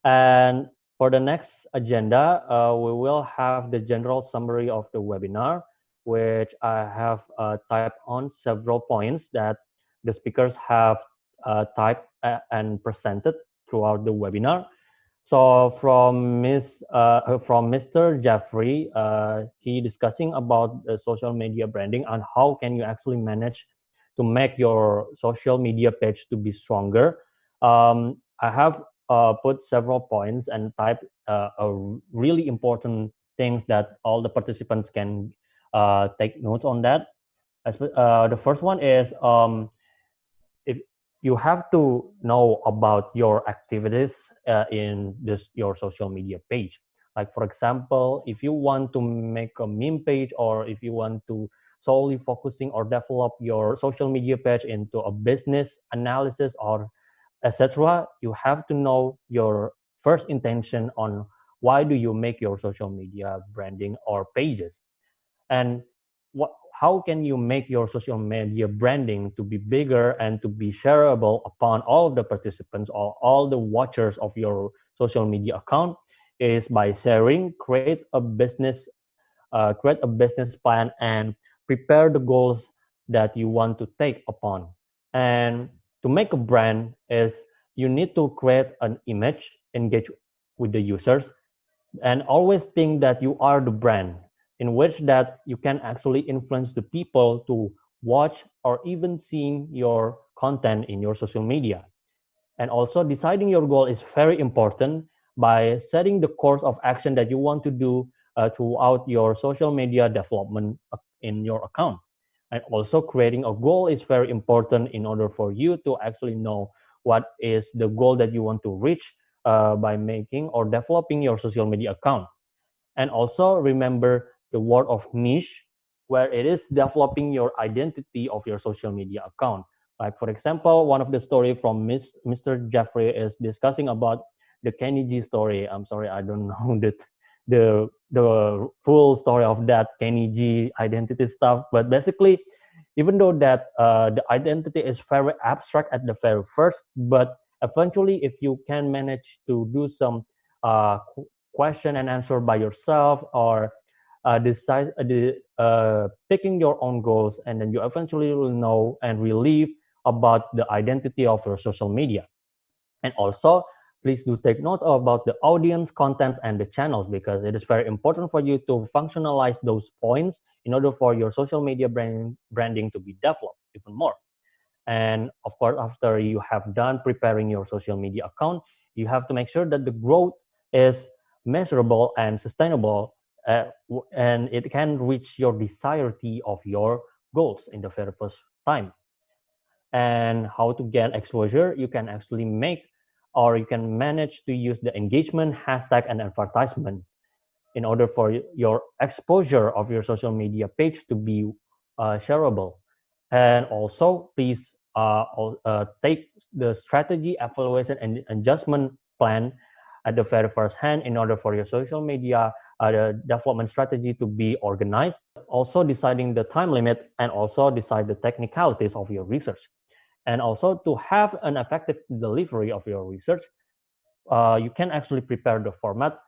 And for the next agenda, we will have the general summary of the webinar, which I have typed on several points that the speakers have typed and presented throughout the webinar. So from Mr. Jeffrey, he discussing about the social media branding and how can you actually manage to make your social media page to be stronger. I have put several points and typed a really important things that all the participants can take notes on that. The first one is if you have to know about your activities in your social media page. Like for example, if you want to make a meme page or if you want to solely focusing or develop your social media page into a business analysis or etc., you have to know your first intention on why do you make your social media branding or pages, and how can you make your social media branding to be bigger and to be shareable upon all of the participants or all the watchers of your social media account is by sharing, create a business plan and prepare the goals that you want to take upon. And to make a brand is you need to create an image, engage with the users, and always think that you are the brand in which that you can actually influence the people to watch or even seeing your content in your social media. And also deciding your goal is very important by setting the course of action that you want to do throughout your social media development in your account. And also creating a goal is very important in order for you to actually know what is the goal that you want to reach by making or developing your social media account. And also remember the word of niche, where it is developing your identity of your social media account. Like for example, one of the story from Mr. Jeffrey is discussing about the Kenny G story. I'm sorry, I don't know the full story of that Kenny G identity stuff, but basically, even though that the identity is very abstract at the very first, but eventually, if you can manage to do some question and answer by yourself, or decide picking your own goals, and then you eventually will know and relieve about the identity of your social media. And also, please do take note about the audience, contents, and the channels, because it is very important for you to functionalize those points in order for your social media branding to be developed even more. And of course, after you have done preparing your social media account, you have to make sure that the growth is measurable and sustainable, and it can reach your desired of your goals in the very first time. And how to get exposure, you can actually make, or you can manage to use the engagement hashtag and advertisement in order for your exposure of your social media page to be shareable. And also, please take the strategy evaluation and adjustment plan at the very first hand in order for your social media development strategy to be organized. Also, deciding the time limit, and also decide the technicalities of your research. And also, to have an effective delivery of your research, you can actually prepare the format.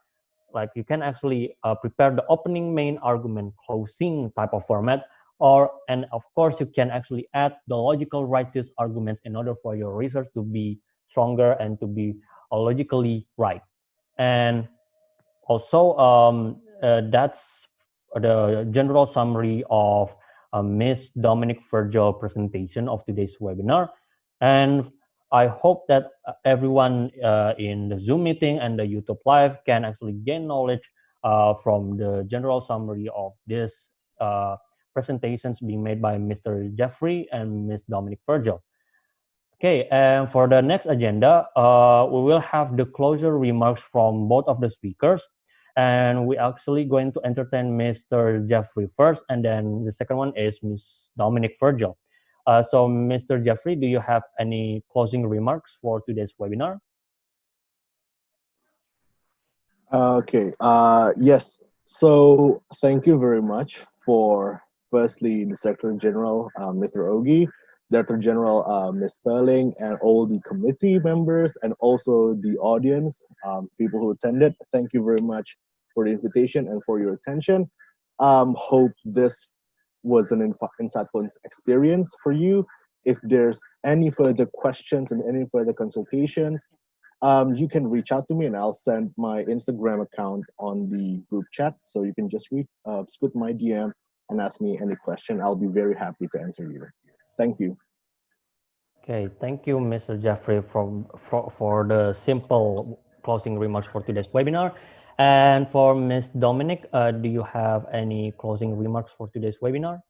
Like, you can actually prepare the opening, main, argument, closing type of format, and of course you can actually add the logical righteous arguments in order for your research to be stronger and to be logically right. And also, that's the general summary of Miss Dominique Virgil presentation of today's webinar. And I hope that everyone in the Zoom meeting and the YouTube live can actually gain knowledge from the general summary of this presentations being made by Mr. Jeffrey and Miss Dominique Virgil. Okay, and for the next agenda, we will have the closure remarks from both of the speakers. And we're actually going to entertain Mr. Jeffrey first, and then the second one is Miss Dominique Virgil. So, Mr. Jeffrey, do you have any closing remarks for today's webinar? Okay. Yes. So thank you very much for firstly the Secretary General, Mr. Ogi, Director General, Ms. Sterling, and all the committee members, and also the audience, people who attended. Thank you very much for the invitation and for your attention. Hope this was an insightful experience for you. If there's any further questions and any further consultations, you can reach out to me, and I'll send my Instagram account on the group chat. So you can just split my DM and ask me any question. I'll be very happy to answer you. Thank you. Okay, thank you, Mr. Jeffrey, for the simple closing remarks for today's webinar. And for Ms. Dominic, do you have any closing remarks for today's webinar?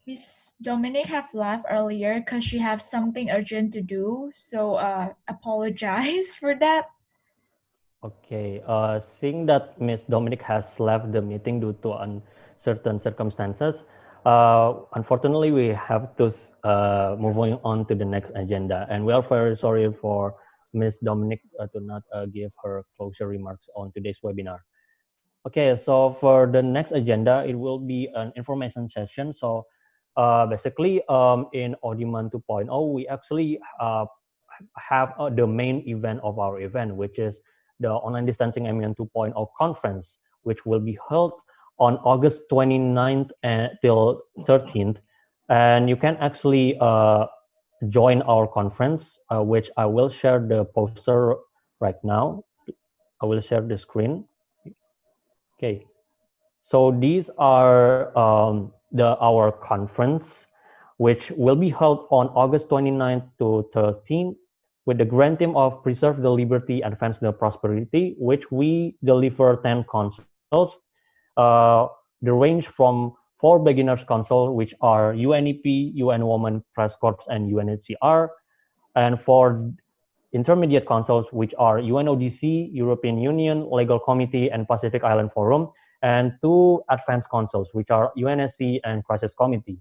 Miss Dominic have left earlier because she has something urgent to do. So apologize for that. Okay, seeing that Ms. Dominic has left the meeting due to uncertain circumstances, unfortunately, we have to moving on to the next agenda. And we are very sorry for Ms. Dominic to not give her closure remarks on today's webinar. Okay, so for the next agenda, it will be an information session. So basically, in MUN 2.0, we actually have the main event of our event, which is the Online Distancing MUN 2.0 conference, which will be held on August 29th till 13th. And you can actually join our conference, which I will share the poster right now. I will share the screen. Okay, so these are our conference, which will be held on August 29th to 13th, with the grand theme of Preserve the Liberty, Advance the Prosperity, which we deliver 10 consoles. The range from 4 beginners console, which are UNEP, UN Women Press Corps, and UNHCR, and 4 intermediate consoles, which are UNODC, European Union, Legal Committee, and Pacific Island Forum, and 2 advanced consoles, which are UNSC and Crisis Committee.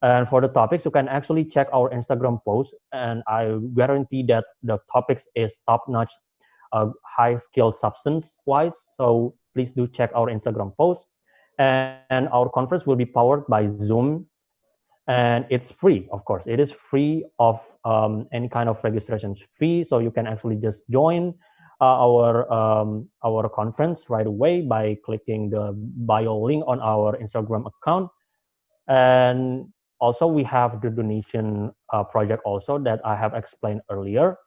And for the topics, you can actually check our Instagram post, and I guarantee that the topics is top-notch, high skill substance-wise. So please do check our Instagram post. And our conference will be powered by Zoom. and it's free. Of course, it is free of any kind of registration fee, so you can actually just join our conference right away by clicking the bio link on our Instagram account. And also we have the donation project also that I have explained earlier,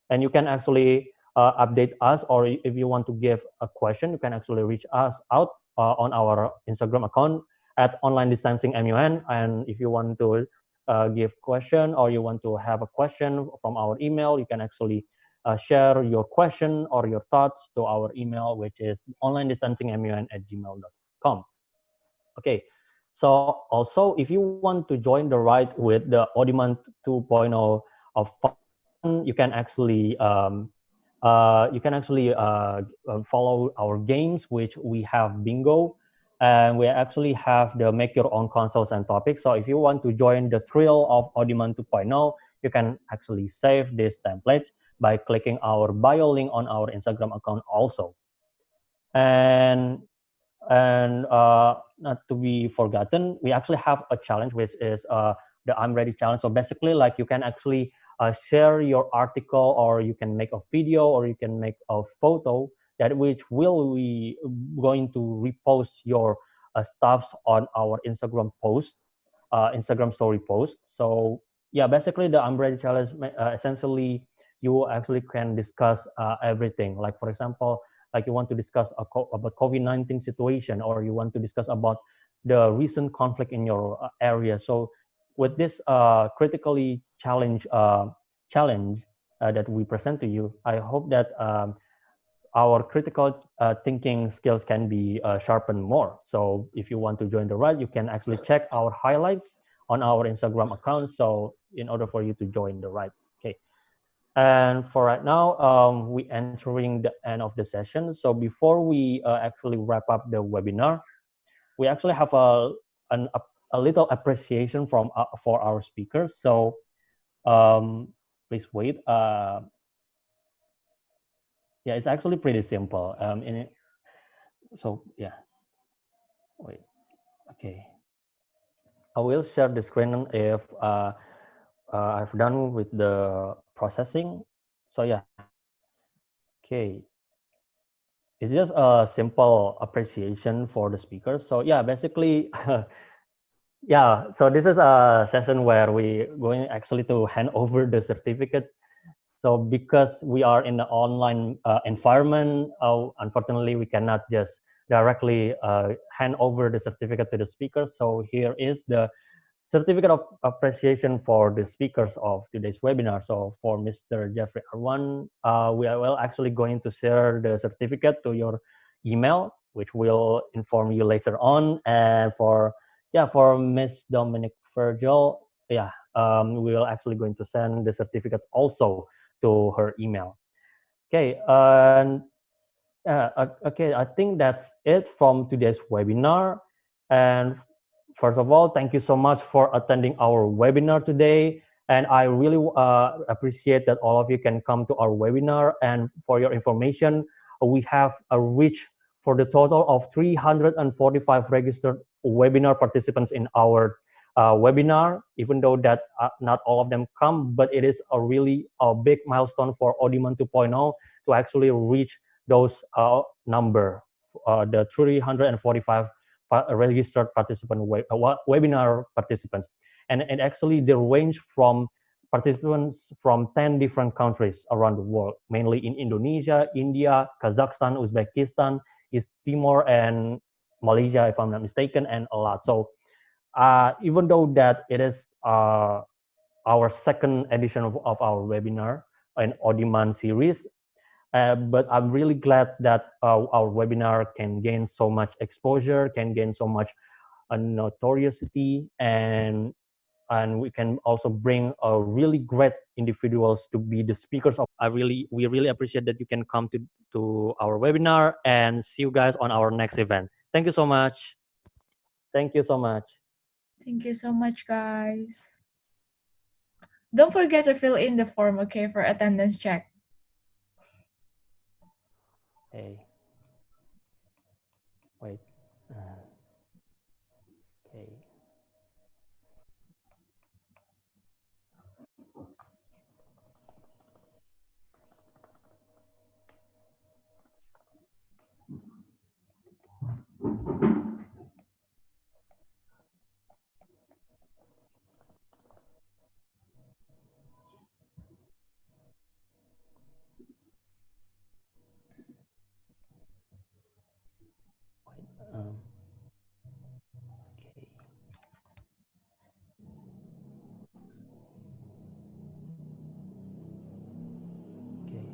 and you can actually update us, or if you want to give a question, you can actually reach us out on our Instagram account at online distancing MUN. And if you want to give question, or you want to have a question from our email, you can actually share your question or your thoughts to our email, which is online distancingmun@gmail.com. Okay, so also if you want to join the ride with the Audiman 2.0 of fun, you can actually follow our games, which we have bingo, and we actually have the make your own consoles and topics. So if you want to join the thrill of Audiman 2.0, you can actually save these templates by clicking our bio link on our Instagram account also. And not to be forgotten, we actually have a challenge, which is the I'm Ready challenge. So basically, like, you can actually share your article, or you can make a video, or you can make a photo that which will we going to repost your stuffs on our Instagram post, Instagram story post. So yeah, basically the I'm Ready challenge, essentially you actually can discuss everything. Like, for example, like, you want to discuss about COVID-19 situation, or you want to discuss about the recent conflict in your area. So with this critically challenge that we present to you, I hope that our critical thinking skills can be sharpened more. So if you want to join the ride, you can actually check our highlights on our Instagram account. So in order for you to join the ride, okay. And for right now, we entering the end of the session. So before we actually wrap up the webinar, we actually have a little appreciation from for our speakers. So please wait. Yeah, it's actually pretty simple. So yeah, wait. Okay, I will share the screen if I've done with the processing. So yeah, okay. It's just a simple appreciation for the speakers. So yeah, basically, yeah. So this is a session where we going actually to hand over the certificate. So because we are in the online environment, unfortunately, we cannot just directly hand over the certificate to the speakers. So here is the certificate of appreciation for the speakers of today's webinar. So for Mr. Jeffrey Aruan, we are well actually going to share the certificate to your email, which will inform you later on. And for Miss Dominique Virgil, we will actually going to send the certificates also to her email. Okay, and okay, I think that's it from today's webinar. And first of all, thank you so much for attending our webinar today. And I really appreciate that all of you can come to our webinar. And for your information, we have reached for the total of 345 registered webinar participants in our webinar, even though that not all of them come, but it is a really big milestone for Audiman 2.0 to actually reach those number, the 345 registered webinar participants. And actually the range from participants from 10 different countries around the world, mainly in Indonesia, India, Kazakhstan, Uzbekistan, East Timor, and Malaysia, if I'm not mistaken, and a lot. So even though that it is our second edition of our webinar in Audiman series, but I'm really glad that our webinar can gain so much exposure, can gain so much notoriety, and we can also bring really great individuals to be the speakers of. We really appreciate that you can come to our webinar, and see you guys on our next event. Thank you so much. Thank you so much. Thank you so much, guys. Don't forget to fill in the form, okay, for attendance check. Hey, wait. Okay. Um, okay. Okay.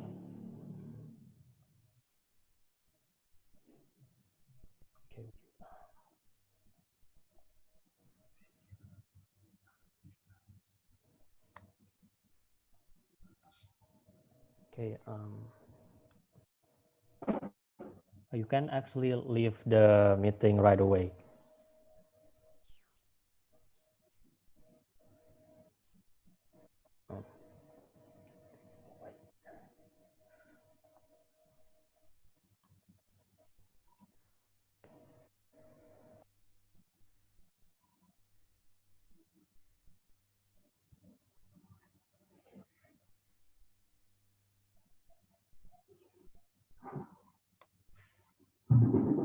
Okay. Okay. You can actually leave the meeting right away. Oh.